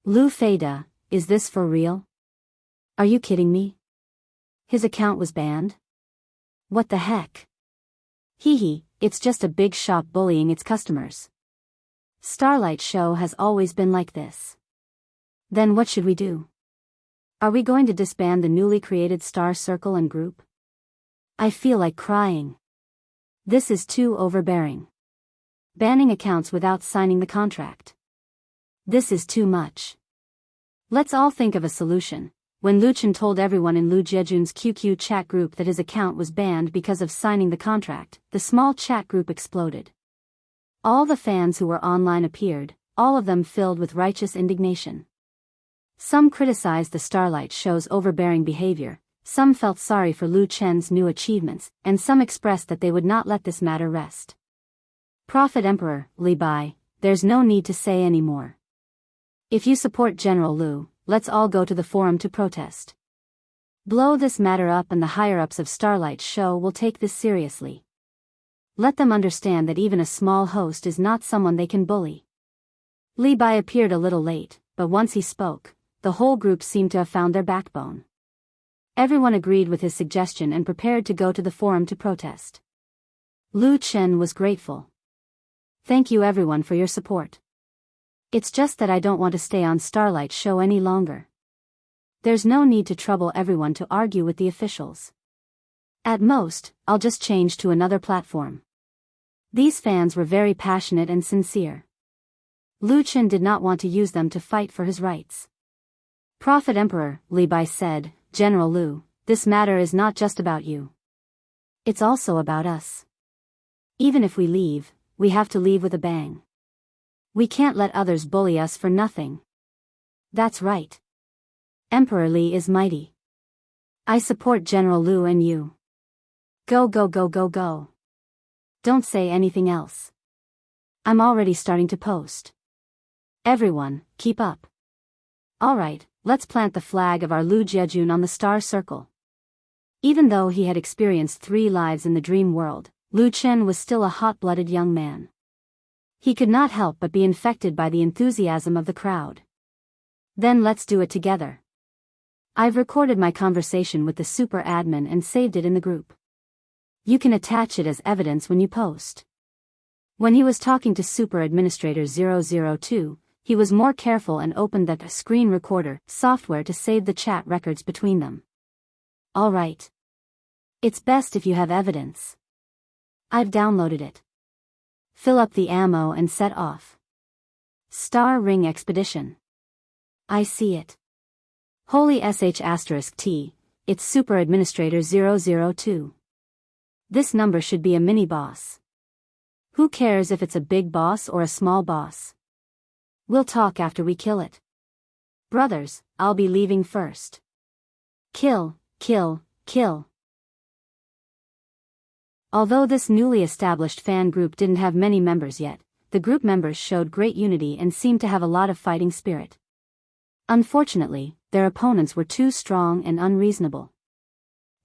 Lu Feida, is this for real? Are you kidding me? His account was banned? What the heck? Hee, it's just a big shop bullying its customers. Starlight Show has always been like this. Then what should we do? Are we going to disband the newly created Star Circle and group? I feel like crying. This is too overbearing. Banning accounts without signing the contract. This is too much. Let's all think of a solution. When Lu Chen told everyone in Lu Jiejun's QQ chat group that his account was banned because of signing the contract, the small chat group exploded. All the fans who were online appeared, all of them filled with righteous indignation. Some criticized the Starlight Show's overbearing behavior, some felt sorry for Lu Chen's new achievements, and some expressed that they would not let this matter rest. Prophet Emperor, Li Bai, there's no need to say any more. If you support General Lu, let's all go to the forum to protest. Blow this matter up and the higher-ups of Starlight Show will take this seriously. Let them understand that even a small host is not someone they can bully. Li Bai appeared a little late, but once he spoke, the whole group seemed to have found their backbone. Everyone agreed with his suggestion and prepared to go to the forum to protest. Lu Chen was grateful. Thank you everyone for your support. It's just that I don't want to stay on Starlight Show any longer. There's no need to trouble everyone to argue with the officials. At most, I'll just change to another platform. These fans were very passionate and sincere. Lu Chen did not want to use them to fight for his rights. Prophet Emperor, Li Bai said, General Lu, this matter is not just about you. It's also about us. Even if we leave, we have to leave with a bang. We can't let others bully us for nothing. That's right. Emperor Li is mighty. I support General Lu and you. Go go go go go. Don't say anything else. I'm already starting to post. Everyone, keep up. Alright, let's plant the flag of our Lu Jiejun on the Star Circle. Even though he had experienced 3 lives in the dream world, Lu Chen was still a hot-blooded young man. He could not help but be infected by the enthusiasm of the crowd. Then let's do it together. I've recorded my conversation with the super admin and saved it in the group. You can attach it as evidence when you post. When he was talking to Super Administrator 002, he was more careful and opened that screen recorder software to save the chat records between them. Alright. It's best if you have evidence. I've downloaded it. Fill up the ammo and set off. Star Ring Expedition. I see it. Holy sh*t, it's Super Administrator 002. This number should be a mini-boss. Who cares if it's a big boss or a small boss? We'll talk after we kill it. Brothers, I'll be leaving first. Kill, kill, kill. Although this newly established fan group didn't have many members yet, the group members showed great unity and seemed to have a lot of fighting spirit. Unfortunately, their opponents were too strong and unreasonable.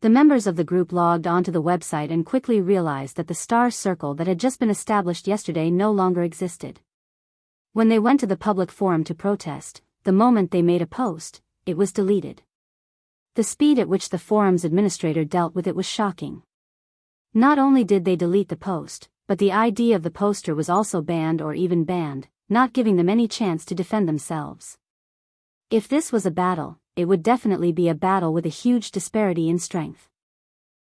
The members of the group logged onto the website and quickly realized that the star circle that had just been established yesterday no longer existed. When they went to the public forum to protest, the moment they made a post, it was deleted. The speed at which the forum's administrator dealt with it was shocking. Not only did they delete the post, but the ID of the poster was also banned or even banned, not giving them any chance to defend themselves. If this was a battle, it would definitely be a battle with a huge disparity in strength.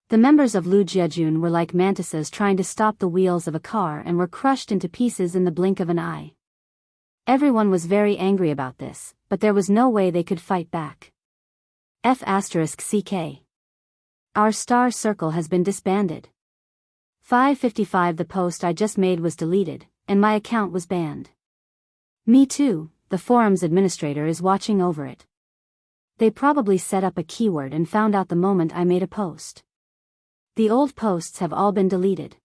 The members of Lu Jiajun were like mantises trying to stop the wheels of a car and were crushed into pieces in the blink of an eye. Everyone was very angry about this, but there was no way they could fight back. F***CK. Our star circle has been disbanded. 5:55 The post I just made was deleted, and my account was banned. Me too, the forum's administrator is watching over it. They probably set up a keyword and found out the moment I made a post. The old posts have all been deleted.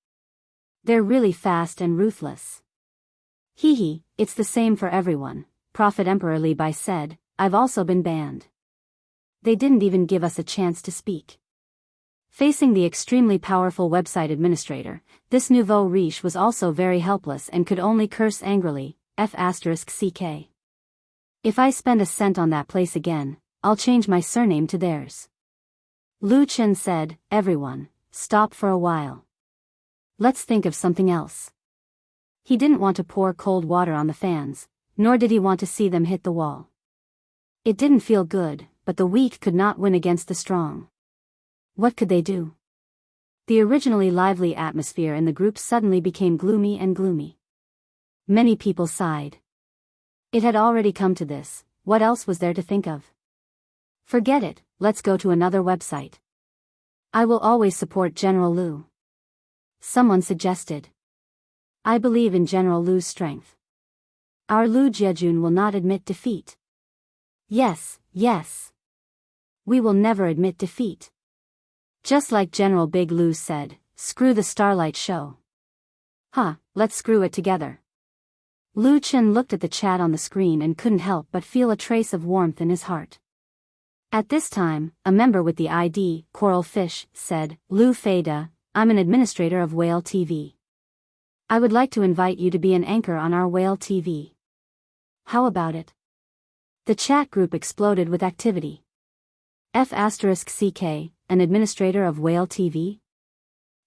They're really fast and ruthless. Hee, it's the same for everyone, Prophet Emperor Li Bai said, I've also been banned. They didn't even give us a chance to speak. Facing the extremely powerful website administrator, this nouveau riche was also very helpless and could only curse angrily, F***CK. If I spend a cent on that place again, I'll change my surname to theirs. Lu Chen said, everyone, stop for a while. Let's think of something else. He didn't want to pour cold water on the fans, nor did he want to see them hit the wall. It didn't feel good, but the weak could not win against the strong. What could they do? The originally lively atmosphere in the group suddenly became gloomy and gloomy. Many people sighed. It had already come to this, what else was there to think of? Forget it, let's go to another website. I will always support General Lu. Someone suggested. I believe in General Lu's strength. Our Lu Jiajun will not admit defeat. Yes, yes. We will never admit defeat. Just like General Big Lu said, screw the Starlight Show. Let's screw it together. Lu Chen looked at the chat on the screen and couldn't help but feel a trace of warmth in his heart. At this time, a member with the ID, Coral Fish, said, Lu Feida, I'm an administrator of Whale TV. I would like to invite you to be an anchor on our Whale TV. How about it? The chat group exploded with activity. F***CK, an administrator of Whale TV?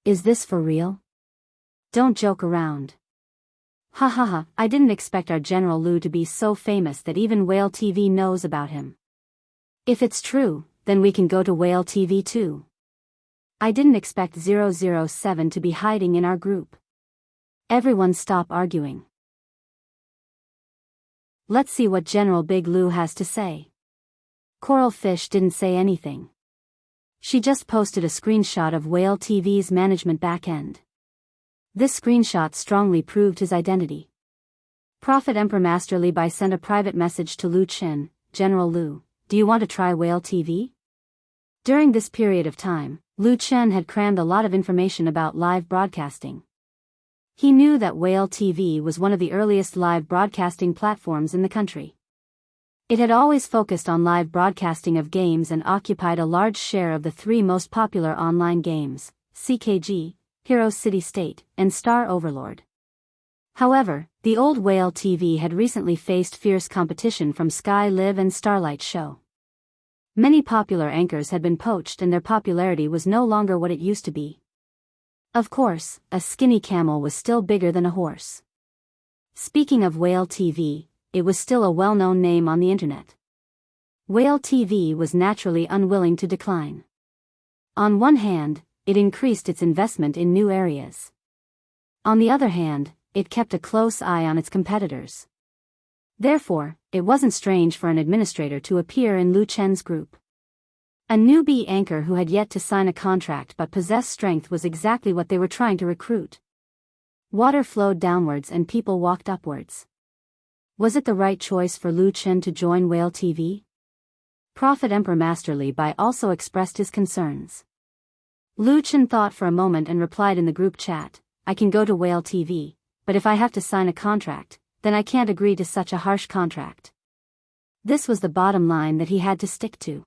Is this for real? Don't joke around. I didn't expect our General Lu to be so famous that even Whale TV knows about him. If it's true, then we can go to Whale TV too. I didn't expect 007 to be hiding in our group. Everyone stop arguing. Let's see what General Big Lu has to say. Coral Fish didn't say anything. She just posted a screenshot of Whale TV's management backend. This screenshot strongly proved his identity. Prophet Emperor Master Li Bai sent a private message to Lu Chen, General Lu, do you want to try Whale TV? During this period of time, Lu Chen had crammed a lot of information about live broadcasting. He knew that Whale TV was one of the earliest live broadcasting platforms in the country. It had always focused on live broadcasting of games and occupied a large share of the three most popular online games, CKG, Hero City State, and Star Overlord. However, the old Whale TV had recently faced fierce competition from Sky Live and Starlight Show. Many popular anchors had been poached and their popularity was no longer what it used to be. Of course, a skinny camel was still bigger than a horse. Speaking of Whale TV, it was still a well-known name on the internet. Whale TV was naturally unwilling to decline. On one hand, it increased its investment in new areas. On the other hand, it kept a close eye on its competitors. Therefore, it wasn't strange for an administrator to appear in Lu Chen's group. A newbie anchor who had yet to sign a contract but possessed strength was exactly what they were trying to recruit. Water flowed downwards and people walked upwards. Was it the right choice for Lu Chen to join Whale TV? Prophet Emperor Master Li Bai also expressed his concerns. Lu Chen thought for a moment and replied in the group chat, I can go to Whale TV, but if I have to sign a contract, then I can't agree to such a harsh contract. This was the bottom line that he had to stick to.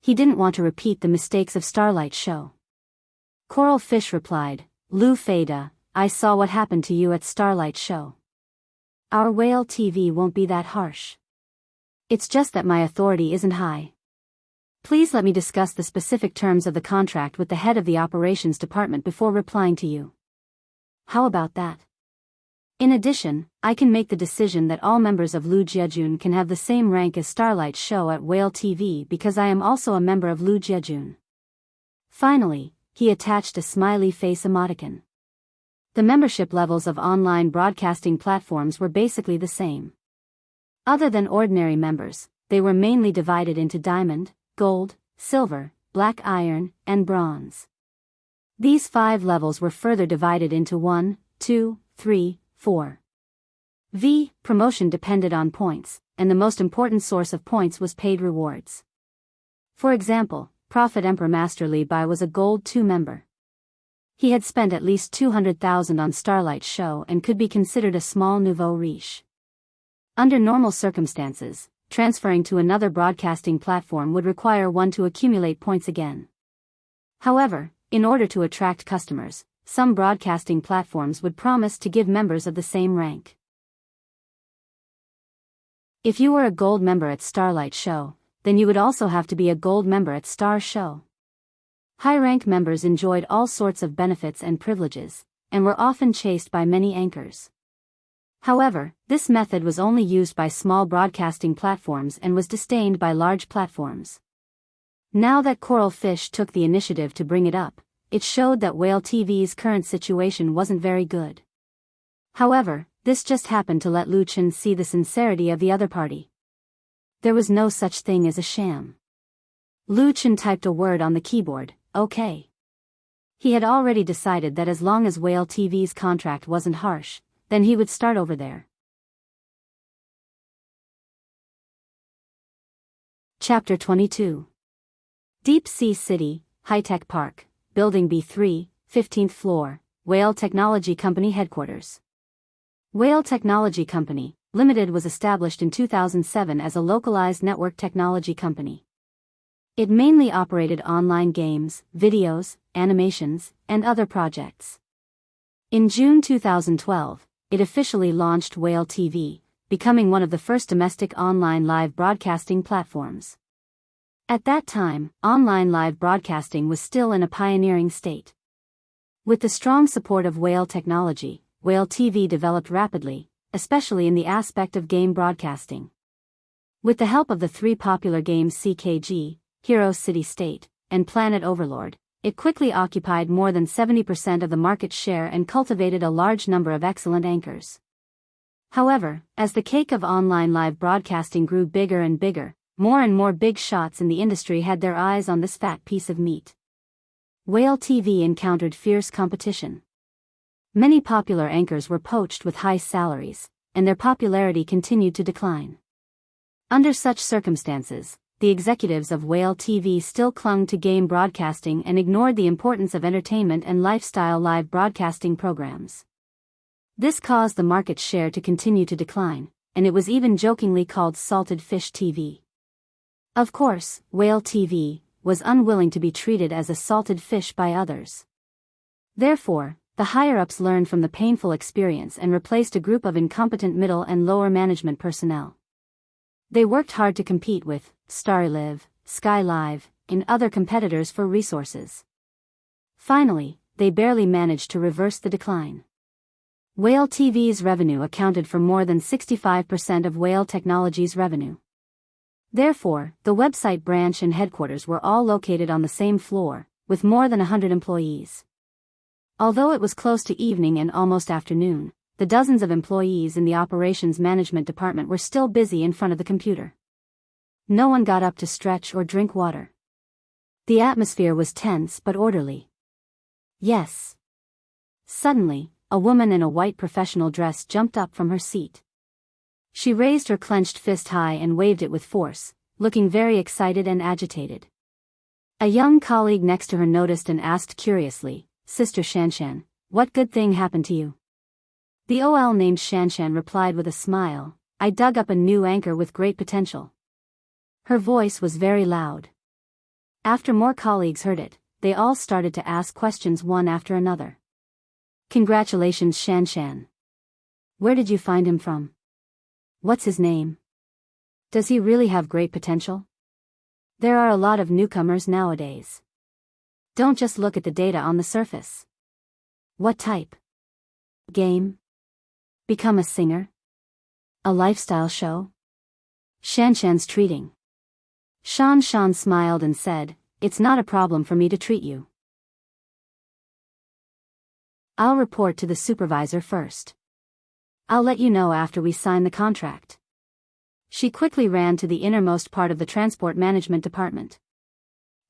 He didn't want to repeat the mistakes of Starlight Show. Coral Fish replied, Lu Feida, I saw what happened to you at Starlight Show. Our Whale TV won't be that harsh. It's just that my authority isn't high. Please let me discuss the specific terms of the contract with the head of the operations department before replying to you. How about that? In addition, I can make the decision that all members of Lu Jiejun can have the same rank as Starlight Show at Whale TV because I am also a member of Lu Jiejun. Finally, he attached a smiley face emoticon. The membership levels of online broadcasting platforms were basically the same. Other than ordinary members, they were mainly divided into diamond, gold, silver, black iron, and bronze. These 5 levels were further divided into 1, 2, 3, 4. Promotion depended on points, and the most important source of points was paid rewards. For example, Prophet Emperor Master Li Bai was a Gold 2 member. He had spent at least 200,000 on Starlight Show and could be considered a small nouveau riche. Under normal circumstances, transferring to another broadcasting platform would require one to accumulate points again. However, in order to attract customers, some broadcasting platforms would promise to give members of the same rank. If you were a Gold member at Starlight Show, then you would also have to be a Gold member at Star Show. High-rank members enjoyed all sorts of benefits and privileges, and were often chased by many anchors. However, this method was only used by small broadcasting platforms and was disdained by large platforms. Now that Coral Fish took the initiative to bring it up, it showed that Whale TV's current situation wasn't very good. However, this just happened to let Lu Chen see the sincerity of the other party. There was no such thing as a sham. Lu Chen typed a word on the keyboard, OK. He had already decided that as long as Whale TV's contract wasn't harsh, then he would start over there. Chapter 22. Deep Sea City, High-Tech Park, Building B3, 15th floor, Whale Technology Company Headquarters. Whale Technology Company, Limited was established in 2007 as a localized network technology company. It mainly operated online games, videos, animations, and other projects. In June 2012, it officially launched Whale TV, becoming one of the first domestic online live broadcasting platforms. At that time, online live broadcasting was still in a pioneering state. With the strong support of Whale Technology, Whale TV developed rapidly, especially in the aspect of game broadcasting. With the help of the 3 popular games CKG, Hero City State, and Planet Overlord, it quickly occupied more than 70% of the market share and cultivated a large number of excellent anchors. However, as the cake of online live broadcasting grew bigger and bigger, more and more big shots in the industry had their eyes on this fat piece of meat. Whale TV encountered fierce competition. Many popular anchors were poached with high salaries, and their popularity continued to decline. Under such circumstances, the executives of Whale TV still clung to game broadcasting and ignored the importance of entertainment and lifestyle live broadcasting programs. This caused the market share to continue to decline, and it was even jokingly called Salted Fish TV. Of course, Whale TV was unwilling to be treated as a salted fish by others. Therefore, the higher-ups learned from the painful experience and replaced a group of incompetent middle and lower management personnel. They worked hard to compete with StarLive, Sky Live, and other competitors for resources. Finally, they barely managed to reverse the decline. Whale TV's revenue accounted for more than 65% of Whale Technology's revenue. Therefore, the website branch and headquarters were all located on the same floor, with more than 100 employees. Although it was close to evening and almost afternoon, the dozens of employees in the operations management department were still busy in front of the computer. No one got up to stretch or drink water. The atmosphere was tense but orderly. Yes. Suddenly, a woman in a white professional dress jumped up from her seat. She raised her clenched fist high and waved it with force, looking very excited and agitated. A young colleague next to her noticed and asked curiously, "Sister Shanshan, what good thing happened to you?" The OL named Shanshan replied with a smile, "I dug up a new anchor with great potential." Her voice was very loud. After more colleagues heard it, they all started to ask questions one after another. "Congratulations, Shanshan. Where did you find him from? What's his name? Does he really have great potential? There are a lot of newcomers nowadays. Don't just look at the data on the surface. What type? Game? Become a singer? A lifestyle show? Shanshan's treating." Shan smiled and said, "It's not a problem for me to treat you. I'll report to the supervisor first. I'll let you know after we sign the contract." She quickly ran to the innermost part of the transport management department.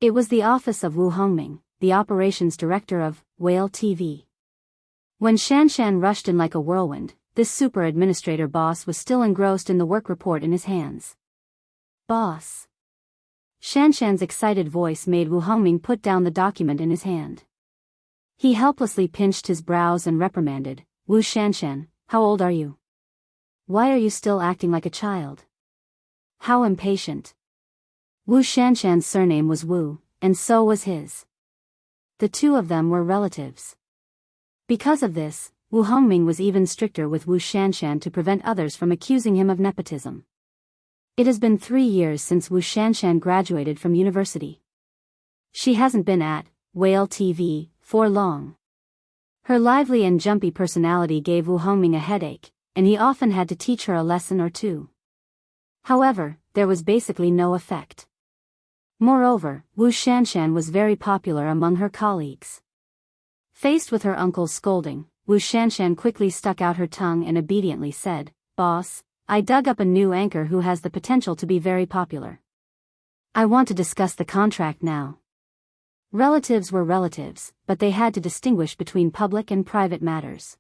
It was the office of Wu Hongming, the operations director of Whale TV. When Shanshan rushed in like a whirlwind, this super administrator boss was still engrossed in the work report in his hands. "Boss." Shanshan's excited voice made Wu Hongming put down the document in his hand. He helplessly pinched his brows and reprimanded, "Wu Shanshan, how old are you? Why are you still acting like a child? How impatient." Wu Shanshan's surname was Wu, and so was his. The two of them were relatives. Because of this, Wu Hongming was even stricter with Wu Shanshan to prevent others from accusing him of nepotism. It has been 3 years since Wu Shanshan graduated from university. She hasn't been at Whale TV for long. Her lively and jumpy personality gave Wu Hongming a headache, and he often had to teach her a lesson or two. However, there was basically no effect. Moreover, Wu Shanshan was very popular among her colleagues. Faced with her uncle's scolding, Wu Shanshan quickly stuck out her tongue and obediently said, "Boss, I dug up a new anchor who has the potential to be very popular. I want to discuss the contract now." Relatives were relatives, but they had to distinguish between public and private matters.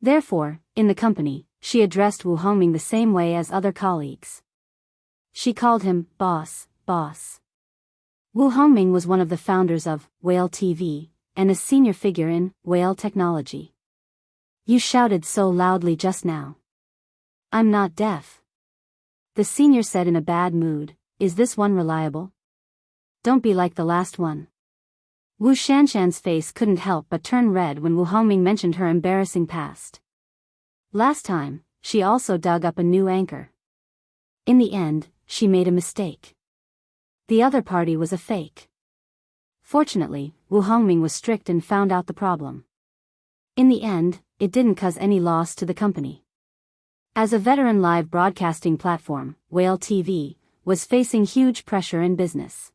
Therefore, in the company, she addressed Wu Hongming the same way as other colleagues. She called him boss. Wu Hongming was one of the founders of Whale TV, and a senior figure in Whale technology. "You shouted so loudly just now." "I'm not deaf," the senior said in a bad mood. "Is this one reliable? Don't be like the last one." Wu Shanshan's face couldn't help but turn red when Wu Hongming mentioned her embarrassing past. Last time, she also dug up a new anchor. In the end, she made a mistake. The other party was a fake. Fortunately, Wu Hongming was strict and found out the problem. In the end, it didn't cause any loss to the company. As a veteran live broadcasting platform, Whale TV was facing huge pressure in business.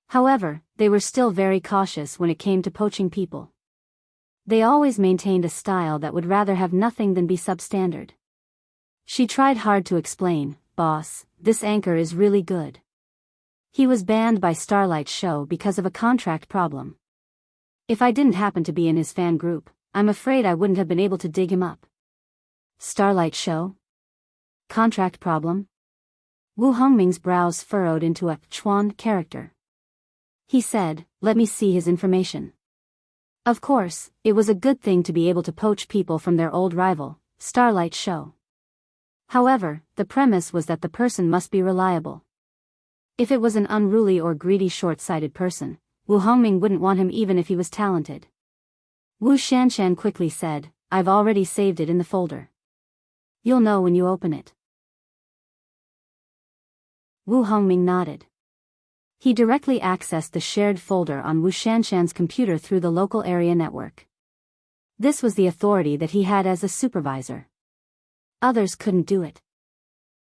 However, they were still very cautious when it came to poaching people. They always maintained a style that would rather have nothing than be substandard. She tried hard to explain, "Boss, this anchor is really good. He was banned by Starlight's show because of a contract problem. If I didn't happen to be in his fan group, I'm afraid I wouldn't have been able to dig him up." Starlight show? Contract problem? Wu Hongming's brows furrowed into a Chuan character. He said, "Let me see his information." Of course, it was a good thing to be able to poach people from their old rival, Starlight show. However, the premise was that the person must be reliable. If it was an unruly or greedy short-sighted person, Wu Hongming wouldn't want him even if he was talented. Wu Shanshan quickly said, "I've already saved it in the folder. You'll know when you open it." Wu Hongming nodded. He directly accessed the shared folder on Wu Shanshan's computer through the local area network. This was the authority that he had as a supervisor. Others couldn't do it.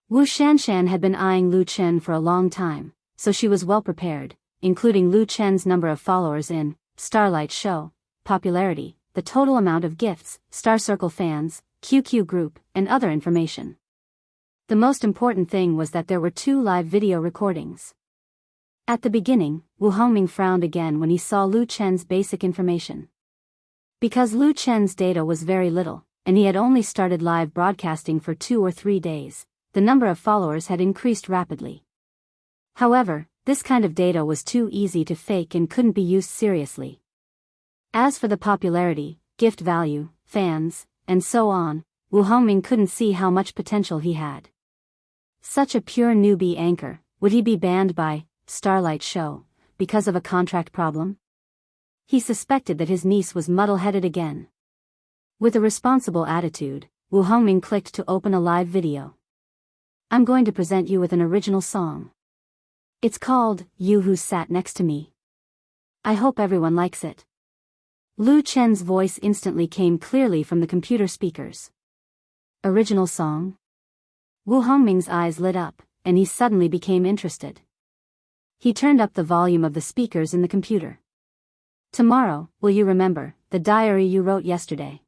Wu Shanshan had been eyeing Lu Chen for a long time, so she was well prepared, including Lu Chen's number of followers in Starlight show, popularity, the total amount of gifts, Star Circle fans, QQ group, and other information. The most important thing was that there were 2 live video recordings. At the beginning, Wu Hongming frowned again when he saw Lu Chen's basic information. Because Lu Chen's data was very little, and he had only started live broadcasting for 2 or 3 days, the number of followers had increased rapidly. However, this kind of data was too easy to fake and couldn't be used seriously. As for the popularity, gift value, fans, and so on, Wu Hongming couldn't see how much potential he had. Such a pure newbie anchor, would he be banned by Starlight Show because of a contract problem? He suspected that his niece was muddle-headed again. With a responsible attitude, Wu Hongming clicked to open a live video. I'm going to present you with an original song. It's called You Who Sat Next to Me. I hope everyone likes it. Lu Chen's voice instantly came clearly from the computer speakers. Original song? Wu Hongming's eyes lit up, and he suddenly became interested. He turned up the volume of the speakers in the computer. Tomorrow, will you remember the diary you wrote yesterday?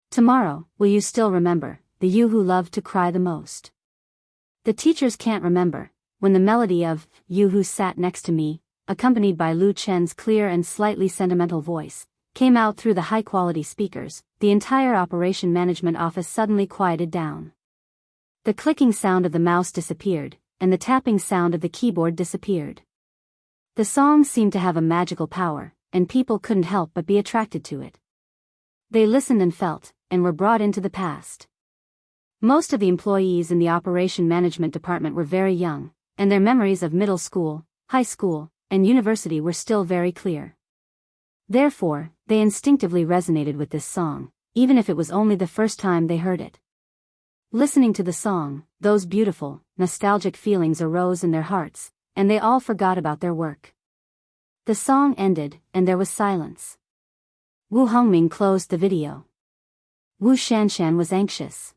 Tomorrow, will you still remember the you who loved to cry the most? The teachers can't remember, when the melody of You Who Sat Next to Me, accompanied by Lu Chen's clear and slightly sentimental voice, came out through the high-quality speakers, the entire operation management office suddenly quieted down. The clicking sound of the mouse disappeared, and the tapping sound of the keyboard disappeared. The song seemed to have a magical power, and people couldn't help but be attracted to it. They listened and felt, and were brought into the past. Most of the employees in the operation management department were very young, and their memories of middle school, high school, and university were still very clear. Therefore, they instinctively resonated with this song, even if it was only the first time they heard it. Listening to the song, those beautiful, nostalgic feelings arose in their hearts, and they all forgot about their work. The song ended, and there was silence. Wu Hongming closed the video. Wu Shanshan was anxious.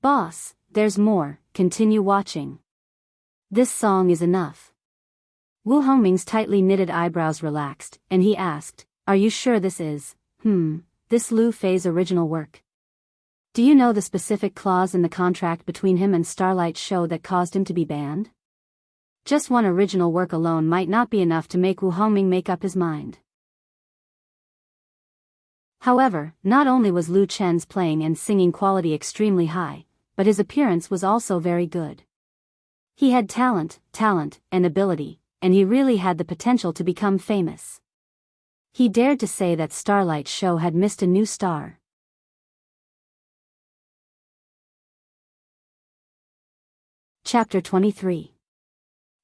Boss, there's more, continue watching. This song is enough. Wu Hongming's tightly knitted eyebrows relaxed, and he asked, are you sure this is, this Lu Fei's original work? Do you know the specific clause in the contract between him and Starlight Show that caused him to be banned? Just one original work alone might not be enough to make Wu Hongming make up his mind. However, not only was Lu Chen's playing and singing quality extremely high, but his appearance was also very good. He had talent, and ability, and he really had the potential to become famous. He dared to say that Starlight Show had missed a new star. Chapter 23.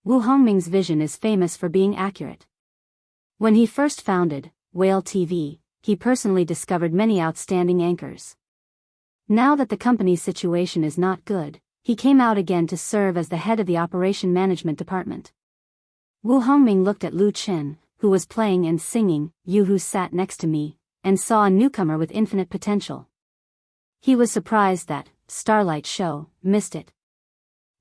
Wu Hongming's vision is famous for being accurate. When he first founded Whale TV, he personally discovered many outstanding anchors. Now that the company's situation is not good, he came out again to serve as the head of the operation management department. Wu Hongming looked at Lu Chen, who was playing and singing You Who Sat Next to Me, and saw a newcomer with infinite potential. He was surprised that Starlight Show missed it.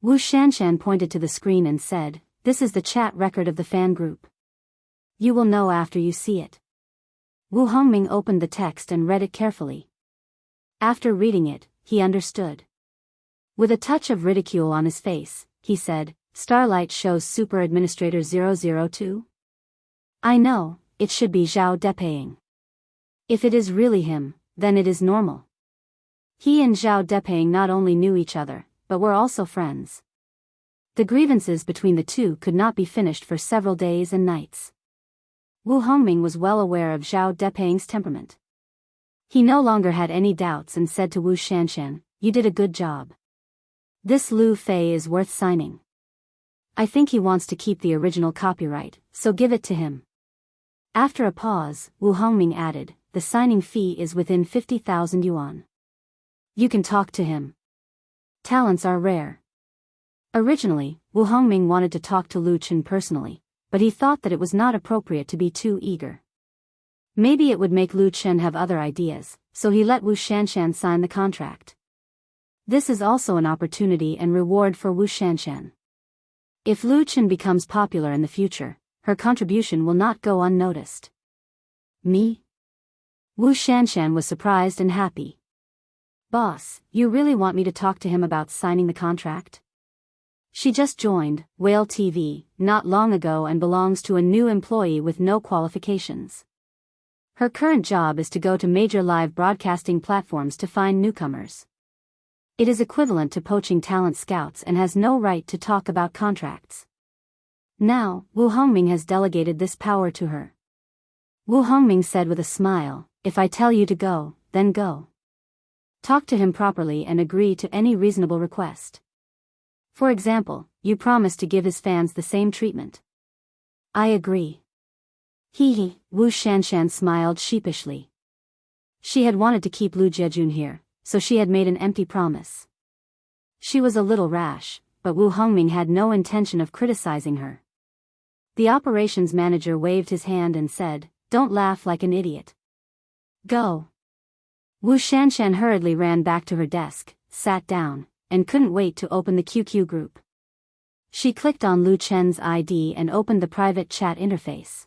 Wu Shanshan pointed to the screen and said, this is the chat record of the fan group. You will know after you see it. Wu Hongming opened the text and read it carefully. After reading it, he understood. With a touch of ridicule on his face, he said, Starlight Show's Super Administrator 002? I know, it should be Zhao Depaying. If it is really him, then it is normal. He and Zhao Depaying not only knew each other, but were also friends. The grievances between the two could not be finished for several days and nights. Wu Hongming was well aware of Zhao Depaying's temperament. He no longer had any doubts and said to Wu Shanshan, you did a good job. This Lu Fei is worth signing. I think he wants to keep the original copyright, so give it to him. After a pause, Wu Hongming added, the signing fee is within 50,000 yuan. You can talk to him. Talents are rare. Originally, Wu Hongming wanted to talk to Lu Chen personally, but he thought that it was not appropriate to be too eager. Maybe it would make Lu Chen have other ideas, so he let Wu Shanshan sign the contract. This is also an opportunity and reward for Wu Shanshan. If Lu Chen becomes popular in the future, her contribution will not go unnoticed. Me? Wu Shanshan was surprised and happy. Boss, you really want me to talk to him about signing the contract? She just joined Whale TV not long ago and belongs to a new employee with no qualifications. Her current job is to go to major live broadcasting platforms to find newcomers. It is equivalent to poaching talent scouts and has no right to talk about contracts. Now, Wu Hongming has delegated this power to her. Wu Hongming said with a smile, "If I tell you to go, then go. Talk to him properly and agree to any reasonable request. For example, you promise to give his fans the same treatment." "I agree." Hee, Wu Shanshan smiled sheepishly. She had wanted to keep Lu Jiejun here, so she had made an empty promise. She was a little rash, but Wu Hongming had no intention of criticizing her. The operations manager waved his hand and said, "Don't laugh like an idiot. Go." Wu Shanshan hurriedly ran back to her desk, sat down, and couldn't wait to open the QQ group. She clicked on Lu Chen's ID and opened the private chat interface.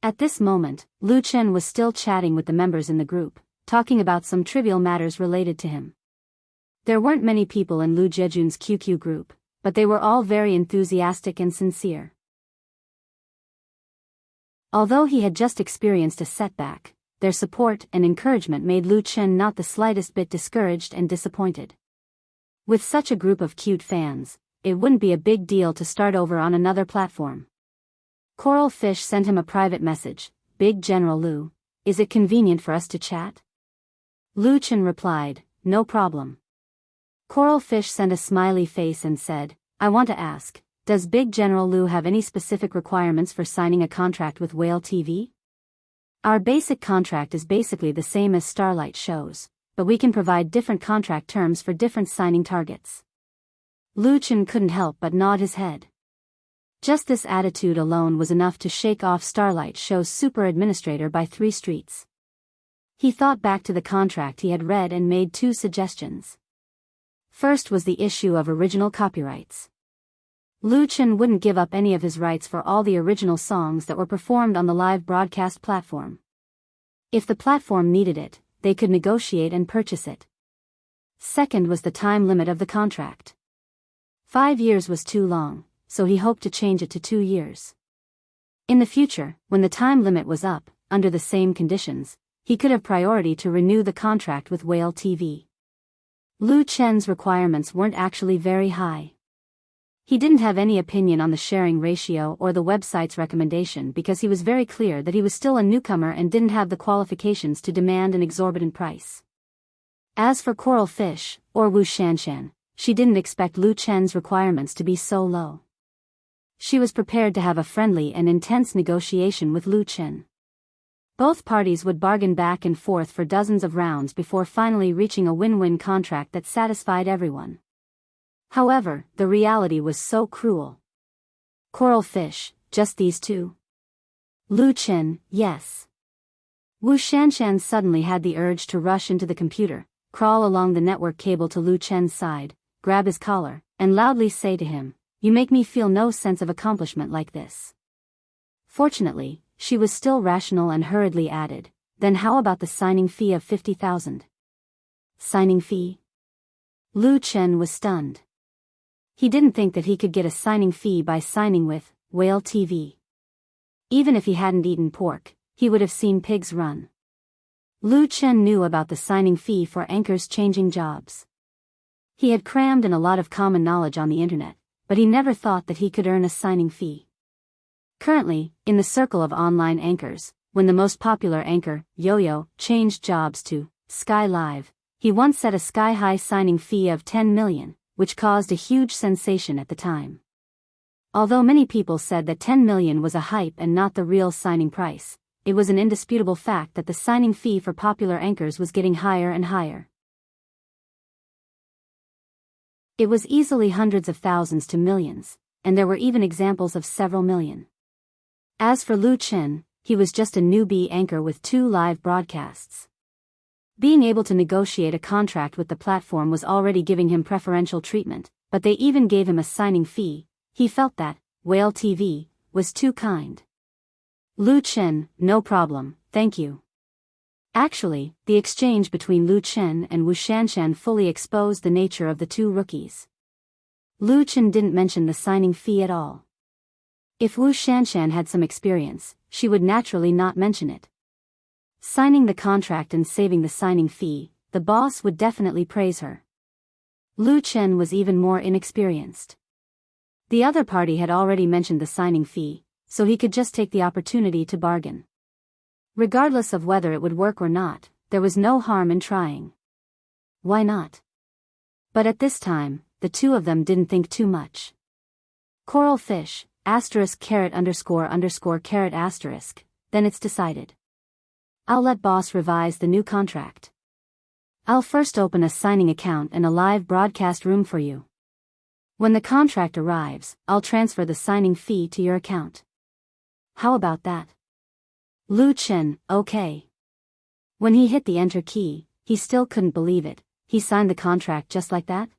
At this moment, Lu Chen was still chatting with the members in the group, talking about some trivial matters related to him. There weren't many people in Lu Jiejun's QQ group, but they were all very enthusiastic and sincere. Although he had just experienced a setback, their support and encouragement made Lu Chen not the slightest bit discouraged and disappointed. With such a group of cute fans, it wouldn't be a big deal to start over on another platform. Coral Fish sent him a private message, "Big General Lu, is it convenient for us to chat?" Lu Chen replied, "No problem." Coral Fish sent a smiley face and said, "I want to ask, does Big General Lu have any specific requirements for signing a contract with Whale TV? Our basic contract is basically the same as Starlight shows, but we can provide different contract terms for different signing targets." Lu Chen couldn't help but nod his head. Just this attitude alone was enough to shake off Starlight show's super administrator by 3 streets. He thought back to the contract he had read and made 2 suggestions. First was the issue of original copyrights. Lu Chen wouldn't give up any of his rights for all the original songs that were performed on the live broadcast platform. If the platform needed it, they could negotiate and purchase it. Second was the time limit of the contract. 5 years was too long, so he hoped to change it to 2 years. In the future, when the time limit was up, under the same conditions, he could have priority to renew the contract with Whale TV. Lu Chen's requirements weren't actually very high. He didn't have any opinion on the sharing ratio or the website's recommendation because he was very clear that he was still a newcomer and didn't have the qualifications to demand an exorbitant price. As for Coral Fish, or Wu Shanshan, she didn't expect Lu Chen's requirements to be so low. She was prepared to have a friendly and intense negotiation with Lu Chen. Both parties would bargain back and forth for dozens of rounds before finally reaching a win-win contract that satisfied everyone. However, the reality was so cruel. Coral Fish, just these 2? Lu Chen, yes. Wu Shanshan suddenly had the urge to rush into the computer, crawl along the network cable to Lu Chen's side, grab his collar, and loudly say to him, "You make me feel no sense of accomplishment like this." Fortunately, she was still rational and hurriedly added, "Then how about the signing fee of 50,000? Signing fee? Lu Chen was stunned. He didn't think that he could get a signing fee by signing with Whale TV. Even if he hadn't eaten pork, he would have seen pigs run. Lu Chen knew about the signing fee for anchors changing jobs. He had crammed in a lot of common knowledge on the internet, but he never thought that he could earn a signing fee. Currently, in the circle of online anchors, when the most popular anchor, Yo-Yo, changed jobs to Sky Live, he once set a sky-high signing fee of 10 million, which caused a huge sensation at the time. Although many people said that 10 million was a hype and not the real signing price, it was an indisputable fact that the signing fee for popular anchors was getting higher and higher. It was easily hundreds of thousands to millions, and there were even examples of several million. As for Lu Chen, he was just a newbie anchor with 2 live broadcasts. Being able to negotiate a contract with the platform was already giving him preferential treatment, but they even gave him a signing fee. He felt that Whale TV was too kind. Lu Chen, no problem, thank you. Actually, the exchange between Lu Chen and Wu Shanshan fully exposed the nature of the two rookies. Lu Chen didn't mention the signing fee at all. If Wu Shanshan had some experience, she would naturally not mention it. Signing the contract and saving the signing fee, the boss would definitely praise her. Lu Chen was even more inexperienced. The other party had already mentioned the signing fee, so he could just take the opportunity to bargain. Regardless of whether it would work or not, there was no harm in trying. Why not? But at this time, the two of them didn't think too much. Coral fish, **__**, then it's decided. I'll let boss revise the new contract. I'll first open a signing account and a live broadcast room for you. When the contract arrives, I'll transfer the signing fee to your account. How about that? Lu Chen, okay. When he hit the enter key, he still couldn't believe it. He signed the contract just like that?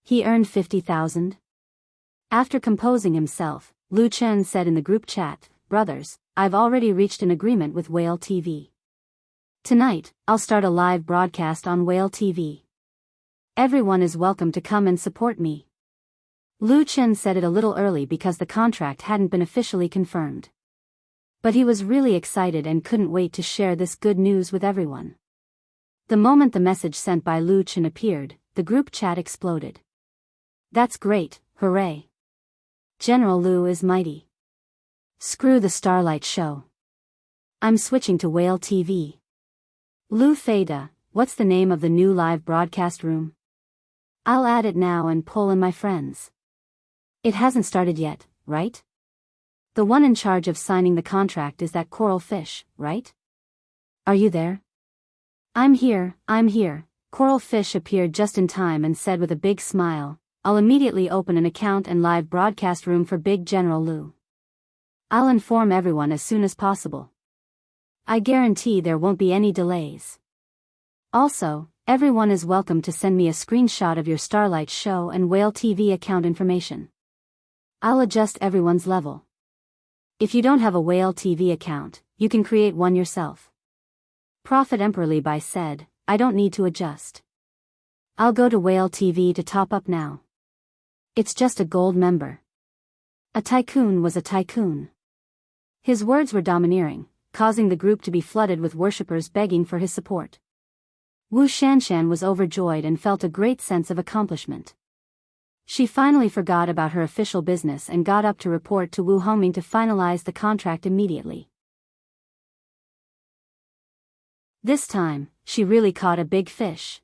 He earned 50,000? After composing himself, Lu Chen said in the group chat, "Brothers, I've already reached an agreement with Whale TV. Tonight, I'll start a live broadcast on Whale TV. Everyone is welcome to come and support me." Lu Chen said it a little early because the contract hadn't been officially confirmed. But he was really excited and couldn't wait to share this good news with everyone. The moment the message sent by Lu Chen appeared, the group chat exploded. "That's great, hooray. General Lu is mighty. Screw the Starlight Show. I'm switching to Whale TV. Lu Feida, what's the name of the new live broadcast room? I'll add it now and pull in my friends. It hasn't started yet, right? The one in charge of signing the contract is that coral fish, right? Are you there?" I'm here. Coral fish appeared just in time and said with a big smile, "I'll immediately open an account and live broadcast room for Big General Lu. I'll inform everyone as soon as possible. I guarantee there won't be any delays. Also, everyone is welcome to send me a screenshot of your Starlight Show and Whale TV account information. I'll adjust everyone's level. If you don't have a Whale TV account, you can create one yourself." Prophet Emperor Li Bai said, "I don't need to adjust. I'll go to Whale TV to top up now. It's just a gold member." A tycoon was a tycoon. His words were domineering, causing the group to be flooded with worshippers begging for his support. Wu Shanshan was overjoyed and felt a great sense of accomplishment. She finally forgot about her official business and got up to report to Wu Hongming to finalize the contract immediately. This time, she really caught a big fish.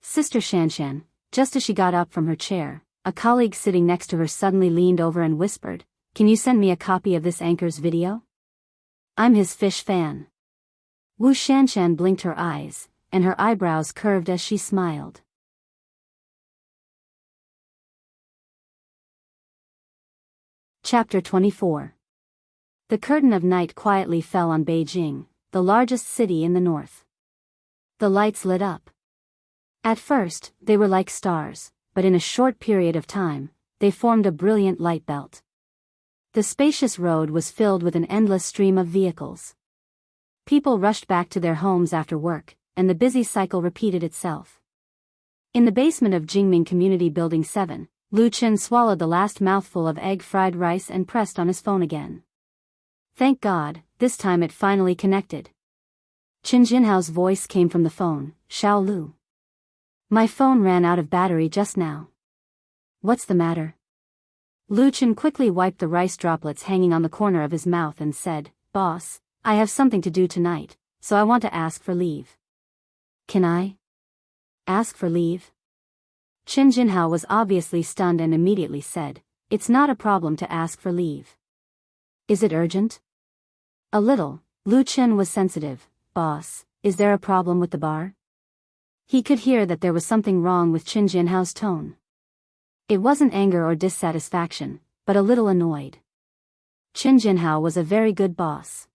Sister Shanshan, just as she got up from her chair, a colleague sitting next to her suddenly leaned over and whispered, "Can you send me a copy of this anchor's video? I'm his fish fan." Wu Shanshan blinked her eyes, and her eyebrows curved as she smiled. Chapter 24. The curtain of night quietly fell on Beijing, the largest city in the north. The lights lit up. At first, they were like stars, but in a short period of time, they formed a brilliant light belt. The spacious road was filled with an endless stream of vehicles. People rushed back to their homes after work, and the busy cycle repeated itself. In the basement of Jingming Community Building 7, Lu Chen swallowed the last mouthful of egg-fried rice and pressed on his phone again. Thank God, this time it finally connected. Qin Jinhao's voice came from the phone, "Xiao Lu. My phone ran out of battery just now. What's the matter?" Lu Chen quickly wiped the rice droplets hanging on the corner of his mouth and said, "Boss, I have something to do tonight, so I want to ask for leave." "Can I ask for leave?" Qin Jinhao was obviously stunned and immediately said, "It's not a problem to ask for leave." "Is it urgent?" "A little." Lu Chen was sensitive. "Boss, is there a problem with the bar?" He could hear that there was something wrong with Qin Jinhao's tone. It wasn't anger or dissatisfaction, but a little annoyed. Qin Jinhao was a very good boss.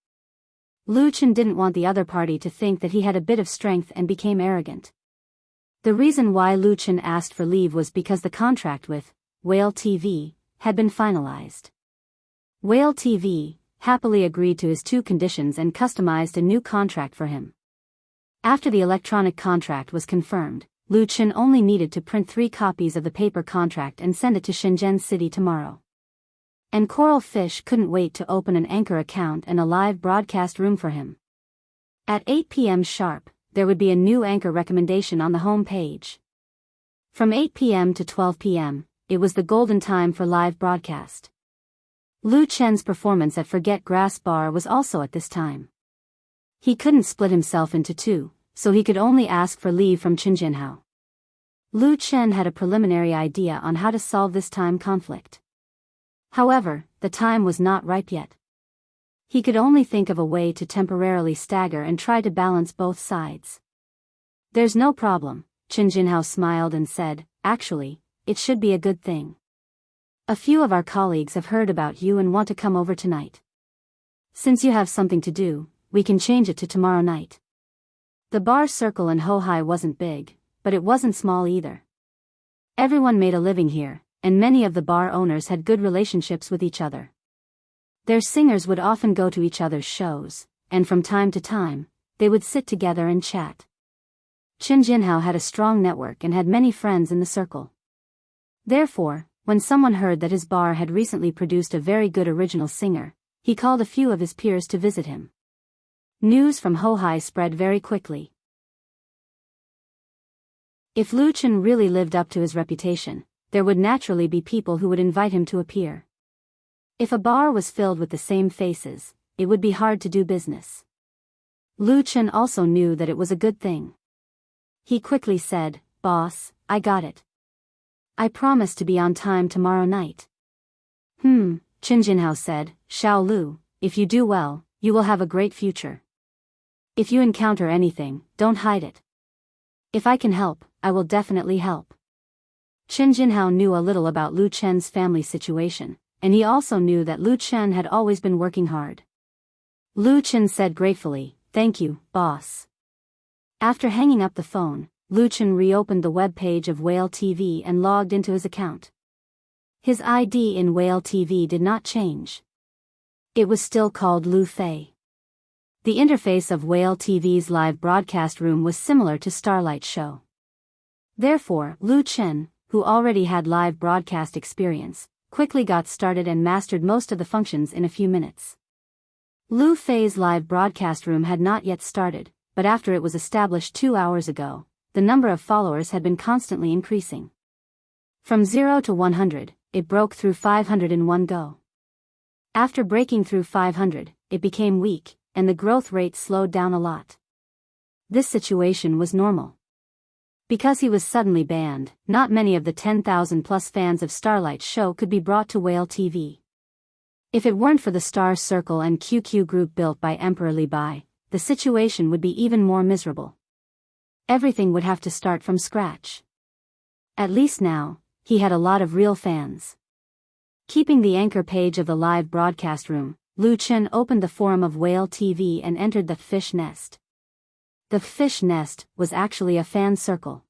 Lu Chen didn't want the other party to think that he had a bit of strength and became arrogant. The reason why Lu Chen asked for leave was because the contract with Whale TV had been finalized. Whale TV, happily agreed to his 2 conditions and customized a new contract for him. After the electronic contract was confirmed, Lu Chen only needed to print 3 copies of the paper contract and send it to Shenzhen City tomorrow. And Coral Fish couldn't wait to open an Anchor account and a live broadcast room for him. At 8 p.m. sharp, there would be a new Anchor recommendation on the home page. From 8 p.m. to 12 p.m., it was the golden time for live broadcast. Lu Chen's performance at Forget Grass Bar was also at this time. He couldn't split himself into 2, so he could only ask for leave from Chen Jinhao. Lu Chen had a preliminary idea on how to solve this time conflict. However, the time was not ripe yet. He could only think of a way to temporarily stagger and try to balance both sides. "There's no problem," Chen Jinhao smiled and said, "Actually, it should be a good thing. A few of our colleagues have heard about you and want to come over tonight. Since you have something to do, we can change it to tomorrow night." The bar circle in Hohai wasn't big, but it wasn't small either. Everyone made a living here, and many of the bar owners had good relationships with each other. Their singers would often go to each other's shows, and from time to time, they would sit together and chat. Chen Jinhao had a strong network and had many friends in the circle. Therefore, when someone heard that his bar had recently produced a very good original singer, he called a few of his peers to visit him. News from Hohai spread very quickly. If Lu Chen really lived up to his reputation, there would naturally be people who would invite him to appear. If a bar was filled with the same faces, it would be hard to do business. Lu Chen also knew that it was a good thing. He quickly said, "Boss, I got it. I promise to be on time tomorrow night." Chen Jinhao said, "Xiao Lu, if you do well, you will have a great future. If you encounter anything, don't hide it. If I can help, I will definitely help." Chen Jinhao knew a little about Lu Chen's family situation, and he also knew that Lu Chen had always been working hard. Lu Chen said gratefully, "Thank you, boss." After hanging up the phone, Lu Chen reopened the web page of Whale TV and logged into his account. His ID in Whale TV did not change. It was still called Lu Fei. The interface of Whale TV's live broadcast room was similar to Starlight Show. Therefore, Lu Chen, who already had live broadcast experience, quickly got started and mastered most of the functions in a few minutes. Lu Fei's live broadcast room had not yet started, but after it was established 2 hours ago, the number of followers had been constantly increasing. From 0 to 100, it broke through 500 in one go. After breaking through 500, it became weak, and the growth rate slowed down a lot. This situation was normal. Because he was suddenly banned, not many of the 10,000 plus fans of Starlight Show could be brought to Whale TV. If it weren't for the Star Circle and QQ group built by Emperor Li Bai, the situation would be even more miserable. Everything would have to start from scratch. At least now, he had a lot of real fans. Keeping the anchor page of the live broadcast room, Lu Chen opened the forum of Whale TV and entered the Fish Nest. The Fish Nest was actually a fan circle.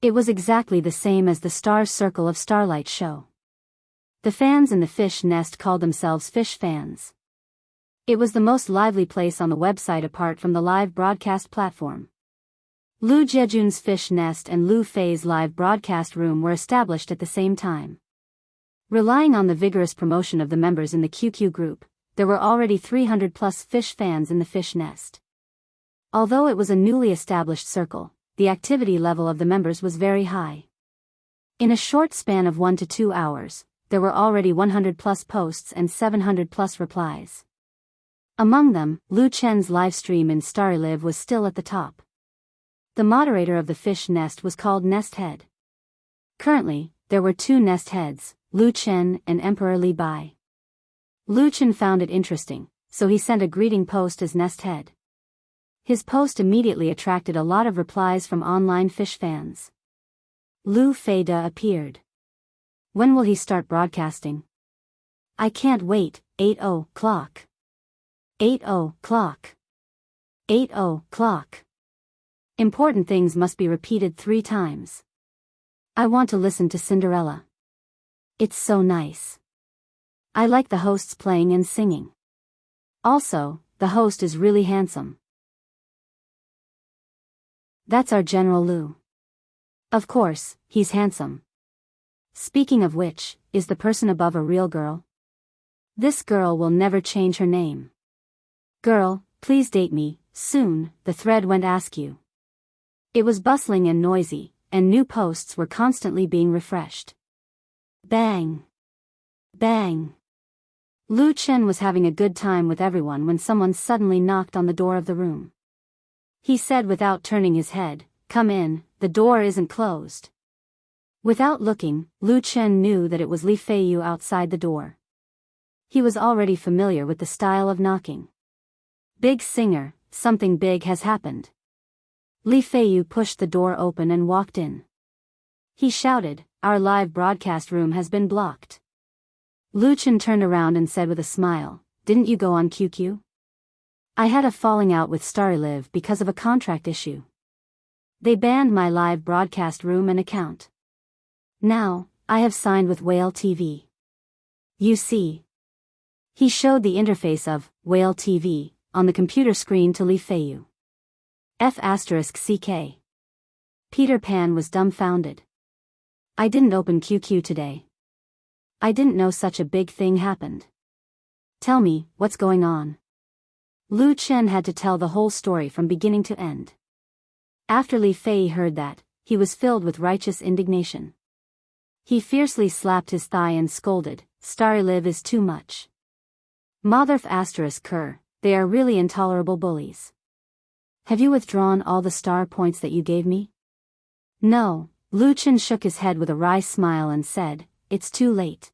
It was exactly the same as the Star Circle of Starlight Show. The fans in the Fish Nest called themselves Fish Fans. It was the most lively place on the website apart from the live broadcast platform. Lu Jiejun's Fish Nest and Lu Fei's live broadcast room were established at the same time. Relying on the vigorous promotion of the members in the QQ group, there were already 300 plus Fish fans in the Fish Nest. Although it was a newly established circle, the activity level of the members was very high. In a short span of 1 to 2 hours, there were already 100 plus posts and 700 plus replies. Among them, Lu Chen's live stream in StarLive was still at the top. The moderator of the Fish Nest was called Nest Head. Currently, there were 2 Nest Heads, Lu Chen and Emperor Li Bai. Lu Chen found it interesting, so he sent a greeting post as Nest Head. His post immediately attracted a lot of replies from online Fish fans. Lu Fei appeared. When will he start broadcasting? I can't wait. 8:00. 8:00. 8:00. Important things must be repeated 3 times. I want to listen to Cinderella. It's so nice. I like the hosts playing and singing. Also, the host is really handsome. That's our General Lou. Of course, he's handsome. Speaking of which, is the person above a real girl? This girl will never change her name. Girl, please date me, soon, the thread went askew. It was bustling and noisy, and new posts were constantly being refreshed. Bang! Bang! Lu Chen was having a good time with everyone when someone suddenly knocked on the door of the room. He said without turning his head, "Come in, the door isn't closed." Without looking, Lu Chen knew that it was Li Feiyu outside the door. He was already familiar with the style of knocking. Big singer, something big has happened. Li Feiyu pushed the door open and walked in. He shouted, "Our live broadcast room has been blocked." Lu Chen turned around and said with a smile, "Didn't you go on QQ? I had a falling out with StarLive because of a contract issue. They banned my live broadcast room and account. Now, I have signed with Whale TV. You see." He showed the interface of Whale TV on the computer screen to Li Feiyu. F***CK. Peter Pan was dumbfounded. "I didn't open QQ today. I didn't know such a big thing happened. Tell me, what's going on?" Lu Chen had to tell the whole story from beginning to end. After Li Fei heard that, he was filled with righteous indignation. He fiercely slapped his thigh and scolded, "StarLive is too much. Motherf ****, they are really intolerable bullies. Have you withdrawn all the star points that you gave me?" "No," Lu Chen shook his head with a wry smile and said, "It's too late.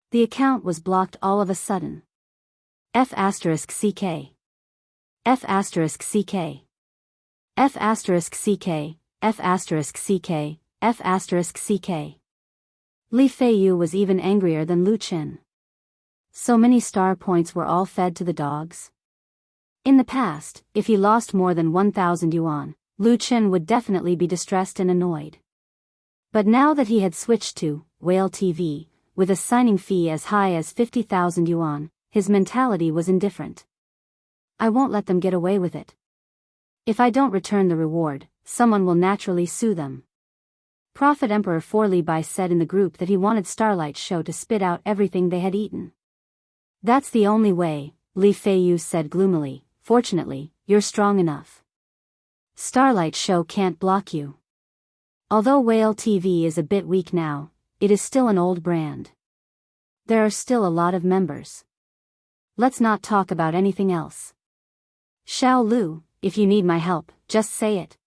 The account was blocked all of a sudden. F***CK. F***CK. F***CK. F***CK. F***CK. Li Feiyu was even angrier than Lu Chen. So many star points were all fed to the dogs? In the past, if he lost more than 1,000 yuan, Lu Chen would definitely be distressed and annoyed. But now that he had switched to Whale TV, with a signing fee as high as 50,000 yuan, his mentality was indifferent. "I won't let them get away with it. If I don't return the reward, someone will naturally sue them." Prophet Emperor Forli Bai said in the group that he wanted Starlight Show to spit out everything they had eaten. "That's the only way," Li Feiyu said gloomily. "Fortunately, you're strong enough. Starlight Show can't block you. Although Whale TV is a bit weak now, it is still an old brand. There are still a lot of members. Let's not talk about anything else. Xiao Lu, if you need my help, just say it."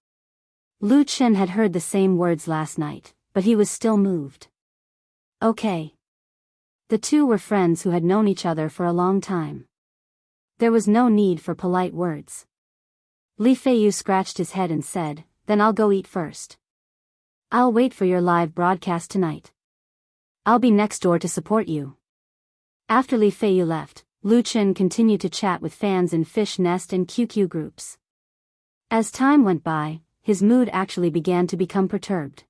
Lu Chen had heard the same words last night, but he was still moved. Okay. The two were friends who had known each other for a long time. There was no need for polite words. Li Feiyu scratched his head and said, "Then I'll go eat first. I'll wait for your live broadcast tonight. I'll be next door to support you." After Li Feiyu left, Lu Chen continued to chat with fans in Fish Nest and QQ groups. As time went by, his mood actually began to become perturbed.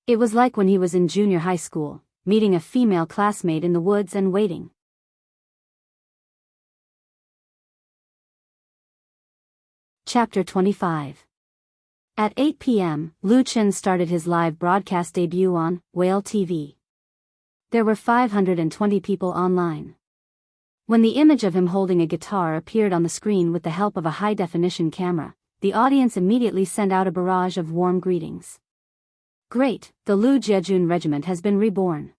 It was like when he was in junior high school, meeting a female classmate in the woods and waiting. Chapter 25. At 8 p.m., Lu Chen started his live broadcast debut on Whale TV. There were 520 people online. When the image of him holding a guitar appeared on the screen with the help of a high-definition camera, the audience immediately sent out a barrage of warm greetings. "Great, the Lu Jiejun regiment has been reborn.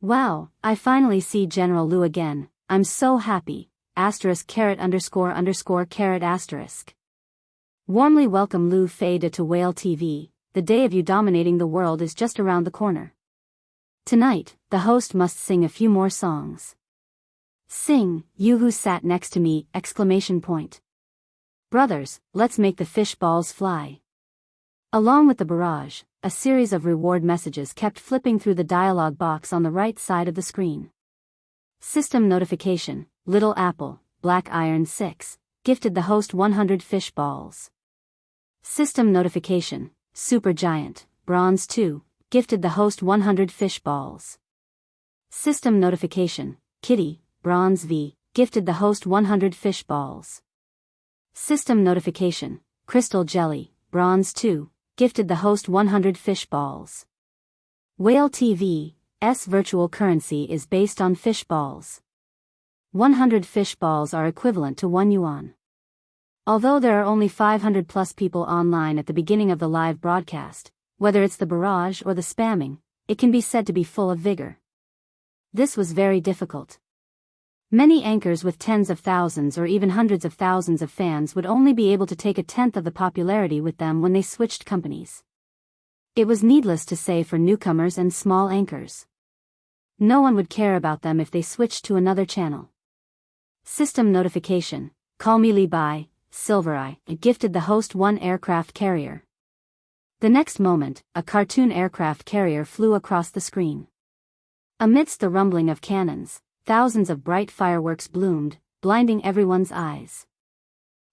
Wow, I finally see General Lu again, I'm so happy, *___*. Warmly welcome Lu Feida to Whale TV, the day of you dominating the world is just around the corner. Tonight, the host must sing a few more songs. Sing, you who sat next to me, ! Brothers, let's make the fish balls fly." Along with the barrage, a series of reward messages kept flipping through the dialog box on the right side of the screen. System notification, Little Apple, Black Iron 6, gifted the host 100 fish balls. System notification, Super Giant, Bronze 2, gifted the host 100 fish balls. System notification, Kitty, Bronze V, gifted the host 100 fish balls. System notification, Crystal Jelly, Bronze 2, gifted the host 100 fish balls. Whale TV's virtual currency is based on fish balls. 100 fish balls are equivalent to 1 yuan. Although there are only 500 plus people online at the beginning of the live broadcast, whether it's the barrage or the spamming, it can be said to be full of vigor. This was very difficult. Many anchors with tens of thousands or even hundreds of thousands of fans would only be able to take a tenth of the popularity with them when they switched companies. It was needless to say for newcomers and small anchors. No one would care about them if they switched to another channel. System notification, Call Me Li Bai, Silvereye, gifted the host 1 aircraft carrier. The next moment, a cartoon aircraft carrier flew across the screen. Amidst the rumbling of cannons, thousands of bright fireworks bloomed, blinding everyone's eyes.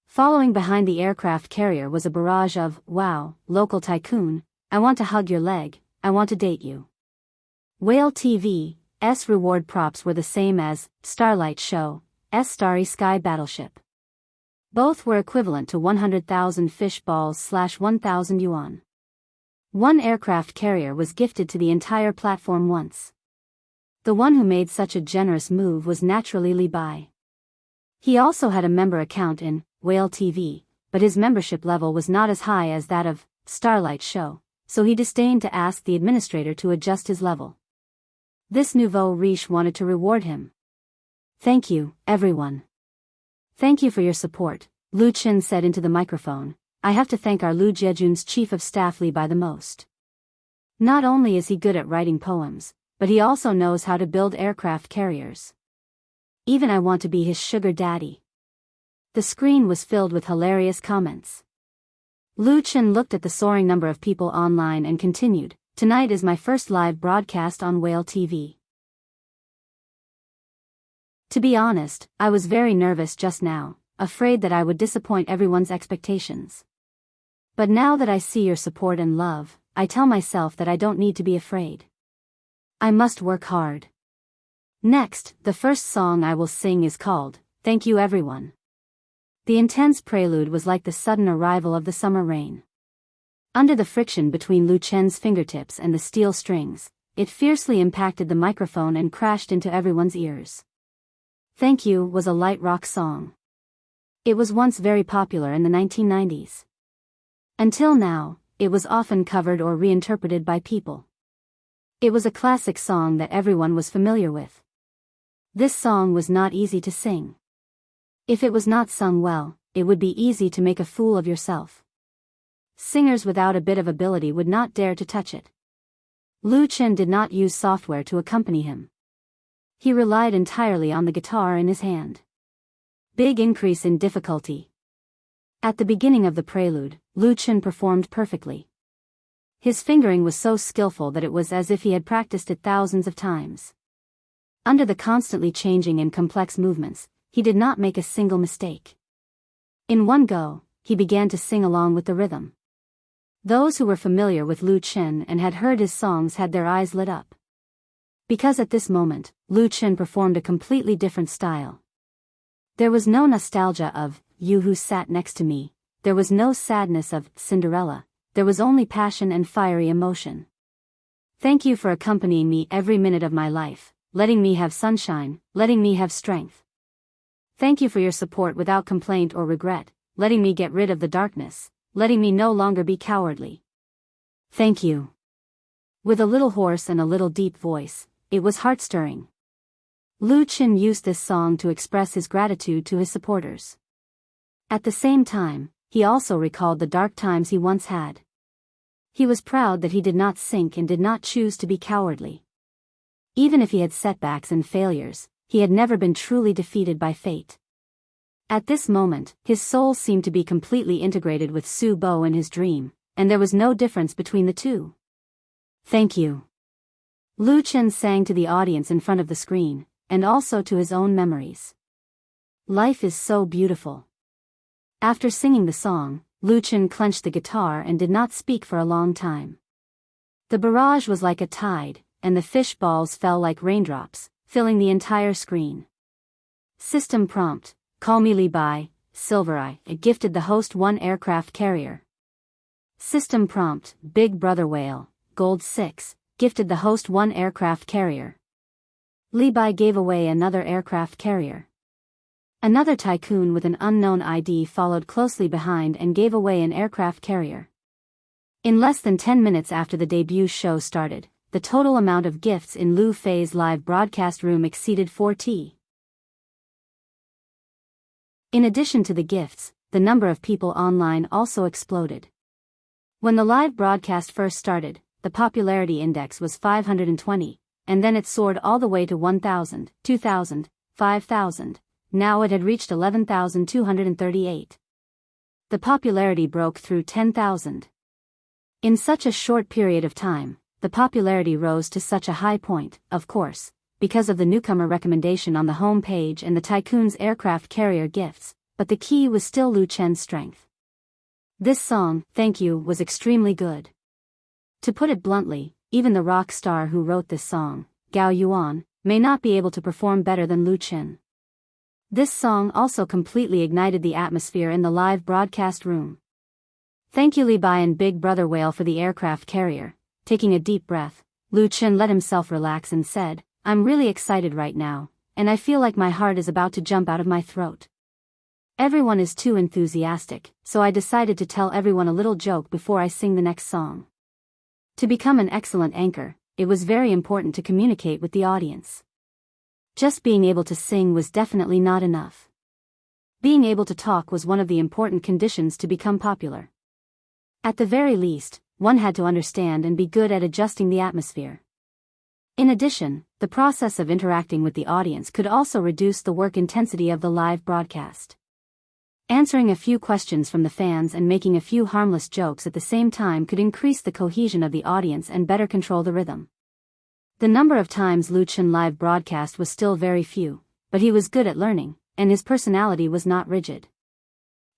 Following behind the aircraft carrier was a barrage of, "Wow, local tycoon, I want to hug your leg, I want to date you." Whale TV's reward props were the same as Starlight Show's Starry Sky Battleship. Both were equivalent to 100,000 fish balls / 1,000 yuan. 1 aircraft carrier was gifted to the entire platform once. The one who made such a generous move was naturally Li Bai. He also had a member account in Whale TV, but his membership level was not as high as that of Starlight Show, so he disdained to ask the administrator to adjust his level. This nouveau riche wanted to reward him. "Thank you, everyone. Thank you for your support," Lu Qin said into the microphone. "I have to thank our Lu Jiejun's chief of staff Li Bai the most. Not only is he good at writing poems, but he also knows how to build aircraft carriers. Even I want to be his sugar daddy." The screen was filled with hilarious comments. Lu Qin looked at the soaring number of people online and continued, "Tonight is my first live broadcast on Whale TV. To be honest, I was very nervous just now, afraid that I would disappoint everyone's expectations. But now that I see your support and love, I tell myself that I don't need to be afraid. I must work hard." Next, the first song I will sing is called, "Thank You Everyone." The intense prelude was like the sudden arrival of the summer rain. Under the friction between Lu Chen's fingertips and the steel strings, it fiercely impacted the microphone and crashed into everyone's ears. Thank You was a light rock song. It was once very popular in the 1990s. Until now, it was often covered or reinterpreted by people. It was a classic song that everyone was familiar with. This song was not easy to sing. If it was not sung well, it would be easy to make a fool of yourself. Singers without a bit of ability would not dare to touch it. Lu Chen did not use software to accompany him. He relied entirely on the guitar in his hand. Big increase in difficulty. At the beginning of the prelude, Lu Chen performed perfectly. His fingering was so skillful that it was as if he had practiced it thousands of times. Under the constantly changing and complex movements, he did not make a single mistake. In one go, he began to sing along with the rhythm. Those who were familiar with Lu Chen and had heard his songs had their eyes lit up. Because at this moment, Lu Chen performed a completely different style. There was no nostalgia of You Who Sat Next to Me, there was no sadness of Cinderella, there was only passion and fiery emotion. Thank you for accompanying me every minute of my life, letting me have sunshine, letting me have strength. Thank you for your support without complaint or regret, letting me get rid of the darkness, letting me no longer be cowardly. Thank you. With a little hoarse and a little deep voice, it was heart-stirring. Lu Chen used this song to express his gratitude to his supporters. At the same time, he also recalled the dark times he once had. He was proud that he did not sink and did not choose to be cowardly. Even if he had setbacks and failures, he had never been truly defeated by fate. At this moment, his soul seemed to be completely integrated with Su Bo in his dream, and there was no difference between the two. Thank you. Lu Chen sang to the audience in front of the screen, and also to his own memories. Life is so beautiful. After singing the song, Lu Chen clenched the guitar and did not speak for a long time. The barrage was like a tide, and the fish balls fell like raindrops, filling the entire screen. System prompt: call me Li Bai, Silver Eye. It gifted the host one aircraft carrier. System prompt: Big Brother Whale, Gold 6, gifted the host one aircraft carrier. Li Bai gave away another aircraft carrier. Another tycoon with an unknown ID followed closely behind and gave away an aircraft carrier. In less than 10 minutes after the debut show started, the total amount of gifts in Lu Fei's live broadcast room exceeded 4T. In addition to the gifts, the number of people online also exploded. When the live broadcast first started, the popularity index was 520, and then it soared all the way to 1,000, 2,000, 5,000. Now it had reached 11,238. The popularity broke through 10,000. In such a short period of time, the popularity rose to such a high point, of course, because of the newcomer recommendation on the home page and the tycoon's aircraft carrier gifts, but the key was still Lu Chen's strength. This song, Thank You, was extremely good. To put it bluntly, even the rock star who wrote this song, Gao Yuan, may not be able to perform better than Lu Chen. This song also completely ignited the atmosphere in the live broadcast room. Thank you Li Bai and Big Brother Whale for the aircraft carrier. Taking a deep breath, Lu Chen let himself relax and said, I'm really excited right now, and I feel like my heart is about to jump out of my throat. Everyone is too enthusiastic, so I decided to tell everyone a little joke before I sing the next song. To become an excellent anchor, it was very important to communicate with the audience. Just being able to sing was definitely not enough. Being able to talk was one of the important conditions to become popular. At the very least, one had to understand and be good at adjusting the atmosphere. In addition, the process of interacting with the audience could also reduce the work intensity of the live broadcast. Answering a few questions from the fans and making a few harmless jokes at the same time could increase the cohesion of the audience and better control the rhythm. The number of times Lu Chen live broadcast was still very few, but he was good at learning, and his personality was not rigid.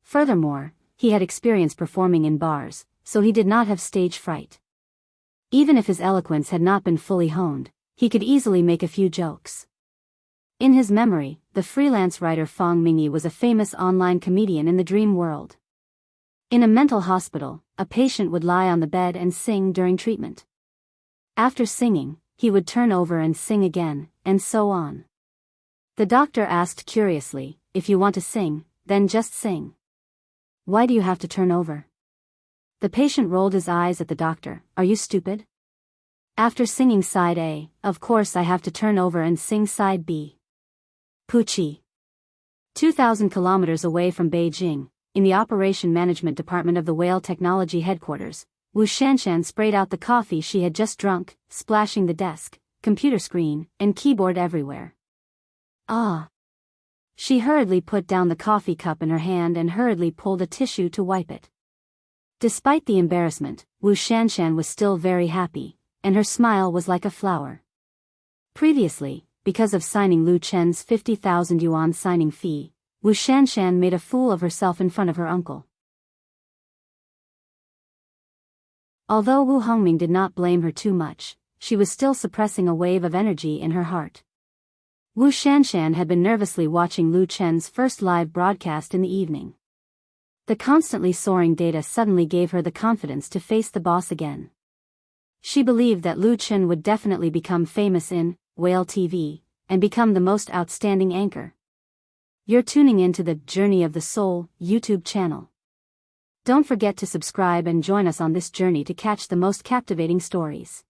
Furthermore, he had experience performing in bars, so he did not have stage fright. Even if his eloquence had not been fully honed, he could easily make a few jokes. In his memory, the freelance writer Fang Mingyi was a famous online comedian in the dream world. In a mental hospital, a patient would lie on the bed and sing during treatment. After singing, he would turn over and sing again, and so on. The doctor asked curiously, if you want to sing, then just sing. Why do you have to turn over? The patient rolled his eyes at the doctor, are you stupid? After singing side A, of course I have to turn over and sing side B. Puqi. 2,000 kilometers away from Beijing, in the Operation Management Department of the Whale Technology Headquarters, Wu Shanshan sprayed out the coffee she had just drunk, splashing the desk, computer screen, and keyboard everywhere. Ah! She hurriedly put down the coffee cup in her hand and hurriedly pulled a tissue to wipe it. Despite the embarrassment, Wu Shanshan was still very happy, and her smile was like a flower. Previously, because of signing Lu Chen's 50,000 yuan signing fee, Wu Shanshan made a fool of herself in front of her uncle. Although Wu Hongming did not blame her too much, she was still suppressing a wave of energy in her heart. Wu Shanshan had been nervously watching Lu Chen's first live broadcast in the evening. The constantly soaring data suddenly gave her the confidence to face the boss again. She believed that Lu Chen would definitely become famous in Whale TV, and become the most outstanding anchor. You're tuning into the Journey of the Soul YouTube channel. Don't forget to subscribe and join us on this journey to catch the most captivating stories.